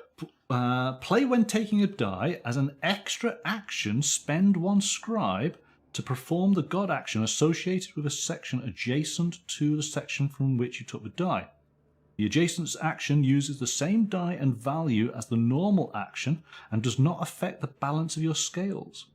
Play when taking a die. As an extra action, spend 1 scribe to perform the god action associated with a section adjacent to the section from which you took the die. The adjacent action uses the same die and value as the normal action and does not affect the balance of your scales.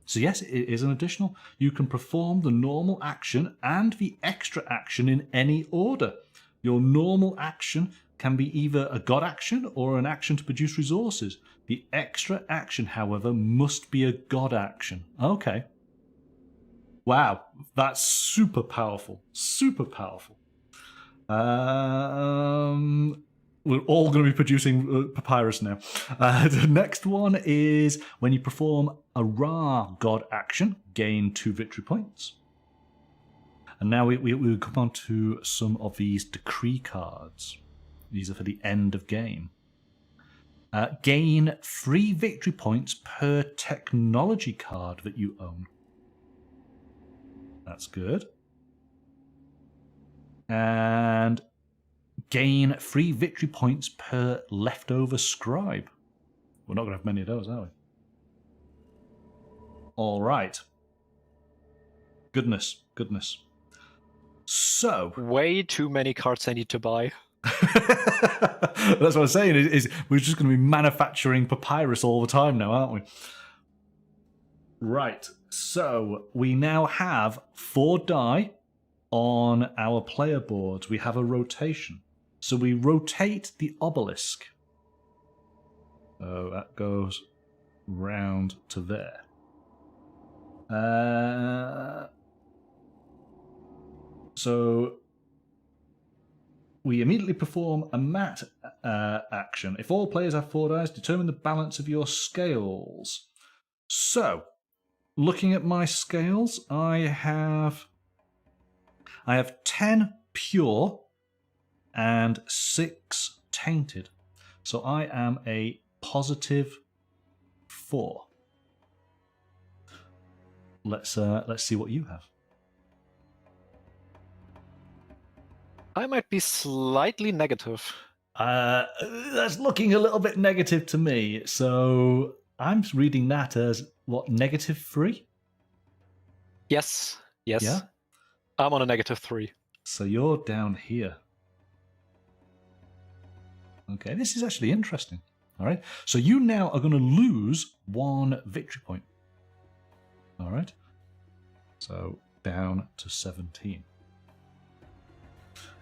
So yes, it is an additional. You can perform the normal action and the extra action in any order. Your normal action can be either a god action or an action to produce resources. The extra action, however, must be a god action. Okay. Wow, that's super powerful. Super powerful. We're all going to be producing papyrus now. The next one is when you perform a Ra god action, gain 2 victory points. And now we come on to some of these decree cards. These are for the end of game. Gain 3 victory points per technology card that you own. That's good. And gain 3 victory points per leftover scribe. We're not going to have many of those, are we? All right. Goodness. So... Way too many cards I need to buy. That's what I'm saying, is we're just going to be manufacturing papyrus all the time now, aren't we? Right. So we now have 4 die on our player boards. We have a rotation. So we rotate the obelisk. So that goes round to there. So we immediately perform a Maat action. If all players have 4 dice, determine the balance of your scales. So, looking at my scales, I have 10 pure and 6 tainted. So I am a positive 4. Let's see what you have. I might be slightly negative. That's looking a little bit negative to me. So I'm reading that as what, -3? Yes. Yeah. I'm on a -3. So you're down here. Okay, this is actually interesting. All right. So you now are going to lose 1 victory point. All right. So down to 17.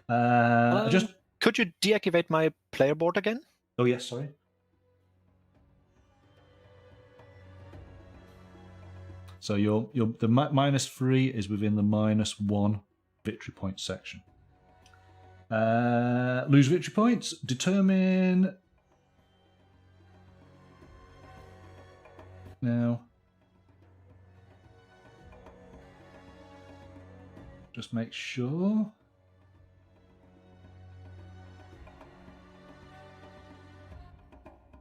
Could you deactivate my player board again? Oh yes, sorry. So the -3 is within the -1 victory point section. Lose victory points. Determine. Now. Just make sure.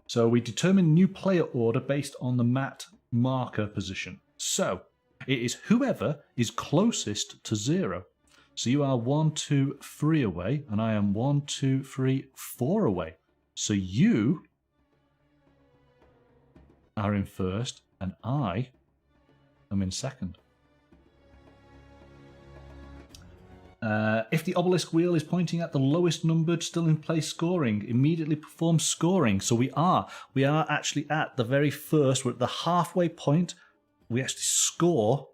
So we determine new player order based on the Maat marker position. So it is whoever is closest to 0. So you are 1, 2, 3 away, and I am 1, 2, 3, 4 away. So you are in first, and I am in second. If the obelisk wheel is pointing at the lowest numbered still in place scoring, immediately perform scoring. So we are actually at the very first, we're at the halfway point. We actually score.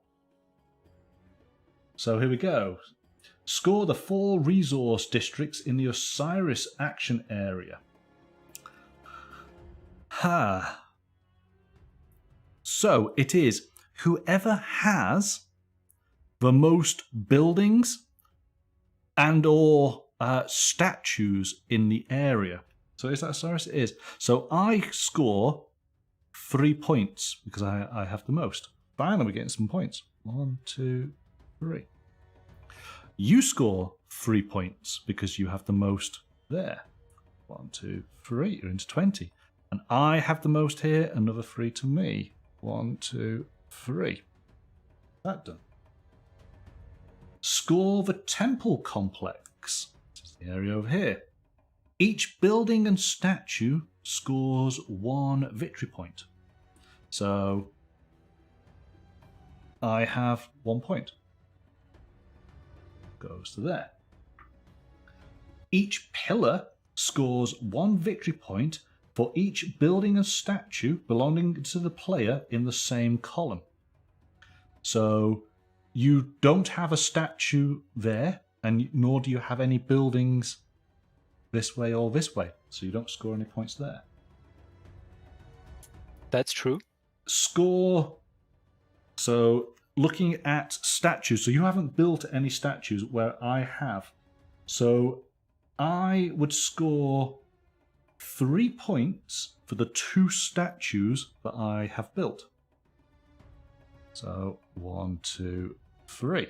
So here we go. Score the 4 resource districts in the Osiris action area. So it is whoever has the most buildings and or statues in the area. So is that Osiris? It is. So I score 3 points because I have the most. finally we're getting some points. 1, 2, 3. You score 3 points because you have the most there. 1, 2, 3. You're into 20. And I have the most here. Another 3 to me. 1, 2, 3. That done. Score the temple complex. This is the area over here. Each building and statue scores 1 victory point. So I have 1 point. Goes to there. Each pillar scores 1 victory point for each building and statue belonging to the player in the same column. So you don't have a statue there, and nor do you have any buildings this way or this way, so you don't score any points there. That's true. Score. So looking at statues, so you haven't built any statues where I have. So I would score 3 points for the 2 statues that I have built. So 1, 2, 3.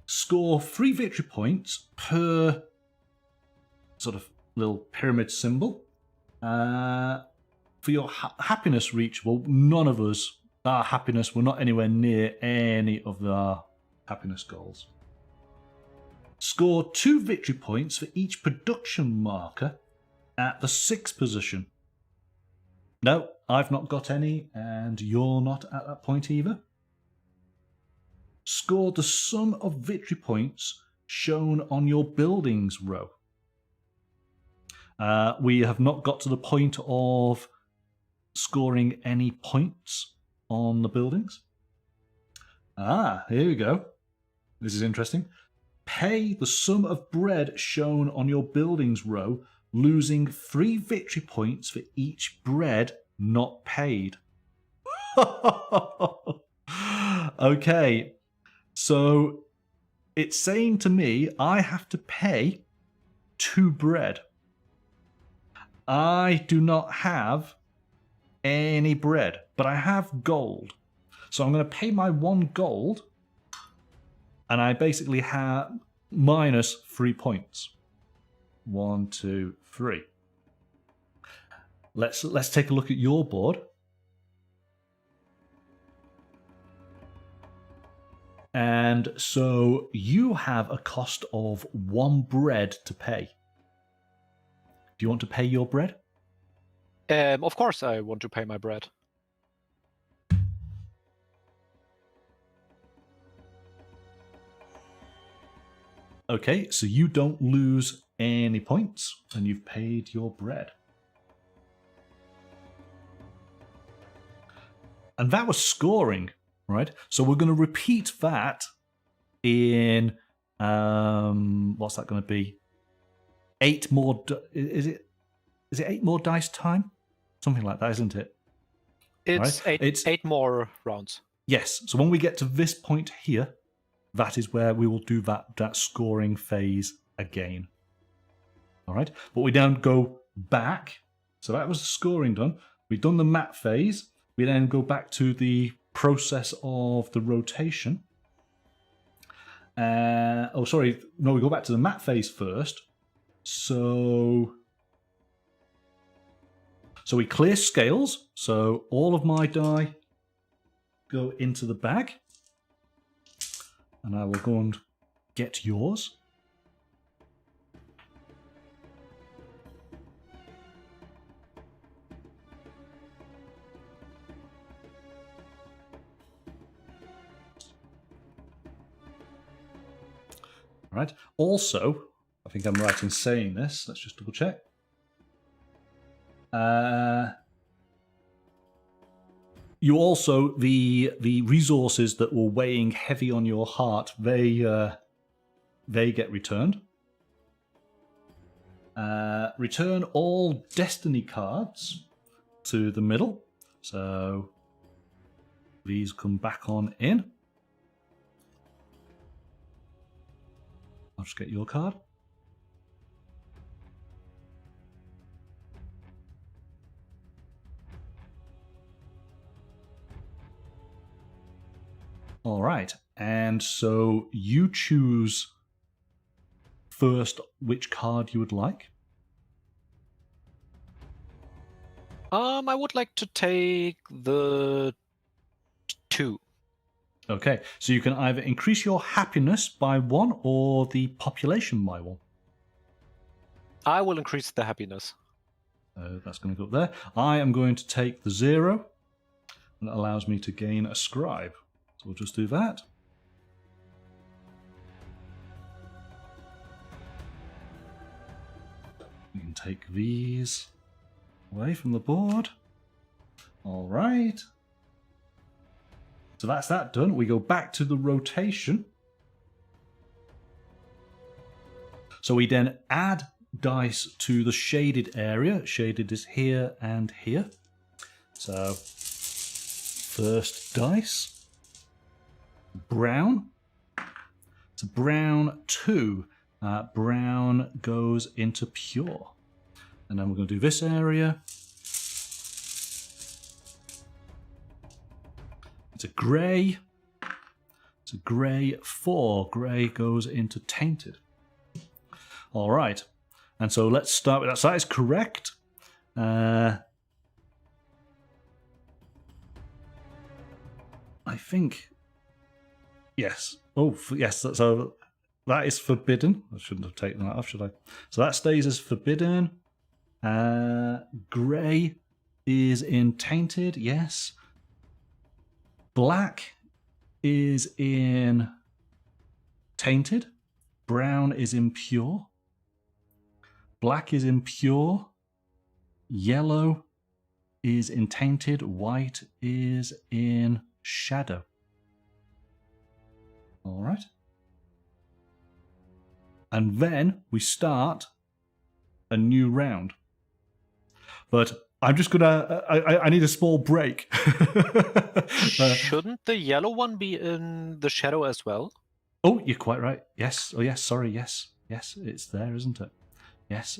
Score 3 victory points per sort of little pyramid symbol. For your happiness reach, well, none of us, our happiness, we're not anywhere near any of our happiness goals. Score 2 victory points for each production marker at the 6th position. No, I've not got any, and you're not at that point either. Score the sum of victory points shown on your buildings row. We have not got to the point of scoring any points on the buildings. Here we go. This is interesting. Pay the sum of bread shown on your buildings row, losing 3 victory points for each bread not paid. Okay, so it's saying to me I have to pay 2 bread. I do not have any bread, but I have gold. So I'm going to pay my 1 gold, and I basically have minus 3 points. 1, 2, 3. Let's take a look at your board. And so you have a cost of 1 bread to pay. Do you want to pay your bread? Of course I want to pay my bread. Okay, so you don't lose any points, and you've paid your bread. And that was scoring, right? So we're going to repeat that in, what's that going to be? 8 more, is it 8 more dice time? Something like that, isn't it? It's, right? it's 8 more rounds. Yes, so when we get to this point here, that is where we will do that scoring phase again. All right, but we then go back. So that was the scoring done. We've done the map phase. We then go back to the process of the rotation. We go back to the map phase first. So we clear scales. So all of my die go into the bag. And I will go and get yours. All right. Also, I think I'm right in saying this. Let's just double check. You also, the resources that were weighing heavy on your heart, they get returned. Return all destiny cards to the middle. So these come back on in. I'll just get your card. All right. And so you choose first which card you would like. I would like to take the 2. Okay, so you can either increase your happiness by 1 or the population by 1. I will increase the happiness. That's going to go up there. I am going to take the 0, and that allows me to gain a scribe. So we'll just do that. We can take these away from the board. All right. So that's that done. We go back to the rotation. So we then add dice to the shaded area. Shaded is here and here. So first dice. Brown. It's brown 2. Brown goes into pure. And then we're going to do this area. It's a grey. It's a grey 4. Grey goes into tainted. All right. And so let's start with that. So that is correct. I think. Yes. Oh, yes. So that is forbidden. I shouldn't have taken that off, should I? So that stays as forbidden. Grey is in tainted. Yes. Black is in tainted. Brown is impure. Black is impure. Yellow is in tainted. White is in shadow. All right. And then we start a new round. But I'm just gonna. I need a small break. Shouldn't the yellow one be in the shadow as well? Oh, you're quite right. Yes. Oh, yes. Sorry. Yes. Yes, it's there, isn't it? Yes.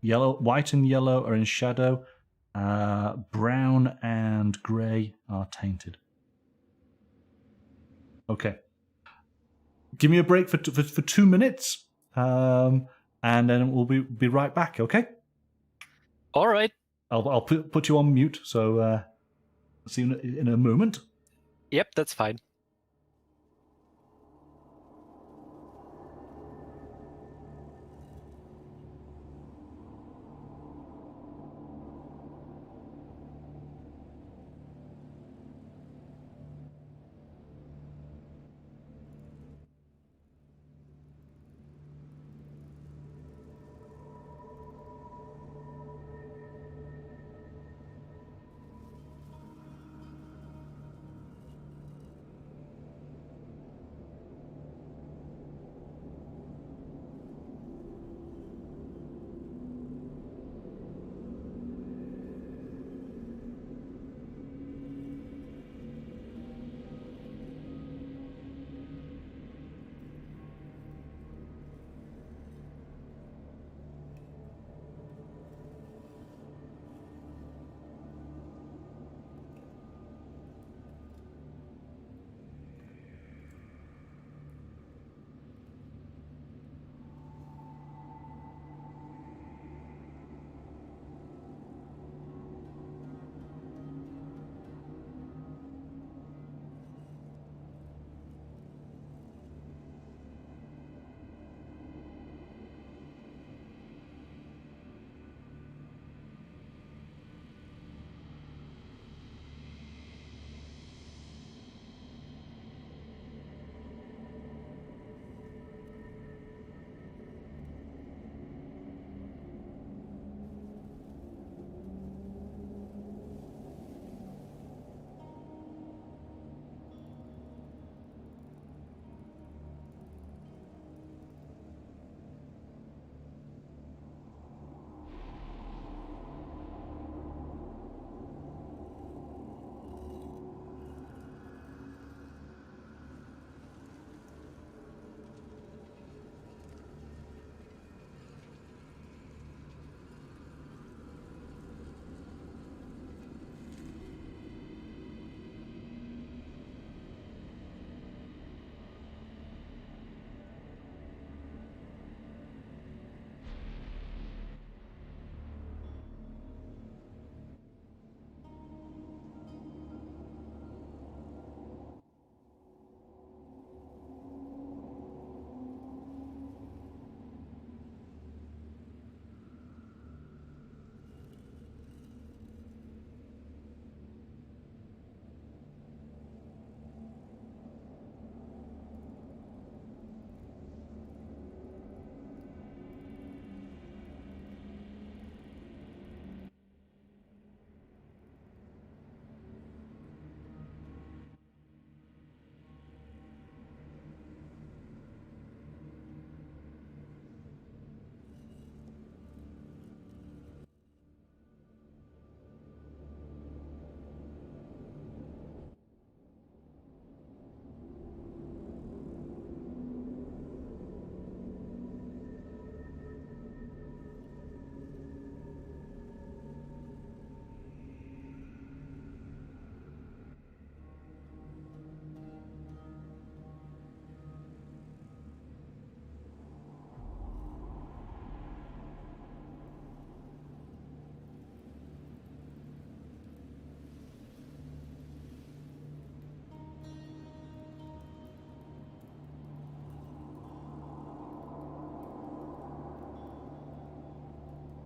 Yellow, white, and yellow are in shadow. Brown and grey are tainted. Okay. Give me a break for 2 minutes, and then we'll be right back. Okay. All right. I'll put you on mute. So see you in a moment. Yep, that's fine.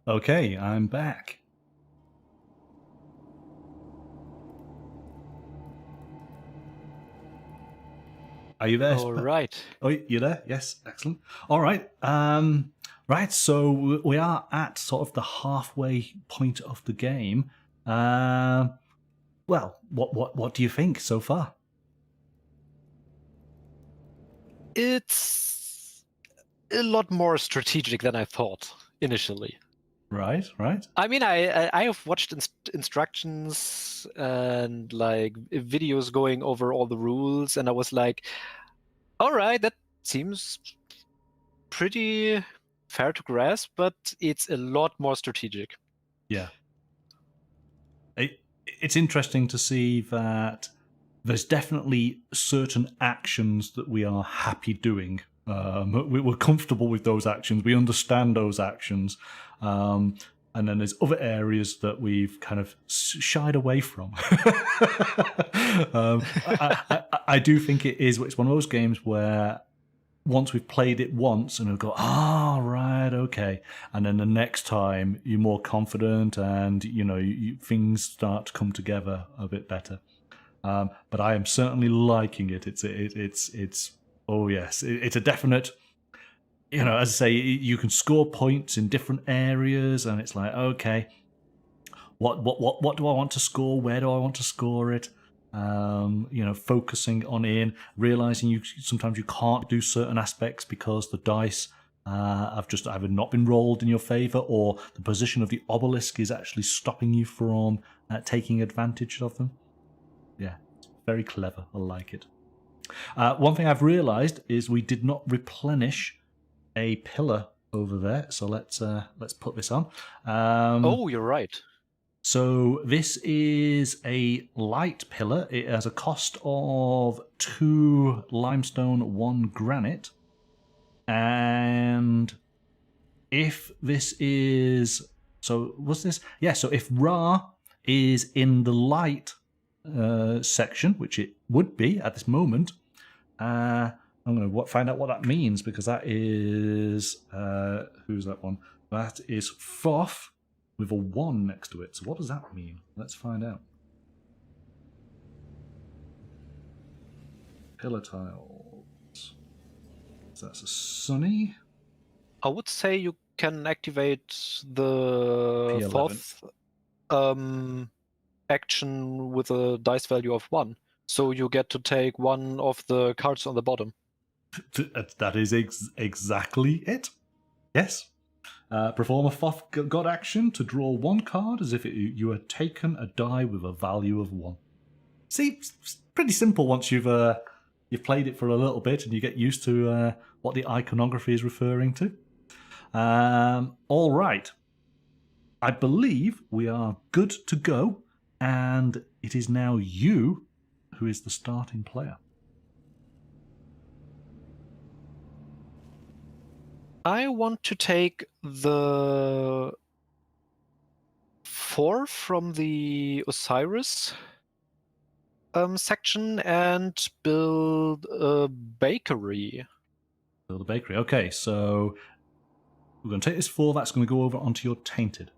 Okay, I'm back. Are you there? All right. Oh, you're there? Yes, excellent. All right. Right, so we are at sort of the halfway point of the game. Well, what do you think so far? It's a lot more strategic than I thought initially. Right. I mean, I have watched instructions and like videos going over all the rules, and I was like, all right, that seems pretty fair to grasp, but it's a lot more strategic. Yeah. It's interesting to see that there's definitely certain actions that we are happy doing. We're comfortable with those actions. We understand those actions. And then there's other areas that we've kind of shied away from. I do think it's one of those games where once we've played it once and we go, right, okay, and then the next time you're more confident and things start to come together a bit better. But I am certainly liking it. It's oh yes, it's a definite. As I say, you can score points in different areas, and it's like, okay, what do I want to score? Where do I want to score it? Focusing on realizing you sometimes you can't do certain aspects because the dice have just either not been rolled in your favor, or the position of the obelisk is actually stopping you from taking advantage of them. Yeah, it's very clever. I like it. One thing I've realized is we did not replenish a pillar over there, so let's put this on. Oh, you're right. So this is a light pillar. It has a cost of 2 limestone, 1 granite. And if this is... So what's this? Yeah, so if Ra is in the light section, which it would be at this moment, I'm going to find out what that means, because that is... who's that one? That is Thoth, with a 1 next to it. So what does that mean? Let's find out. Pillar tiles. So that's a sunny. I would say you can activate the P11. Thoth action with a dice value of 1. So you get to take one of the cards on the bottom. That is exactly it. Yes. Perform a Thoth god action to draw 1 card as if you had taken a die with a value of 1. See, it's pretty simple once you've played it for a little bit and you get used to what the iconography is referring to. All right. I believe we are good to go, and it is now you who is the starting player. I want to take the 4 from the Osiris section and build a bakery. Build a bakery. Okay, so we're going to take this 4. That's going to go over onto your tainted.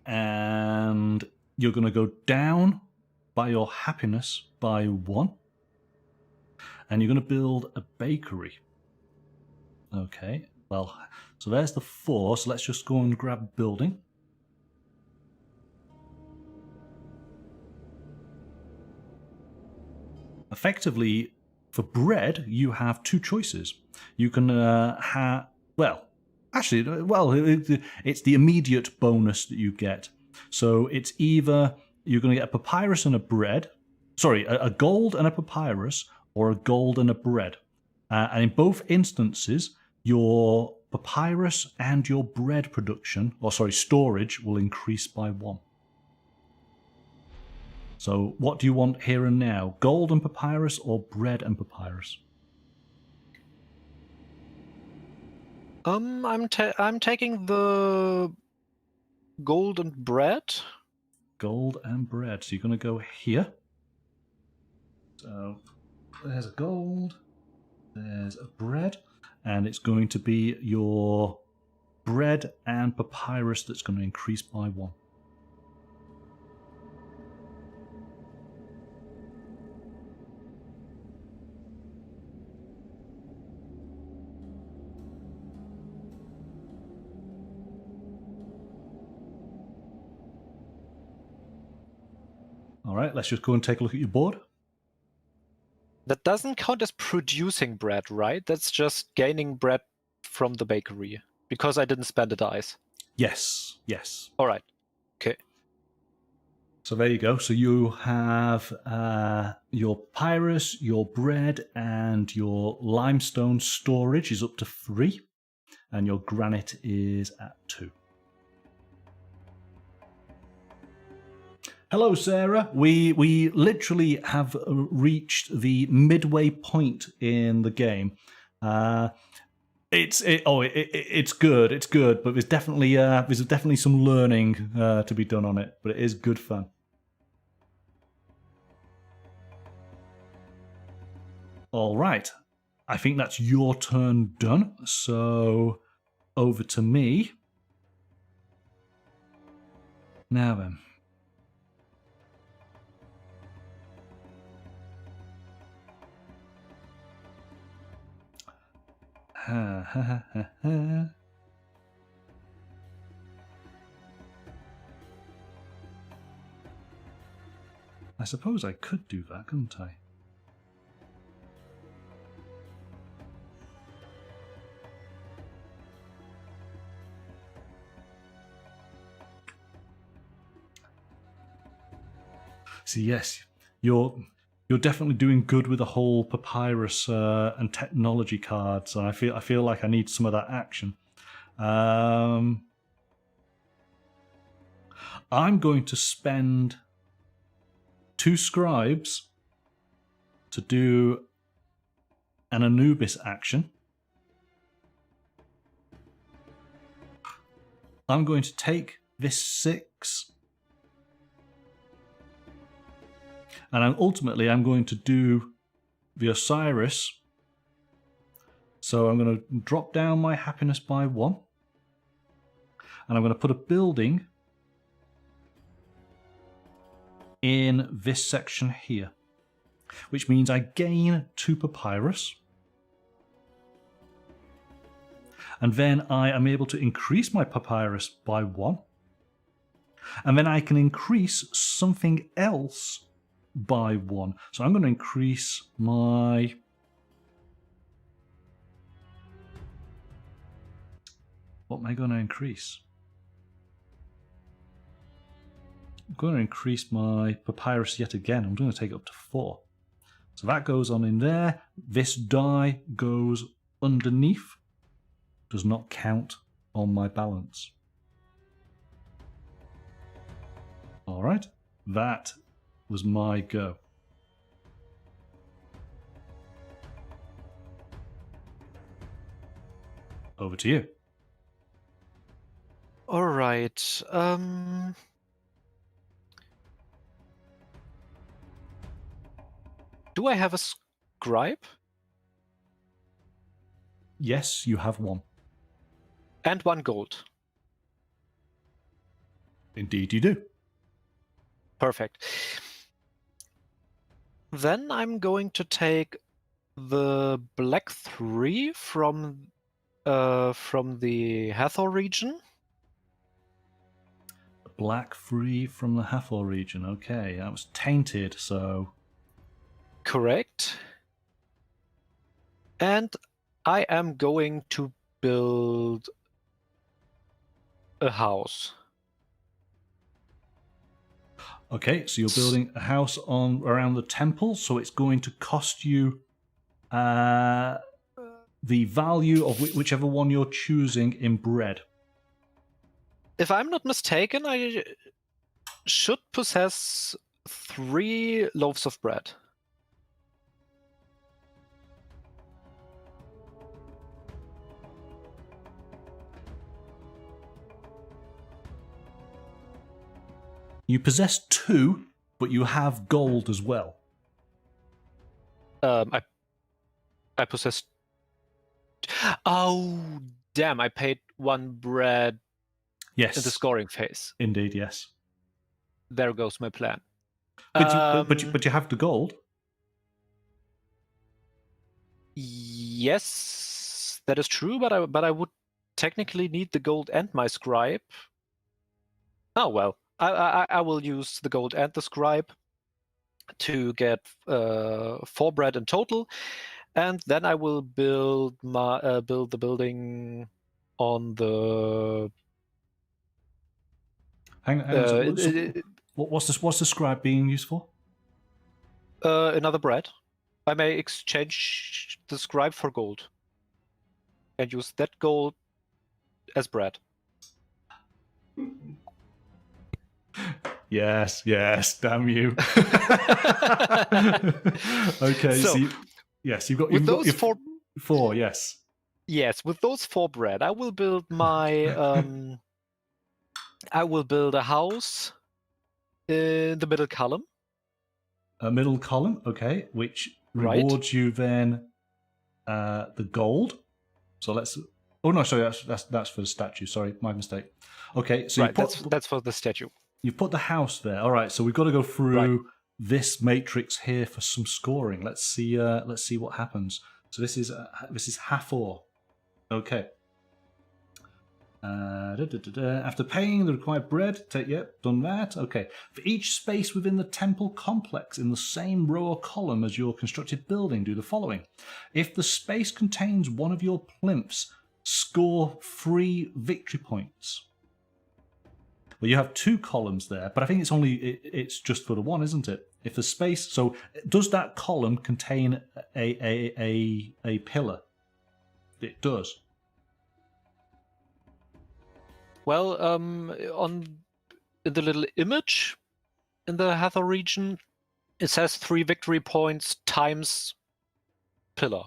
And you're going to go down by your happiness by 1. And you're going to build a bakery. Okay, well, so there's the 4. So let's just go and grab building. Effectively, for bread, you have 2 choices. You can have... it's the immediate bonus that you get. So it's either you're going to get a papyrus and a bread. Sorry, a gold and a papyrus, or a gold and a bread. And in both instances, your papyrus and your bread production, storage, will increase by 1. So what do you want here and now? Gold and papyrus, or bread and papyrus? I'm taking the gold and bread. Gold and bread. So you're going to go here. So there's a gold. There's a bread. And it's going to be your bread and papyrus that's going to increase by 1. All right, let's just go and take a look at your board. That doesn't count as producing bread, right? That's just gaining bread from the bakery, because I didn't spend a dice. Yes, yes. All right. Okay. So there you go. So you have your papyrus, your bread, and your limestone storage is up to 3, and your granite is at 2. Hello, Sarah. We literally have reached the midway point in the game. It's good. It's good, but there's definitely some learning to be done on it. But it is good fun. All right, I think that's your turn done. So over to me. Now then. I suppose I could do that, couldn't I? See, yes, you're definitely doing good with the whole papyrus and technology cards. And I feel like I need some of that action. I'm going to spend 2 scribes to do an Anubis action. I'm going to take this 6. And ultimately, I'm going to do the Osiris. So I'm going to drop down my happiness by 1. And I'm going to put a building in this section here. Which means I gain 2 papyrus. And then I am able to increase my papyrus by 1. And then I can increase something else by 1. So I'm going to increase my... What am I going to increase? I'm going to increase my papyrus yet again. I'm going to take it up to 4. So that goes on in there. This die goes underneath. Does not count on my balance. All right. That was my go. Over to you. All right. Do I have a scribe? Yes, you have 1. And 1 gold. Indeed you do. Perfect. Then I'm going to take the black 3 from the Hathor region. Black 3 from the Hathor region. Okay, that was tainted, so... Correct. And I am going to build a house. Okay, so you're building a house around the temple, so it's going to cost you the value of whichever one you're choosing in bread. If I'm not mistaken, I should possess 3 loaves of bread. You possess 2, but you have gold as well. I possess. Oh, damn! I paid 1 bread Yes. in the scoring phase. Indeed, yes. There goes my plan. But you have the gold. Yes, that is true, but I would technically need the gold and my scribe. Oh well, I will use the gold and the scribe to get 4 bread in total, and then I will build the building on the. Hang on. What's the scribe being used for? Another bread. I may exchange the scribe for gold and use that gold as bread. Yes, damn you. Okay, so you've got those your four, yes. Yes, with those 4 bread, I will build my I will build a house in the middle column. A middle column, okay, which rewards you then the gold. So let's. Oh no, sorry, that's for the statue. Sorry, my mistake. Okay, so that's for the statue. You've put the house there. All right, so we've got to go through this matrix here for some scoring. Let's see what happens. So this is Hathor. Okay. After paying the required bread, done that. Okay. For each space within the temple complex in the same row or column as your constructed building, do the following. If the space contains one of your plinths, score 3 victory points. Well, you have 2 columns there, but I think it's just for the one, isn't it? If the space, so does that column contain a pillar? It does. Well, in the little image in the Hathor region, it says 3 victory points times pillar.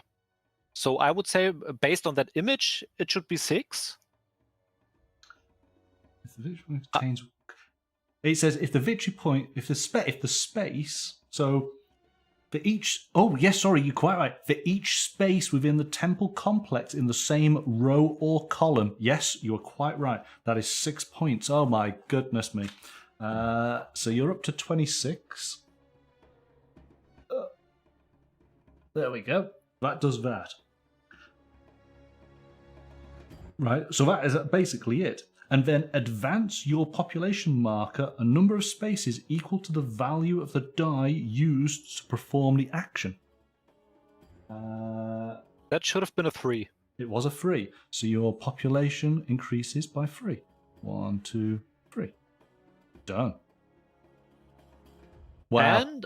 So I would say, based on that image, it should be 6. If the victory point contains, it says if the victory point, if the space, so for each. Oh yes, sorry, you're quite right. For each space within the temple complex in the same row or column, yes, you are quite right. That is 6 points. Oh my goodness me. So you're up to 26. There we go. That does that. Right, so that is basically it. And then advance your population marker a number of spaces equal to the value of the die used to perform the action. That should have been a 3. It was a 3. So your population increases by 3. 1, 2, 3. Done. Wow. And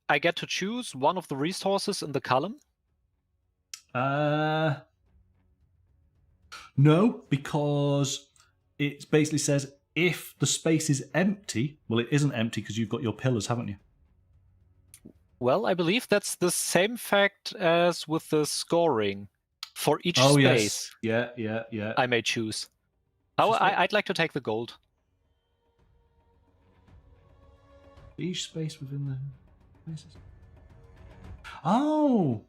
I get to choose one of the resources in the column? No, because it basically says if the space is empty, well, it isn't empty because you've got your pillars, haven't you? Well, I believe that's the same fact as with the scoring. For each space, yes. Yeah. I may choose. I'd like to take the gold. Each space within the places. Oh!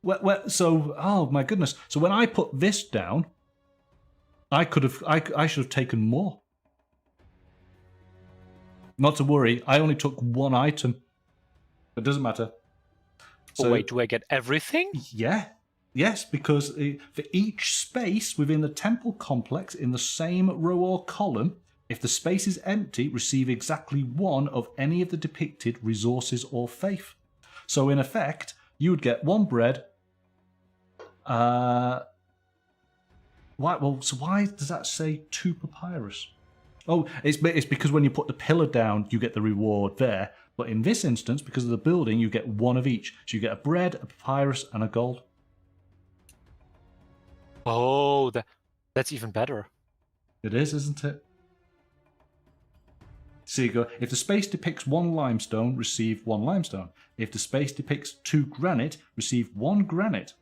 Well, so, oh my goodness. So when I put this down, I should have taken more. Not to worry, I only took 1 item. It doesn't matter. So, wait, do I get everything? Yeah. Yes, because for each space within the temple complex in the same row or column, if the space is empty, receive exactly 1 of any of the depicted resources or faith. So in effect, you would get 1 bread. Why does that say 2 papyrus? Oh, it's because when you put the pillar down, you get the reward there. But in this instance, because of the building, you get 1 of each. So you get a bread, a papyrus, and a gold. Oh, that's even better. It is, isn't it? So you go, if the space depicts 1 limestone, receive 1 limestone. If the space depicts 2 granite, receive 1 granite.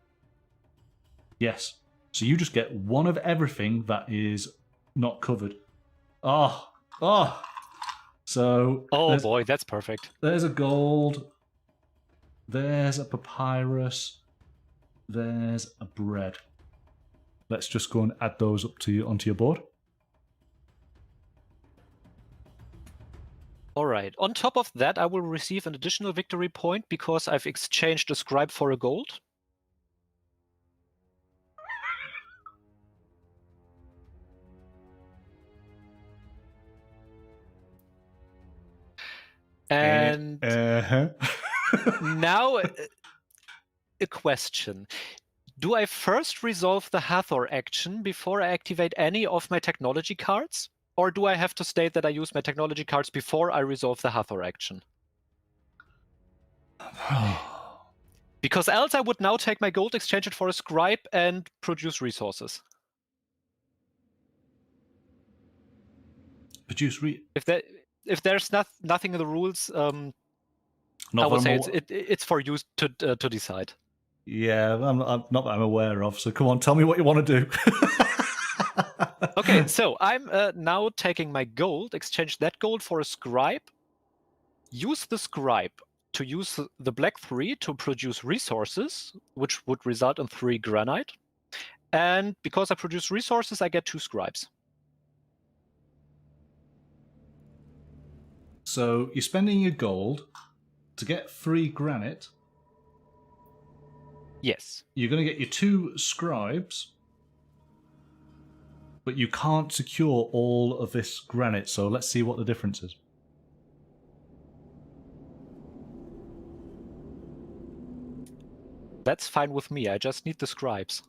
Yes. So you just get 1 of everything that is not covered. Oh. So. Oh boy, that's perfect. There's a gold. There's a papyrus. There's a bread. Let's just go and add those up to you onto your board. All right. On top of that, I will receive an additional victory point because I've exchanged a scribe for a gold. And now a question. Do I first resolve the Hathor action before I activate any of my technology cards? Or do I have to state that I use my technology cards before I resolve the Hathor action? Because else I would now take my gold, exchange it for a scribe, and produce resources. If there's nothing in the rules, I would say it's for you to decide. Yeah, I'm not that I'm aware of. So come on, tell me what you want to do. Okay, so I'm now taking my gold, exchange that gold for a scribe, use the scribe to use the black 3 to produce resources, which would result in 3 granite. And because I produce resources, I get 2 scribes. So you're spending your gold to get 3 granite. Yes. You're going to get your 2 scribes, but you can't secure all of this granite. So let's see what the difference is. That's fine with me. I just need the scribes.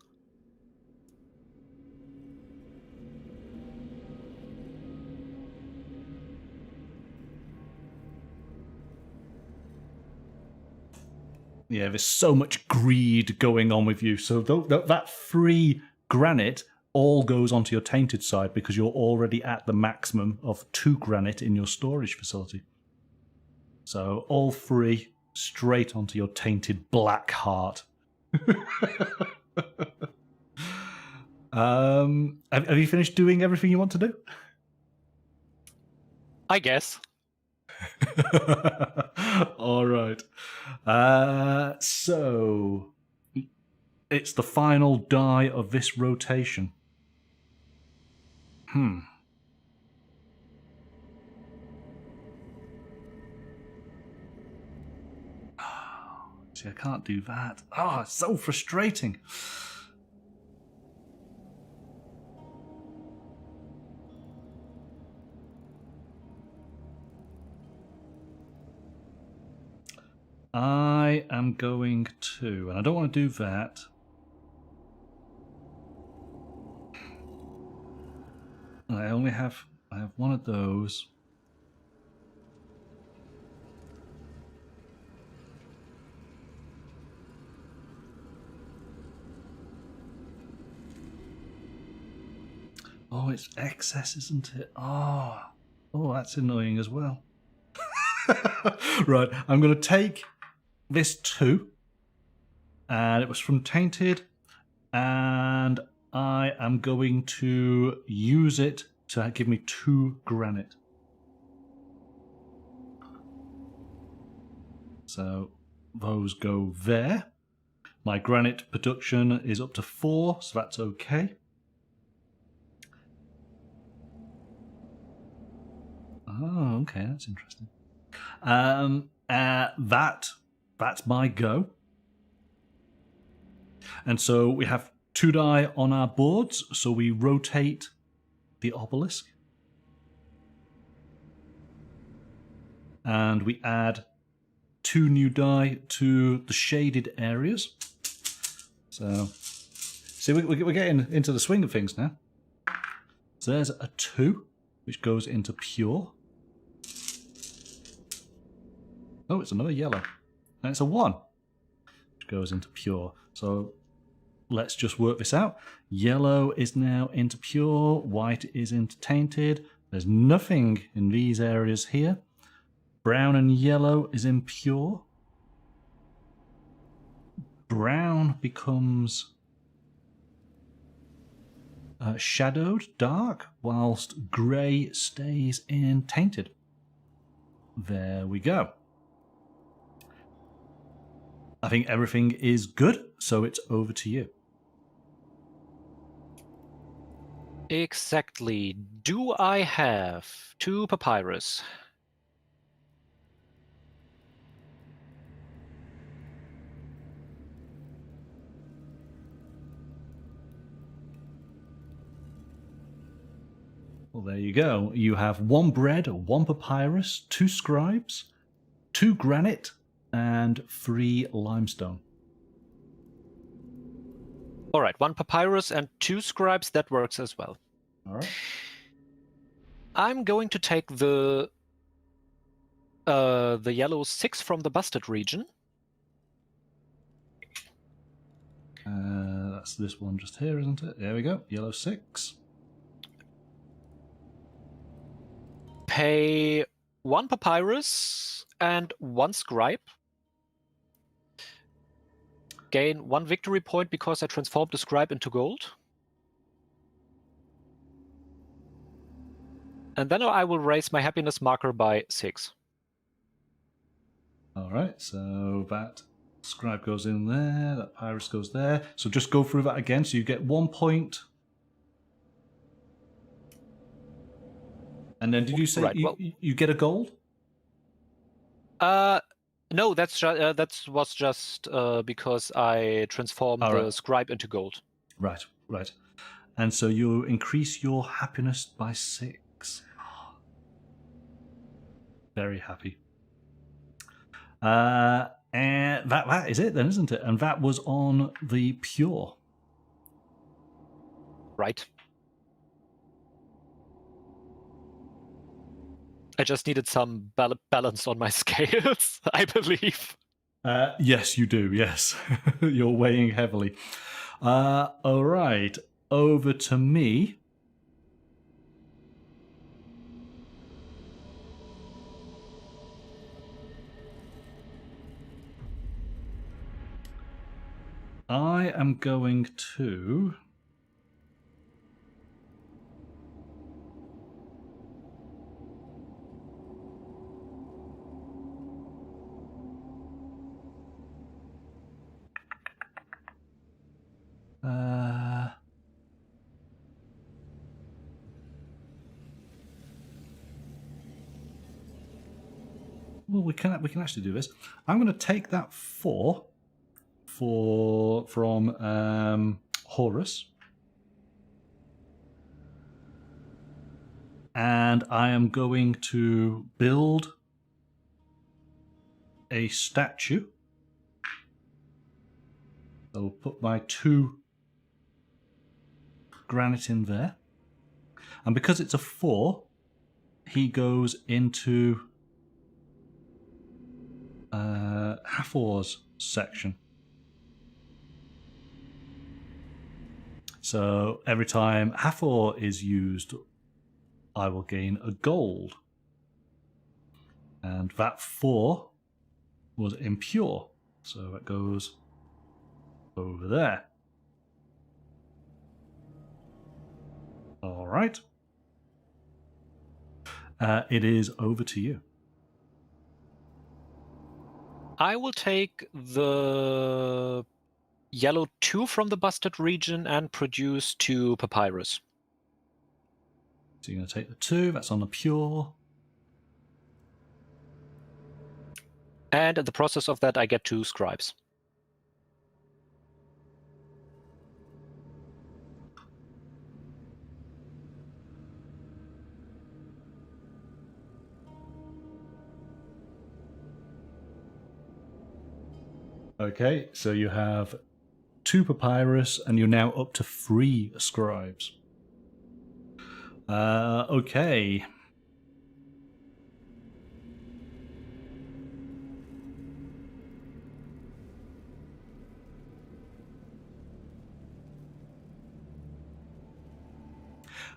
Yeah, there's so much greed going on with you. So that 3 granite all goes onto your tainted side because you're already at the maximum of 2 granite in your storage facility. So all 3 straight onto your tainted black heart. Have you finished doing everything you want to do? I guess. All right. So it's the final die of this rotation. See, I can't do that. Oh, it's so frustrating. I am going to, and I don't want to do that. I have one of those. Oh, it's excess, isn't it? Oh, that's annoying as well. Right, I'm going to take this 2, and it was from Tainted, and I am going to use it to give me 2 granite. So those go there. My granite production is up to 4, so that's okay. Oh, okay, that's interesting. That's my go. And so we have 2 die on our boards, so we rotate the obelisk. And we add 2 new die to the shaded areas. So, see, we're getting into the swing of things now. So there's a 2, which goes into pure. Oh, it's another yellow. And it's a 1, which goes into pure. So let's just work this out. Yellow is now into pure. White is into tainted. There's nothing in these areas here. Brown and yellow is impure. Brown becomes shadowed, dark, whilst grey stays in tainted. There we go. I think everything is good, so it's over to you. Exactly. Do I have 2 papyrus? Well, there you go. You have 1 bread, 1 papyrus, 2 scribes, 2 granite, and 3 limestone. All right, 1 papyrus and 2 scribes. That works as well. All right. I'm going to take the yellow 6 from the Bastet region. That's this one just here, isn't it? There we go. Yellow 6. Pay 1 papyrus and 1 scribe. Gain 1 victory point because I transformed the scribe into gold. And then I will raise my happiness marker by 6. All right, so that scribe goes in there, that papyrus goes there. So just go through that again. So you get 1 point. And then did you say Right, you get a gold? No, that was just because I transformed the scribe into gold. Right, right. And so you increase your happiness by 6. Very happy. And that is it then, isn't it? And that was on the pure. Right. I just needed some balance on my scales, I believe. Yes, you do. Yes. You're weighing heavily. All right. Over to me. I am going to... well, we can actually do this. I'm going to take that 4 from Horus, and I am going to build a statue. I'll put my 2 granite in there, and because it's a 4, he goes into Hathor's section. So every time Hathor is used, I will gain a gold. And that 4 was impure, so it goes over there. All right. It is over to you. I will take the yellow 2 from the Bastet region and produce 2 papyrus. So you're going to take the 2, that's on the pure. And in the process of that, I get 2 scribes. Okay, so you have 2 papyrus, and you're now up to 3 scribes. Okay.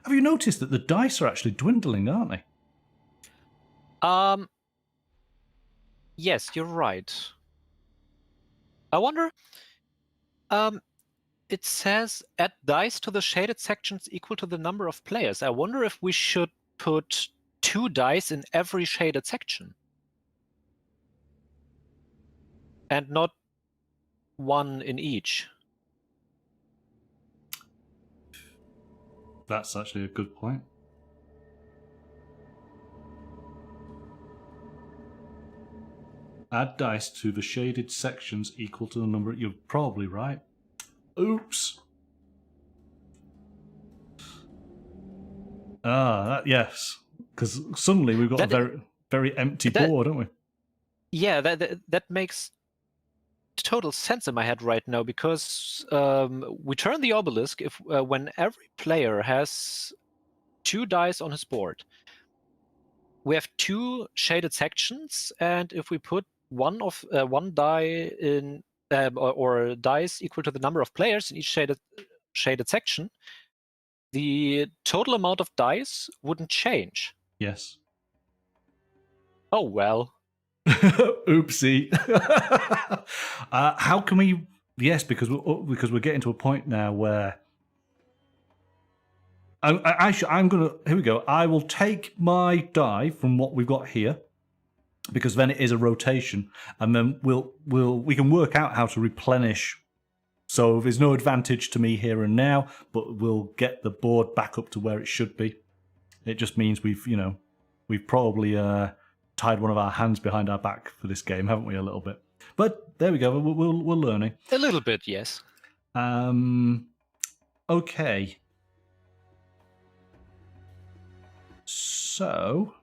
Have you noticed that the dice are actually dwindling, aren't they? Yes, you're right. I wonder. It says add dice to the shaded sections equal to the number of players. I wonder if we should put 2 dice in every shaded section. And not one in each. That's actually a good point. Add dice to the shaded sections equal to the number. You're probably right. Oops. Yes. Because suddenly we've got a very, very empty board, don't we? Yeah, that makes total sense in my head right now, because we turn the obelisk if when every player has 2 dice on his board. We have 2 shaded sections, and if we put one die in or dice equal to the number of players in each shaded section, the total amount of dice wouldn't change. Yes. Oh well. Oopsie. How can we? Yes, because we're getting to a point now where I'm gonna. Here we go. I will take my die from what we've got here, because then it is a rotation, and then we can work out how to replenish. So there's no advantage to me here and now, but we'll get the board back up to where it should be. It just means we've probably tied one of our hands behind our back for this game, haven't we? A little bit, but there we go. We're learning a little bit, yes. Okay. So.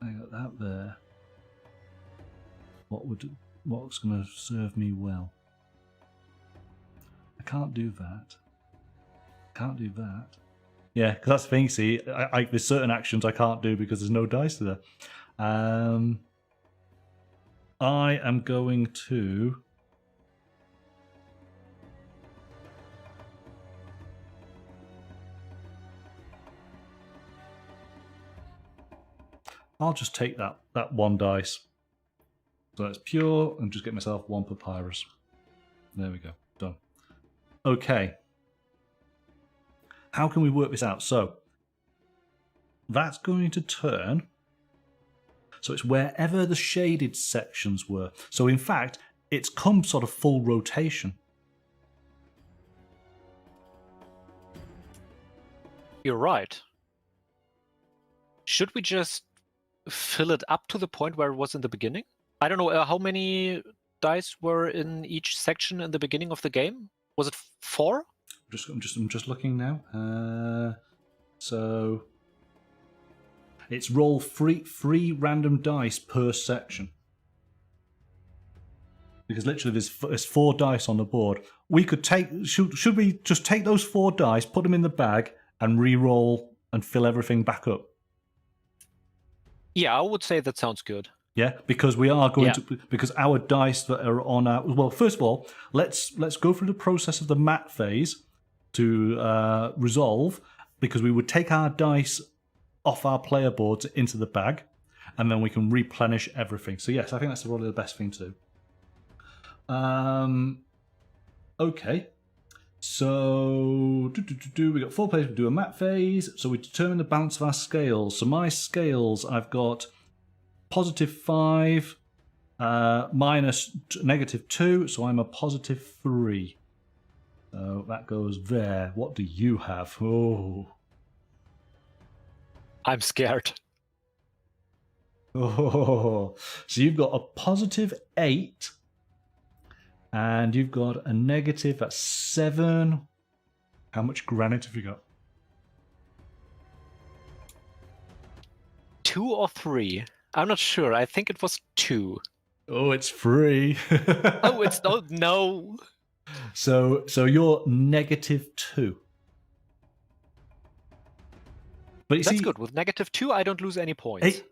I got that there. What's going to serve me well? I can't do that. Yeah, because that's the thing. See, there's certain actions I can't do because there's no dice there. I am going to. I'll just take that 1 dice. So that's pure, and just get myself 1 papyrus. There we go. Done. Okay. How can we work this out? So that's going to turn. So it's wherever the shaded sections were. So in fact, it's come sort of full rotation. You're right. Should we just fill it up to the point where it was in the beginning? I don't know, how many dice were in each section in the beginning of the game? Was it 4? I'm just looking now. So it's roll three random dice per section. Because literally there's 4 dice on the board. We could take. Should we just take those 4 dice, put them in the bag, and re-roll and fill everything back up? Yeah, I would say that sounds good. Yeah, because we are going to, because our dice that are on our, well, first of all, let's go through the process of the Maat phase to resolve, because we would take our dice off our player boards into the bag, and then we can replenish everything. So yes, I think that's probably the best thing to do. Okay. So we got 4 players. We do a Maat phase. So we determine the balance of our scales. So my scales, I've got +5, minus -2. So I'm a +3. So that goes there. What do you have? Oh, I'm scared. Oh, so you've got a +8. And you've got a negative, that's 7. How much granite have you got? 2 or 3? I'm not sure. I think it was 2. Oh, it's 3. Oh, it's no. So you're -2. But you That's see, good. With -2, I don't lose any points.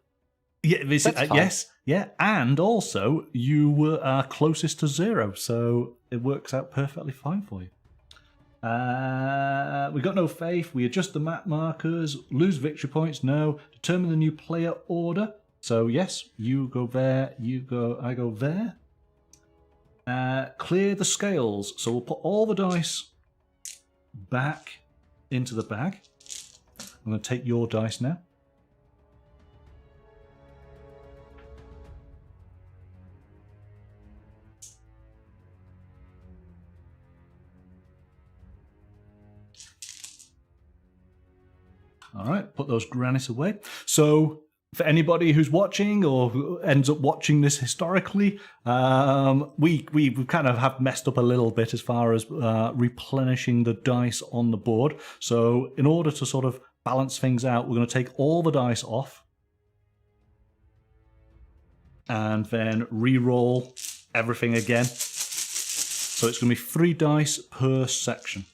Yes, yeah, and also you were closest to 0, so it works out perfectly fine for you. We got no faith. We adjust the map markers. Lose victory points. No. Determine the new player order. So yes, you go there. I go there. Clear the scales. So we'll put all the dice back into the bag. I'm going to take your dice now. All right, put those grannies away. So for anybody who's watching or who ends up watching this historically, we kind of have messed up a little bit as far as replenishing the dice on the board. So in order to sort of balance things out, we're going to take all the dice off and then re-roll everything again. So it's going to be 3 dice per section.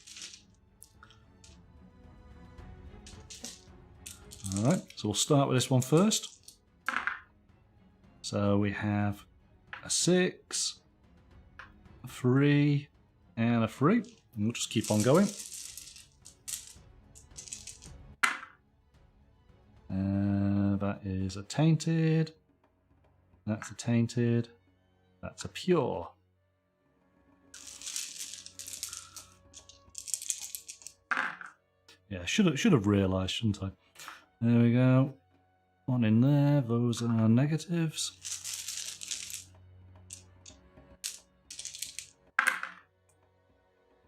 All right, so we'll start with this one first. So we have a 6, a 3, and a 3. And we'll just keep on going. That is a tainted. That's a tainted. That's a pure. Yeah, should have realised, shouldn't I? There we go. One in there. Those are negatives.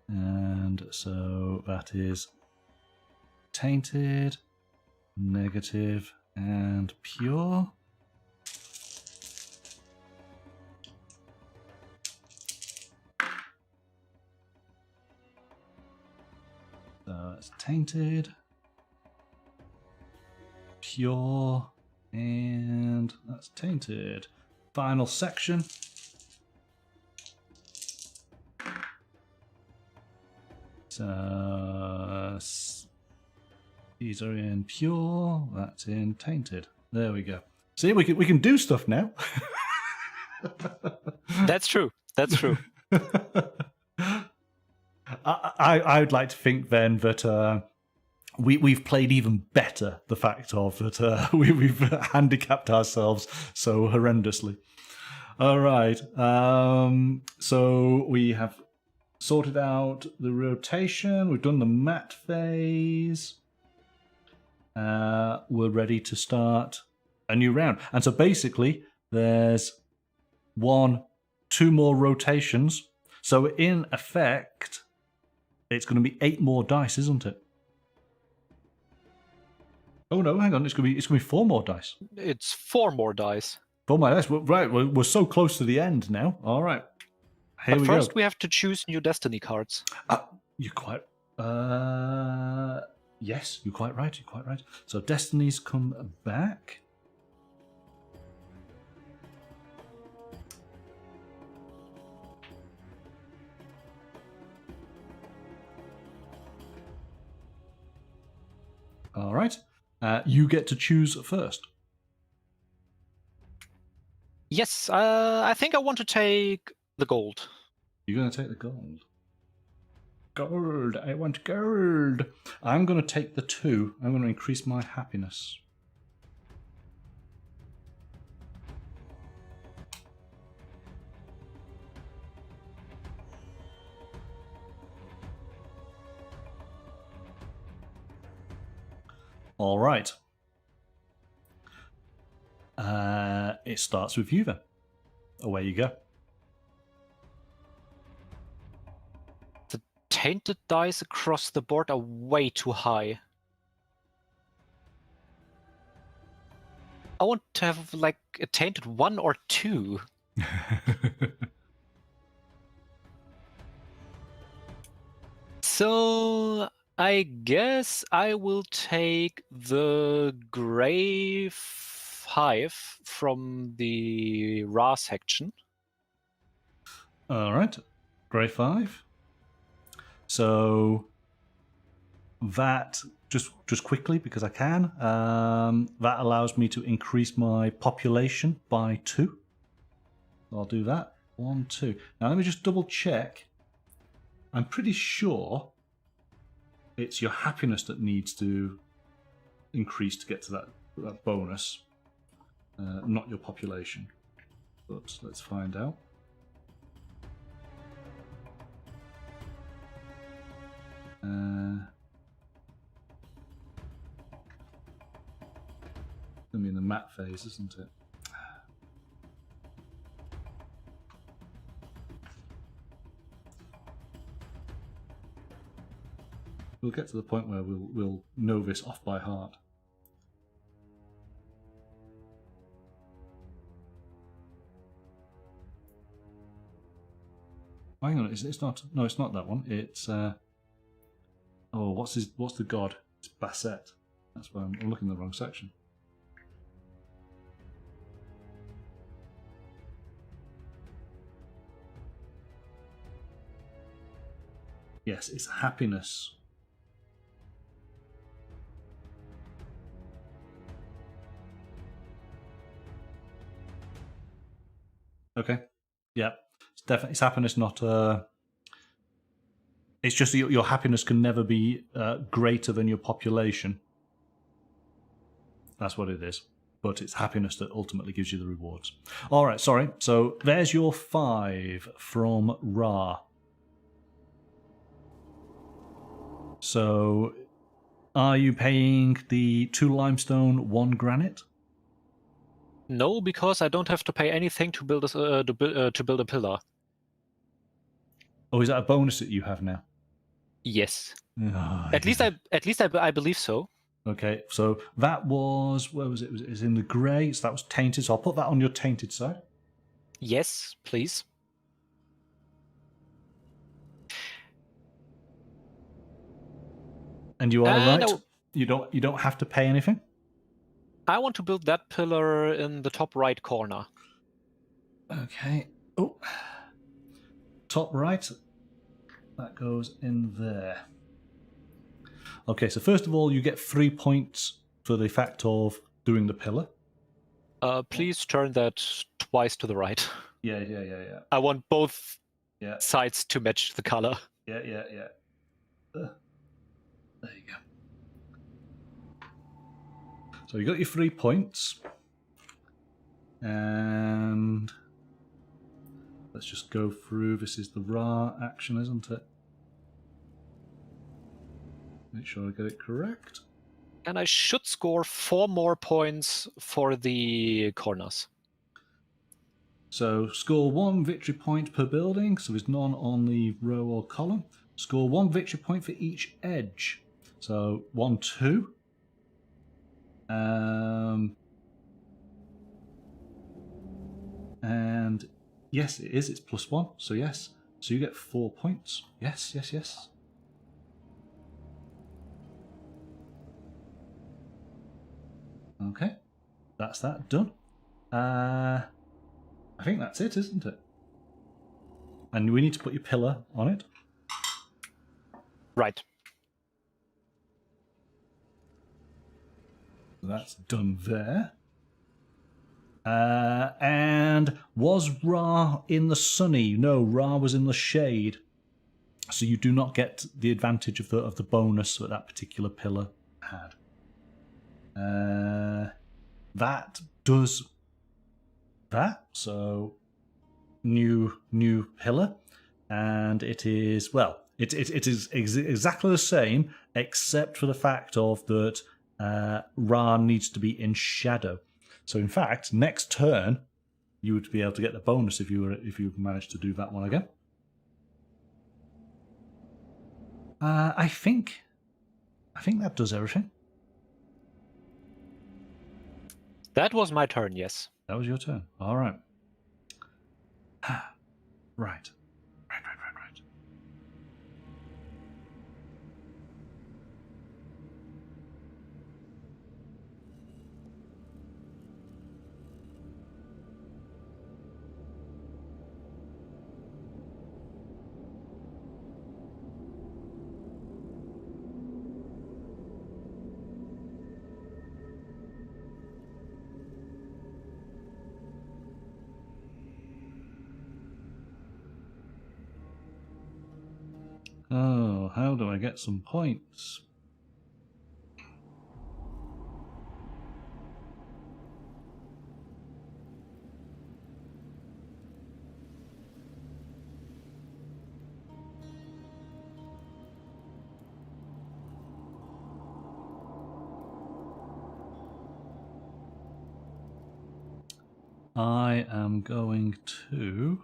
And so that is tainted, negative, and pure. So that's tainted, pure, and that's tainted. Final section. So these are in pure, that's in tainted. There we go. See, we can do stuff now. That's true. That's true. I'd like to think then that we've played even better the fact of that we've handicapped ourselves so horrendously. All right. So we have sorted out the rotation. We've done the Maat phase. We're ready to start a new round. And so basically, there's 2 more rotations. So in effect, it's going to be 8 more dice, isn't it? Oh no, hang on. It's going to be 4 more dice. It's 4 more dice. 4 more dice. Right, we're so close to the end now. All right. Here we go. But first, we have to choose new destiny cards. You're quite... yes, you're quite right. You're quite right. So destinies come back. All right. You get to choose first. Yes, I think I want to take the gold. You're going to take the gold. Gold. I want gold. I'm going to take the 2. I'm going to increase my happiness. All right. It starts with you then. Away you go. The tainted dice across the board are way too high. I want to have like a tainted 1 or 2. So I guess I will take the gray 5 from the Ra section. All right. Grey 5. So that, just quickly, because I can, that allows me to increase my population by 2. I'll do that. 1, 2. Now let me just double check. I'm pretty sure it's your happiness that needs to increase to get to that bonus, not your population. But let's find out. I mean the Maat phase, isn't it? We'll get to the point where we'll know this off by heart. Hang on, it's not. No, it's not that one. It's oh, what's the god? It's Bastet. That's why I'm looking in the wrong section. Yes, it's happiness. Okay. Yeah. It's happiness, not it's just that your happiness can never be greater than your population. That's what it is. But it's happiness that ultimately gives you the rewards. All right, sorry. So there's your 5 from Ra. So are you paying the 2 limestone, 1 granite? No, because I don't have to pay anything to build a pillar. Oh, is that a bonus that you have now? Yes. Oh, At least I believe so. Okay, so that was, where was it? It was in the grey, so that was tainted, so I'll put that on your tainted side. Yes, please. And you are right. No. You don't have to pay anything. I want to build that pillar in the top right corner. Okay. Oh. Top right. That goes in there. Okay, so first of all, you get 3 points for the fact of doing the pillar. Please turn that twice to the right. Yeah. I want both Yeah. sides to match the color. Yeah. There you go. So you got your 3 points. And let's just go through. This is the Ra action, isn't it? Make sure I get it correct. And I should score 4 more points for the corners. So score 1 victory point per building, so there's none on the row or column. Score 1 victory point for each edge. So 1, 2. And yes, it is. It's +1. So yes. So you get 4 points. Yes. Okay. That's that done. I think that's it, isn't it? And we need to put your pillar on it. Right. That's done there. And was Ra in the sunny? No, Ra was in the shade. So you do not get the advantage of the bonus that that particular pillar had. That does that. So new pillar, and it is, well, it is exactly the same, except for the fact of that Ra needs to be in shadow. So in fact, next turn you would be able to get the bonus if you managed to do that one again. I think that does everything. That was my turn, yes. That was your turn. All right. Right. Oh, how do I get some points? I am going to...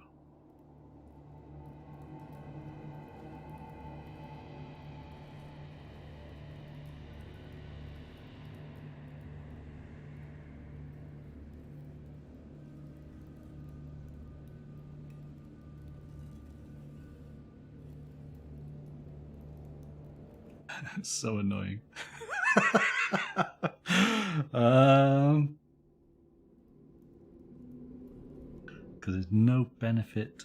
It's so annoying. Because there's no benefit.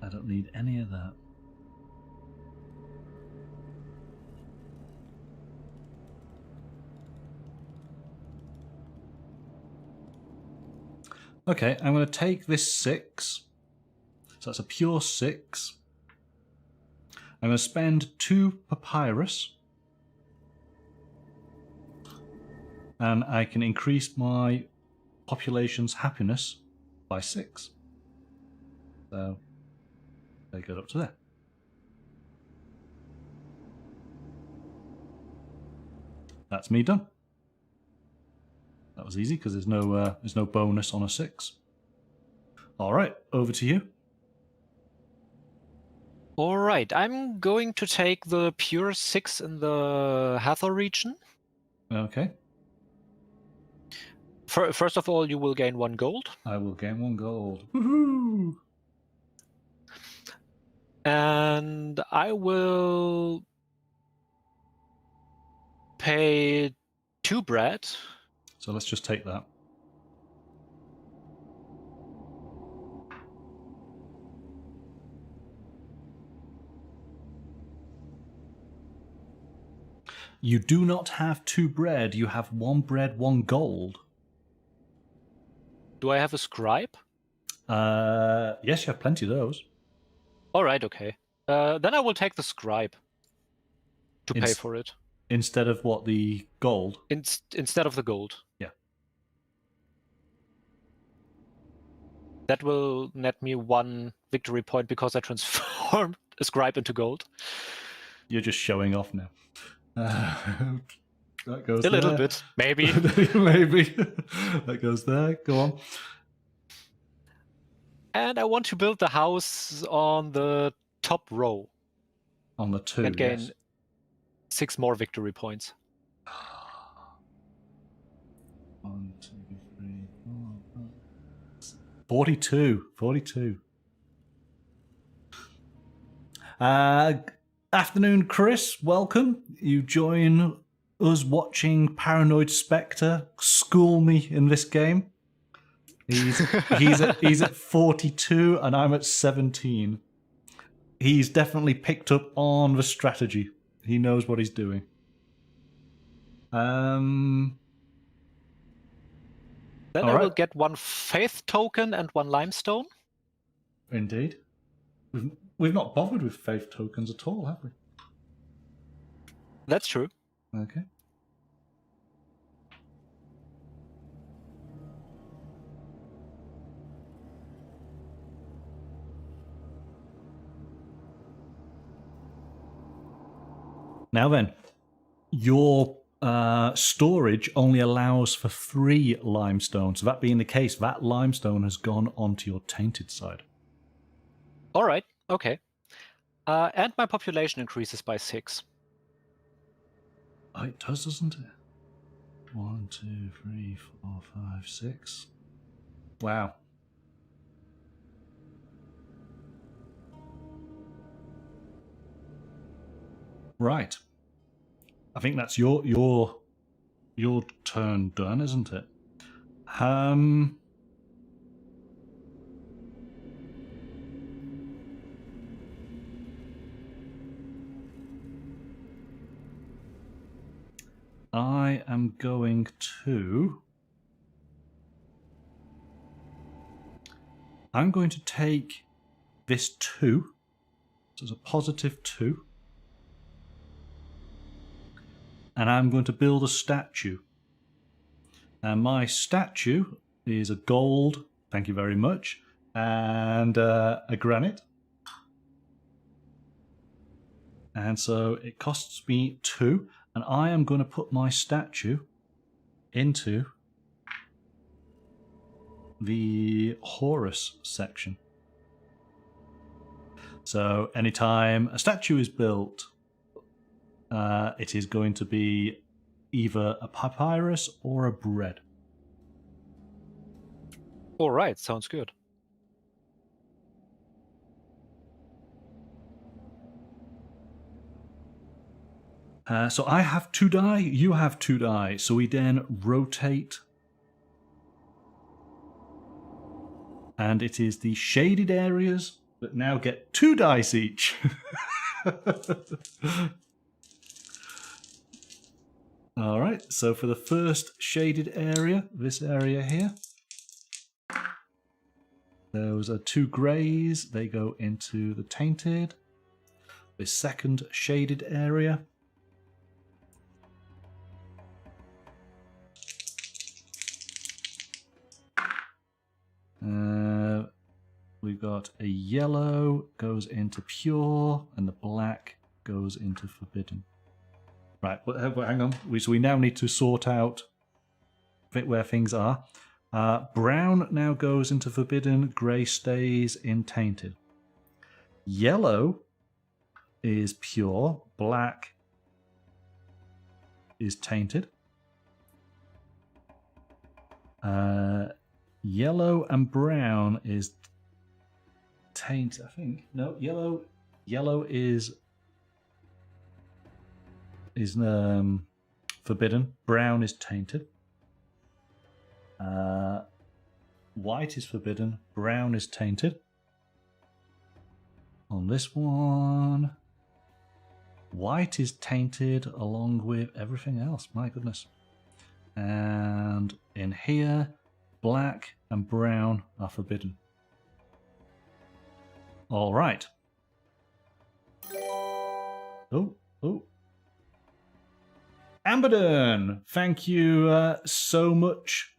I don't need any of that. Okay, I'm going to take this 6. So that's a pure 6. I'm going to spend 2 papyrus. And I can increase my population's happiness by 6. So take it up to there. That's me done. That was easy because there's no bonus on a 6. All right, over to you. All right, I'm going to take the pure 6 in the Hathor region. Okay. First of all, you will gain 1 gold. I will gain 1 gold. Woohoo! And I will pay 2 bread. So let's just take that. You do not have 2 bread. You have 1 bread, 1 gold. Do I have a scribe? Yes, you have plenty of those. All right, okay. Then I will take the scribe to pay for it. Instead of what, the gold? Instead of the gold. Yeah. That will net me 1 victory point because I transformed a scribe into gold. You're just showing off now. That goes a there. Little bit, maybe. Maybe. That goes there. Go on. And I want to build the house on the top row. On the 2, and gain yes. 6 more victory points. 1, 2, 3, 4, 5. 42. 42. Afternoon, Chris. Welcome. You join us watching Paranoid Spectre school me in this game. He's at 42 and I'm at 17. He's definitely picked up on the strategy. He knows what he's doing. Then I will get 1 faith token and 1 limestone. Indeed. We've not bothered with faith tokens at all, have we? That's true. Okay. Now then, your storage only allows for 3 limestone. So that being the case, that limestone has gone onto your tainted side. All right, okay. And my population increases by 6. Oh, it does, doesn't it? 1, 2, 3, 4, 5, 6. Wow. Right. I think that's your turn done, isn't it? I am going to... I'm going to take this 2. So it's a positive 2. And I'm going to build a statue. And my statue is a gold, thank you very much, and a granite. And so it costs me 2. And I am going to put my statue into the Horus section. So anytime a statue is built, it is going to be either a papyrus or a bread. All right, sounds good. So I have 2 die, you have 2 die. So we then rotate. And it is the shaded areas that now get 2 dice each. All right, so for the first shaded area, this area here, those are 2 greys. They go into the tainted. The second shaded area, we've got a yellow goes into pure, and the black goes into forbidden. Right, hang on. So we now need to sort out where things are. Brown now goes into forbidden, grey stays in tainted. Yellow is pure, black is tainted. Yellow and brown is tainted, I think. No, yellow is forbidden. Brown is tainted. White is forbidden. Brown is tainted. On this one, white is tainted along with everything else. My goodness. And in here, black and brown are forbidden. All right. Oh. Amberden, thank you so much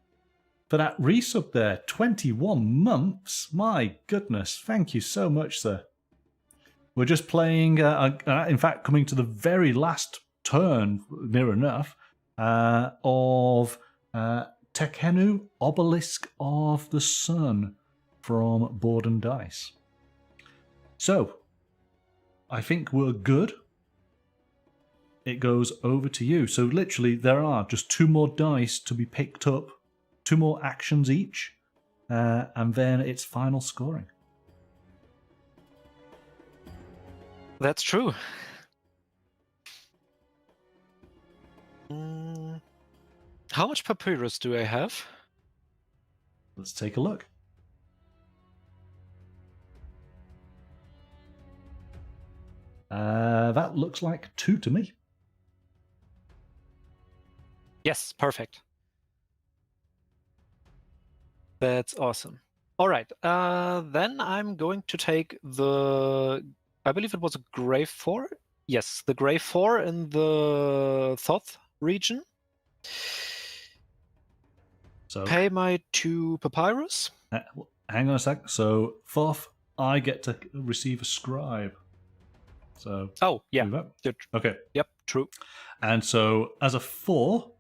for that resub there. 21 months. My goodness. Thank you so much, sir. We're just playing, in fact, coming to the very last turn, near enough, of Tekhenu, Obelisk of the Sun from Board and Dice. So, I think we're good. It goes over to you. So literally, there are just 2 more dice to be picked up, 2 more actions each, and then it's final scoring. That's true. How much papyrus do I have? Let's take a look. That looks like 2 to me. Yes, perfect. That's awesome. All right, then I'm going to take the, I believe it was a Grey 4? Yes, the Grey 4 in the Thoth region. So pay my 2 papyrus. Hang on a sec. So Thoth, I get to receive a scribe. So oh yeah, okay. Yep, true. And so as a 4,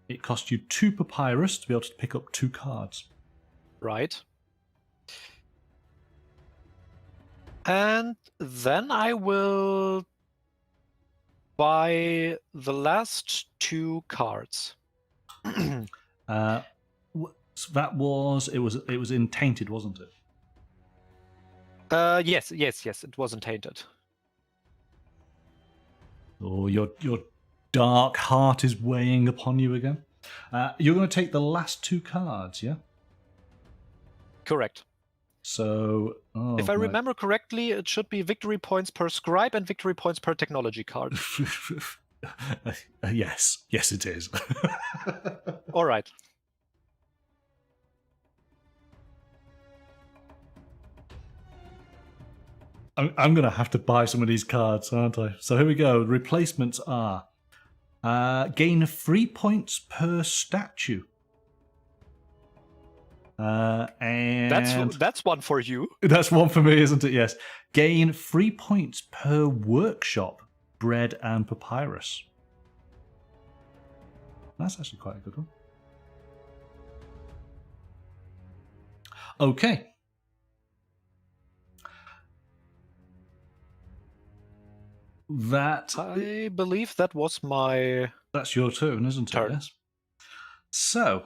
it costs you 2 papyrus to be able to pick up 2 cards. Right. And then I will buy the last 2 cards. So that was it was in tainted, wasn't it? Yes, it wasn't tainted. Oh, your dark heart is weighing upon you again. You're going to take the last 2 cards, yeah? Correct. So, if I remember correctly, it should be victory points per scribe and victory points per technology card. Yes, it is. All right. I'm going to have to buy some of these cards, aren't I? So here we go. Replacements are gain 3 points per statue. And that's one for you. That's one for me, isn't it? Yes. Gain 3 points per workshop, bread and papyrus. That's actually quite a good one. Okay. I believe that was my... That's your turn, isn't it? Yes. So...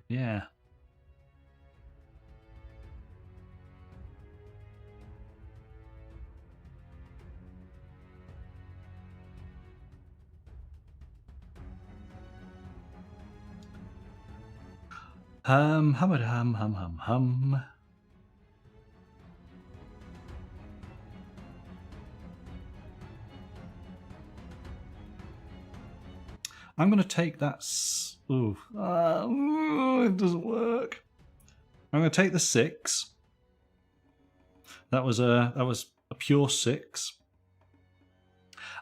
yeah. Hum, hum, hum, hum, hum, hum. I'm going to take that. It doesn't work. I'm going to take the 6. That was a pure 6.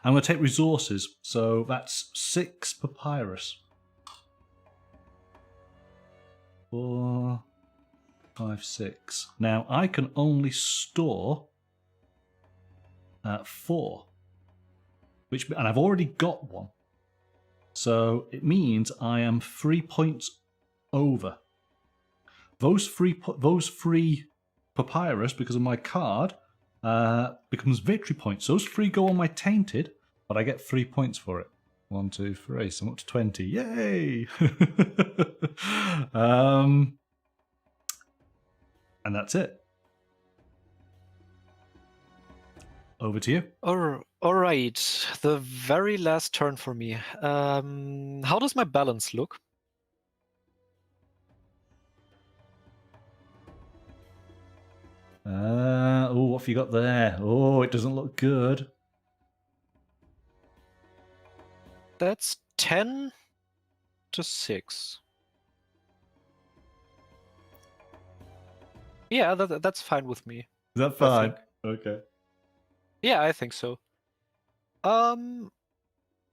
I'm going to take resources, so that's 6 papyrus. 4, 5, 6. Now I can only store 4, and I've already got 1. So it means I am 3 points over. Those free papyrus, because of my card, becomes victory points. Those 3 go on my tainted, but I get 3 points for it. 1, 2, 3. So I'm up to 20. Yay! And that's it. Over to you. All right, the very last turn for me. How does my balance look? Oh, what have you got there? Oh, it doesn't look good. That's 10 to 6. Yeah, that's fine with me. Is that fine? Okay. Yeah, I think so. I'm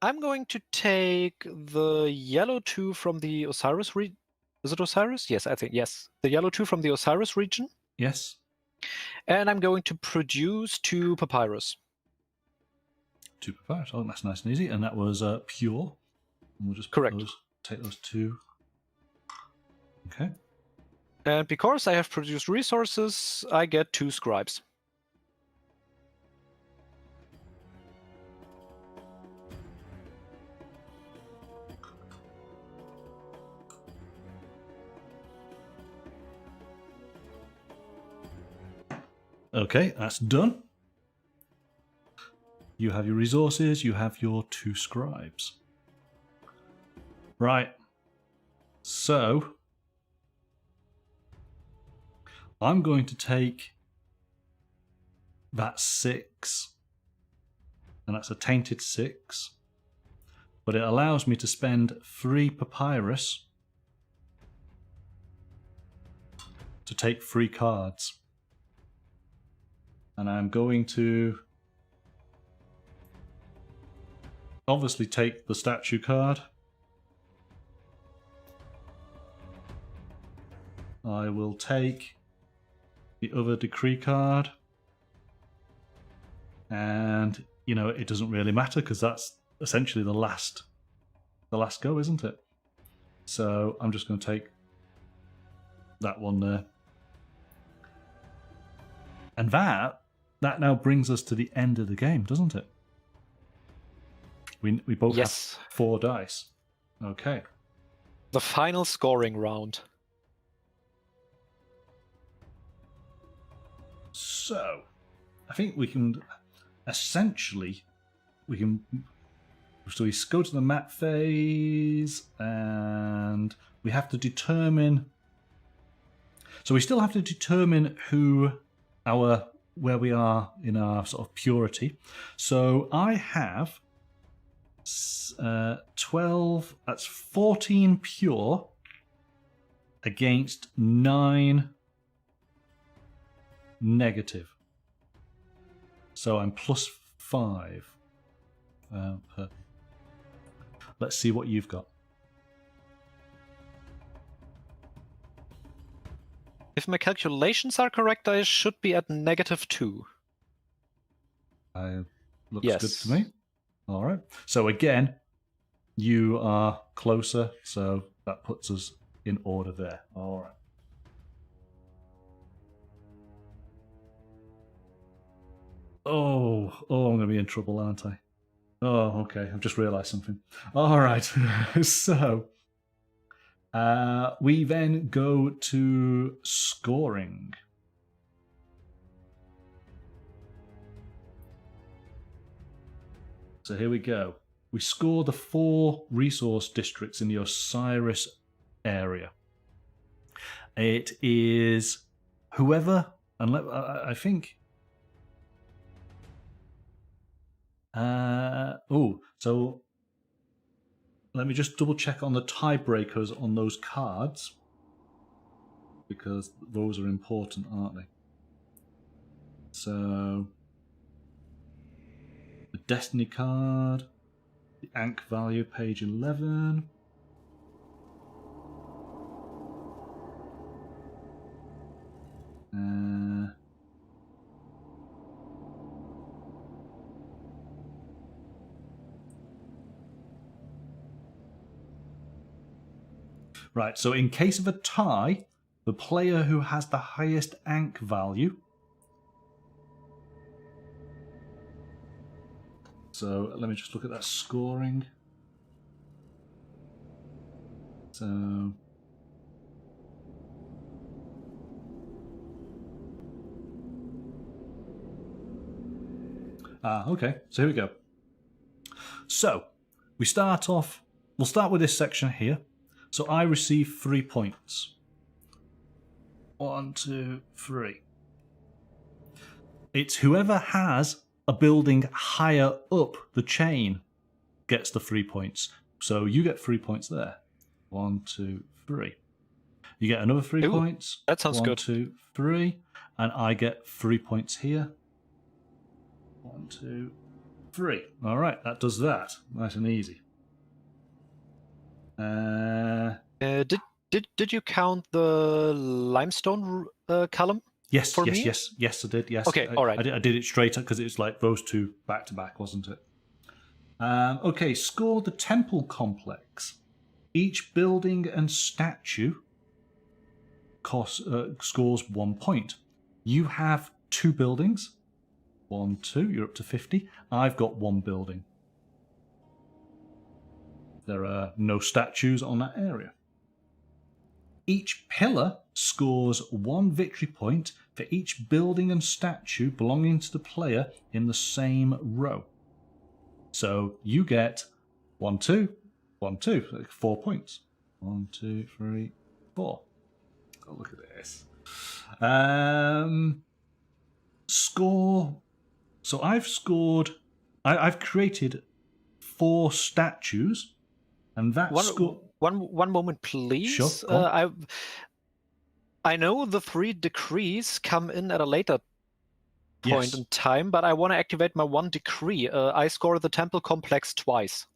going to take the yellow 2 from the Osiris region. Is it Osiris? Yes, I think, yes. The yellow 2 from the Osiris region. Yes. And I'm going to produce 2 papyrus. 2 papyrus. Oh, that's nice and easy. And that was pure. And we'll just Correct. Take those 2. Okay. And because I have produced resources, I get 2 scribes. Okay, that's done. You have your resources, you have your 2 scribes. Right. So, I'm going to take that 6, and that's a tainted 6, but it allows me to spend 3 papyrus to take 3 cards. And I'm going to obviously take the statue card. I will take the other decree card. And, you know, it doesn't really matter because that's essentially the last go, isn't it? So I'm just going to take that one there. And that now brings us to the end of the game, doesn't it? We both have 4 dice. Okay. The final scoring round. So, I think we can essentially so we go to the map phase and we have to determine. So we still have to determine where we are in our sort of purity. So I have 12, that's 14 pure against 9 negative. So I'm plus 5. Let's see what you've got. If my calculations are correct, I should be at -2. Looks good to me. All right. So again, you are closer, so that puts us in order there. All right. Oh, I'm going to be in trouble, aren't I? Oh, okay. I've just realised something. All right. So we then go to scoring. So here we go. We score the 4 resource districts in the Osiris area. It is whoever, and I think. So let me just double check on the tiebreakers on those cards, because those are important, aren't they? So the Destiny card, the Ankh value, page 11. Right, so in case of a tie, the player who has the highest Ankh value. So let me just look at that scoring. So okay, so here we go. So we start off, we'll start with this section here. So I receive 3 points. 1, 2, 3. It's whoever has a building higher up the chain gets the 3 points. So you get 3 points there. 1, 2, 3. You get another 3 points. That sounds good. 1, 2, 3. And I get 3 points here. 1, 2, 3. All right, that does that. Nice and easy. Did you count the limestone column? Yes, for yes, me? yes, I did. Yes. Okay, all right. I did it straight up because it's like those two back to back, wasn't it? Okay, score the temple complex. Each building and statue scores 1 point. You have 2 buildings. 1, 2. You're up to 50. I've got 1 building. There are no statues on that area. Each pillar scores 1 victory point for each building and statue belonging to the player in the same row. So you get 1, 2, 1, 2, so 4 points. 1, 2, 3, 4. Oh, look at this. Score. So I've scored. I've created 4 statues, and that score. One moment, please. Sure, go on. I know the 3 decrees come in at a later point in time, but I want to activate my 1 decree. I score the temple complex twice.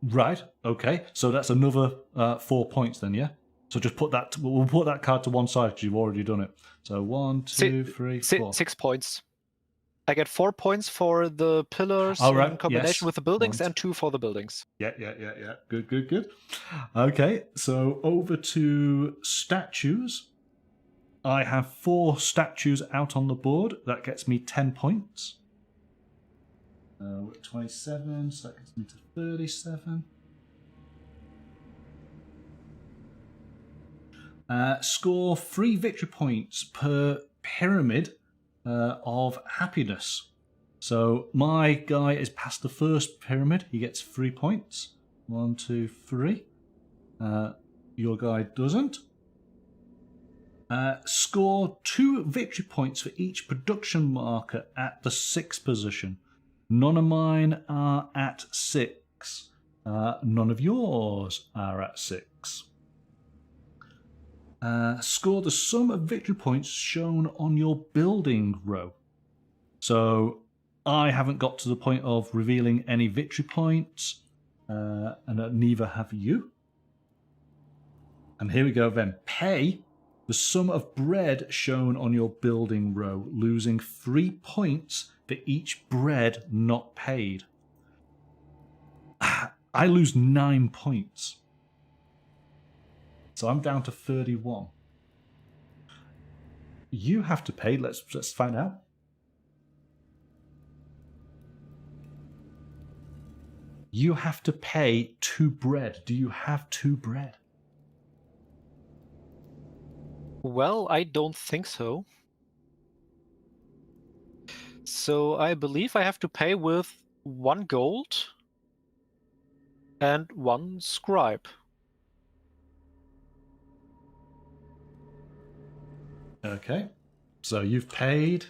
Right. Okay. So that's another 4 points then, yeah. So just put that. We'll put that card to one side because you've already done it. So 1, 2, 3, 4. 6 points. I get 4 points for the pillars right. in combination with the buildings, 1, and 2 for the buildings. Yeah. Good. Okay, so over to statues. I have 4 statues out on the board. That gets me 10 points. We're at 27, so that gets me to 37. Score 3 victory points per pyramid of happiness. So my guy is past the first pyramid. He gets 3 points. 1, 2, 3. Your guy doesn't. Score 2 victory points for each production marker at the 6th position. None of mine are at 6. None of yours are at 6. Score the sum of victory points shown on your building row. So I haven't got to the point of revealing any victory points, and neither have you. And here we go then. Pay the sum of bread shown on your building row, losing 3 points for each bread not paid. I lose 9 points. So I'm down to 31. You have to pay. Let's find out. You have to pay 2 bread. Do you have 2 bread? Well, I don't think so. So I believe I have to pay with 1 gold and 1 scribe. Okay. So you've paid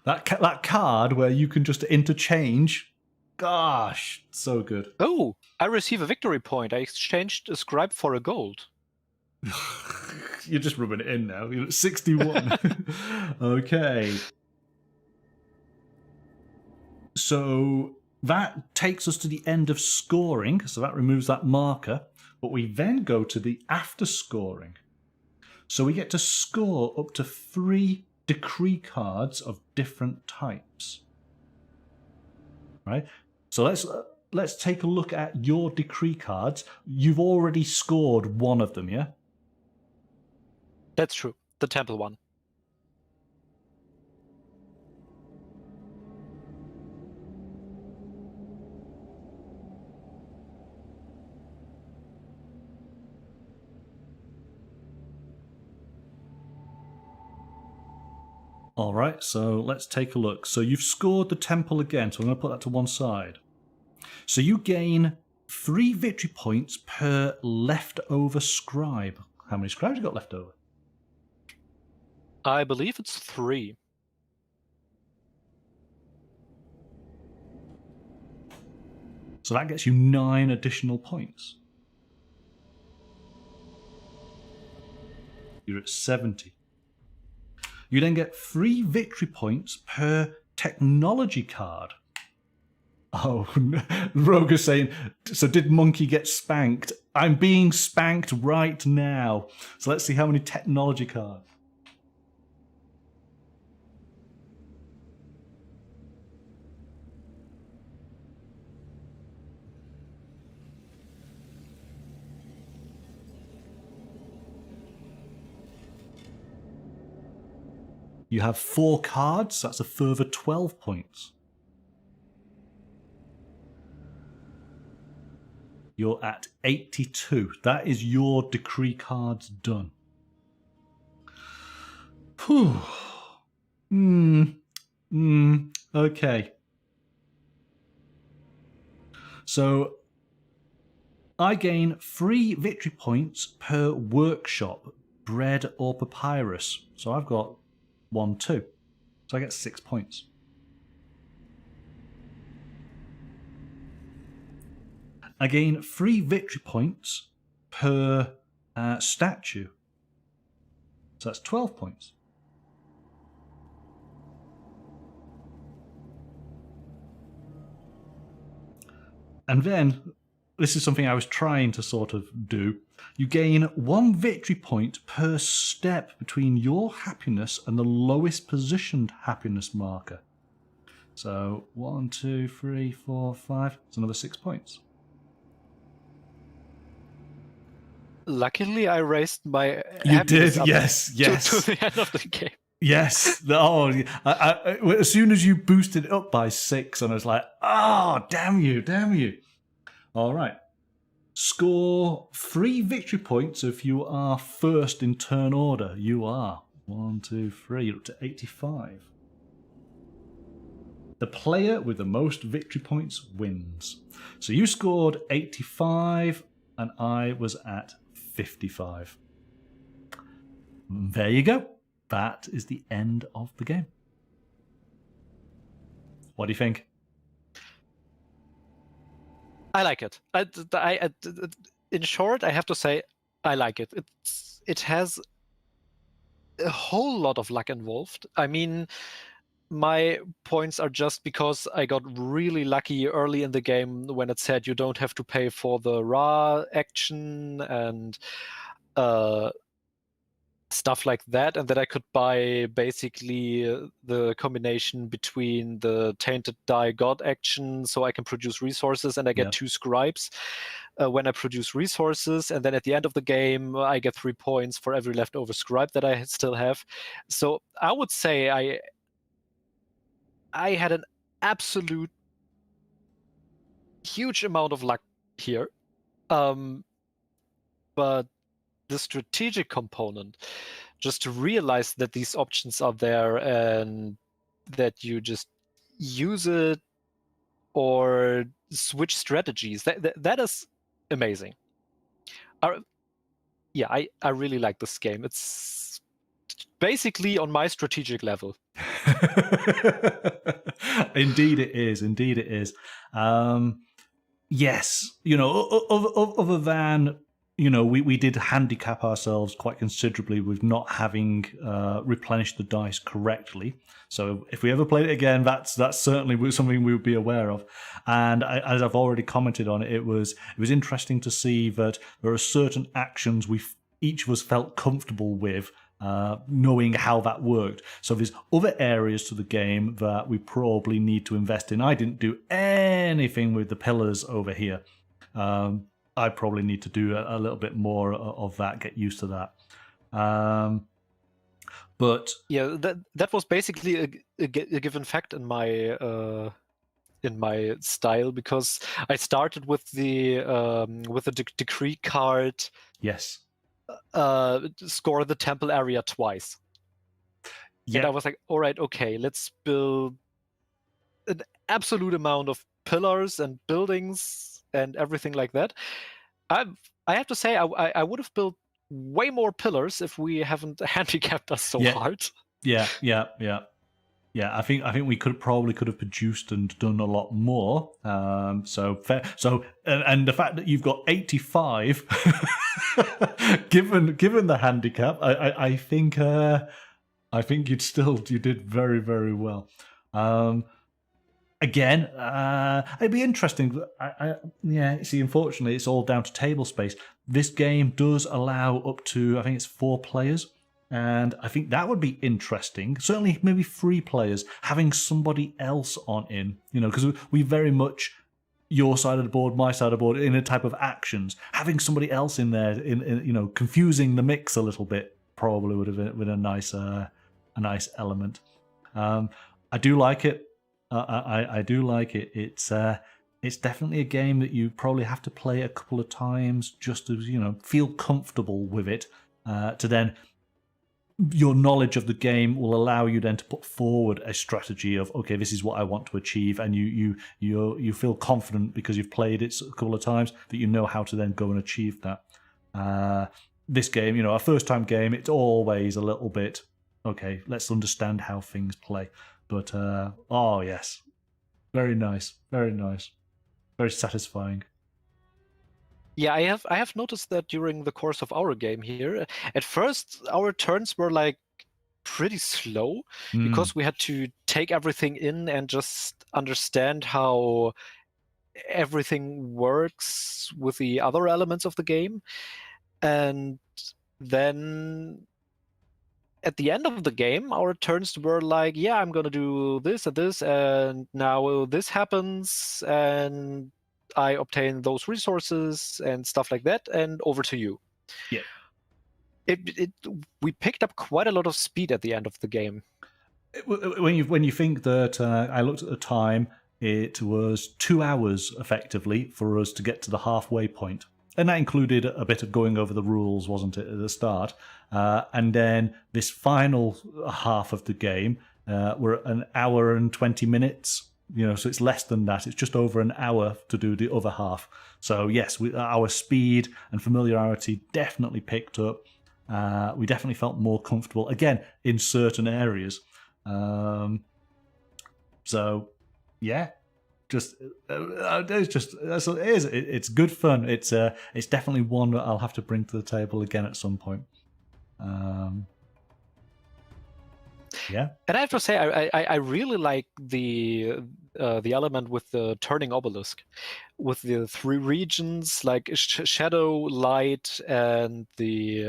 that card where you can just interchange. Gosh, so good. Oh, I receive a victory point. I exchanged a scribe for a gold. You're just rubbing it in now. You're at 61. Okay. So that takes us to the end of scoring. So that removes that marker. But we then go to the after scoring. So we get to score up to 3 decree cards of different types. Right? So let's take a look at your decree cards. You've already scored one of them, yeah? That's true. The temple one. All right, so let's take a look. So you've scored the temple again, so I'm going to put that to one side. So you gain 3 victory points per leftover scribe. How many scribes you got left over? I believe it's 3. So that gets you 9 additional points. You're at 70. You then get 3 victory points per technology card. Oh, Rogue is saying, so did Monkey get spanked? I'm being spanked right now. So let's see how many technology cards. You have 4 cards, that's a further 12 points. You're at 82. That is your decree cards done. Whew. Okay. So I gain 3 victory points per workshop, bread or papyrus. So I've got 1, 2. So I get 6 points. I gain 3 victory points per statue. So that's 12 points. And then, this is something I was trying to sort of do. You gain 1 victory point per step between your happiness and the lowest positioned happiness marker. So 1, 2, 3, 4, 5. It's another 6 points. Luckily, I raised my You happiness did, up yes. to the end of the game. Yes. Oh, as soon as you boosted it up by 6, and I was like, oh, damn you. All right. Score 3 victory points if you are first in turn order. You are. 1, 2, 3. You're up to 85. The player with the most victory points wins. So you scored 85, and I was at 55. There you go. That is the end of the game. What do you think? I like it. In short, I have to say, I like it. It has a whole lot of luck involved. I mean, my points are just because I got really lucky early in the game when it said you don't have to pay for the Ra action and stuff like that, and that I could buy basically the combination between the Tainted Die God action, so I can produce resources, and I get 2 scribes when I produce resources, and then at the end of the game I get 3 points for every leftover scribe that I still have. So I would say I had an absolute huge amount of luck here, but the strategic component, just to realize that these options are there and that you just use it or switch strategies, that is amazing. Yeah, I really like this game. It's basically on my strategic level. Indeed it is. Indeed it is. Yes, other than, we did handicap ourselves quite considerably with not having replenished the dice correctly. So if we ever played it again, that's certainly something we would be aware of. And as I've already commented on it, it was interesting to see that there are certain actions each of us felt comfortable with, knowing how that worked. So there's other areas to the game that we probably need to invest in. I didn't do anything with the pillars over here. I probably need to do a little bit more of that, get used to that. But yeah, that was basically a given fact in my style, because I started with the decree card. Yes. Score the temple area twice. Yeah. And I was like, all right, okay, let's build an absolute amount of pillars and buildings and everything like that. I have to say, I would have built way more pillars if we haven't handicapped us so hard. Yeah. I think we could have produced and done a lot more. So fair. So and the fact that you've got 85, given the handicap, I think you did very, very well. Again, it'd be interesting. See, unfortunately, it's all down to table space. This game does allow up to, I think it's 4 players. And I think that would be interesting. Certainly, maybe 3 players, having somebody else on because we very much your side of the board, my side of the board, in a type of actions. Having somebody else in there, in confusing the mix a little bit, probably would have been a nice element. I do like it. I do like it. It's definitely a game that you probably have to play a couple of times just to feel comfortable with it. To then, your knowledge of the game will allow you then to put forward a strategy of, okay, this is what I want to achieve, and you feel confident because you've played it a couple of times that you know how to then go and achieve that. This game, a first time game, it's always a little bit, okay, let's understand how things play. But oh yes, very nice, very satisfying. Yeah, I have noticed that during the course of our game here. At first, our turns were like pretty slow because we had to take everything in and just understand how everything works with the other elements of the game. And then at the end of the game, our turns were like, yeah, I'm going to do this and this, and now this happens, and I obtain those resources and stuff like that, and over to you. Yeah. We picked up quite a lot of speed at the end of the game. When you think that I looked at the time, it was 2 hours effectively for us to get to the halfway point. And that included a bit of going over the rules, wasn't it, at the start? And then this final half of the game, we're an hour and 20 minutes. So it's less than that. It's just over an hour to do the other half. So yes, our speed and familiarity definitely picked up. We definitely felt more comfortable, again, in certain areas. So yeah. It's good fun. It's definitely one that I'll have to bring to the table again at some point. Yeah, and I have to say, I really like the element with the turning obelisk, with the 3 regions like shadow, light, and the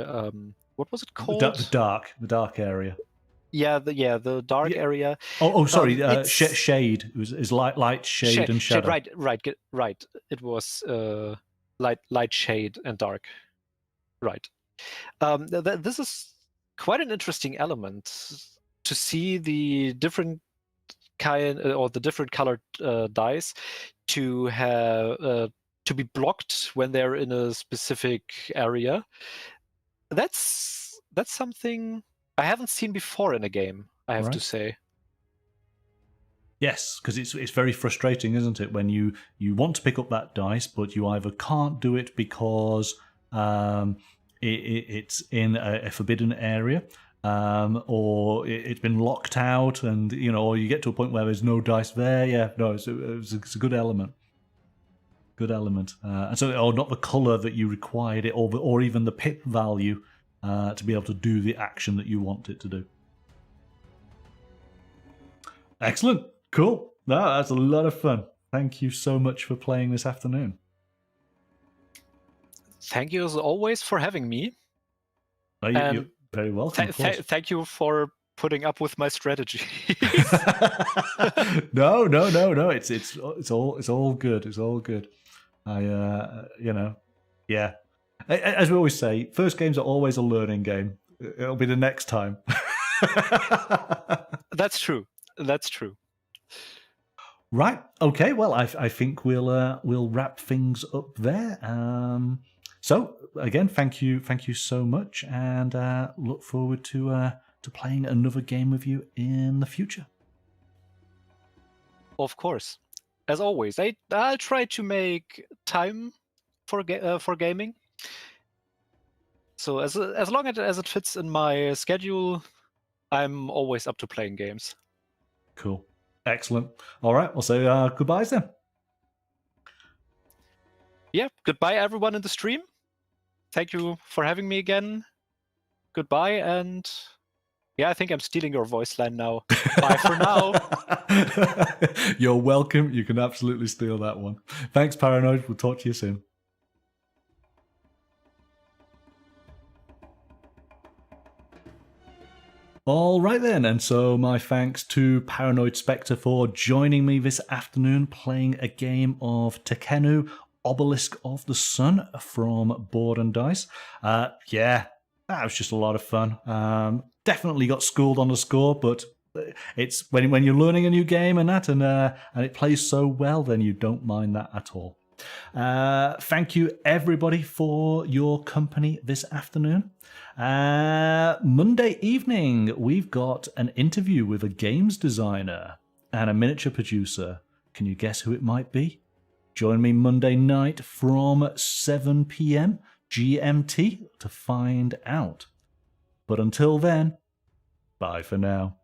what was it called? The dark area. Yeah, the dark area. Oh, sorry. Shade. It was light, shade, and shadow. Right. It was light, shade, and dark. Right. This is quite an interesting element to see the different kind or the different colored dice to have to be blocked when they're in a specific area. That's something I haven't seen before in a game, I have to say. Yes, because it's very frustrating, isn't it, when you want to pick up that dice, but you either can't do it because it's in a forbidden area, or it's been locked out, and or you get to a point where there's no dice there. Yeah, no, it's a good element. Good element, and so, or not the color that you required it, or even the pip value to be able to do the action that you want it to do. Excellent, cool. No, that's a lot of fun. Thank you so much for playing this afternoon. Thank you as always for having me. You're very welcome. Thank you for putting up with my strategy. No. It's all good. It's all good. Yeah. As we always say, first games are always a learning game. It'll be the next time. That's true. That's true. Right. Okay. Well, I think we'll wrap things up there. So again, thank you so much, and look forward to playing another game with you in the future. Of course, as always, I'll try to make time for gaming. So as long as it fits in my schedule, I'm always up to playing games. Cool. Excellent. All right. We'll say goodbyes then. Yeah. Goodbye, everyone in the stream. Thank you for having me again. Goodbye, and yeah, I think I'm stealing your voice line now. Bye for now. You're welcome. You can absolutely steal that one. Thanks, Paranoid. We'll talk to you soon. All right then, and so my thanks to Paranoid Spectre for joining me this afternoon playing a game of Tekhenu, Obelisk of the Sun from Board and Dice. Yeah, that was just a lot of fun. Definitely got schooled on the score, but it's when you're learning a new game and it plays so well, then you don't mind that at all. Thank you everybody for your company this afternoon. Monday evening, we've got an interview with a games designer and a miniature producer. Can you guess who it might be? Join me Monday night from 7 p.m. GMT to find out. But until then, bye for now.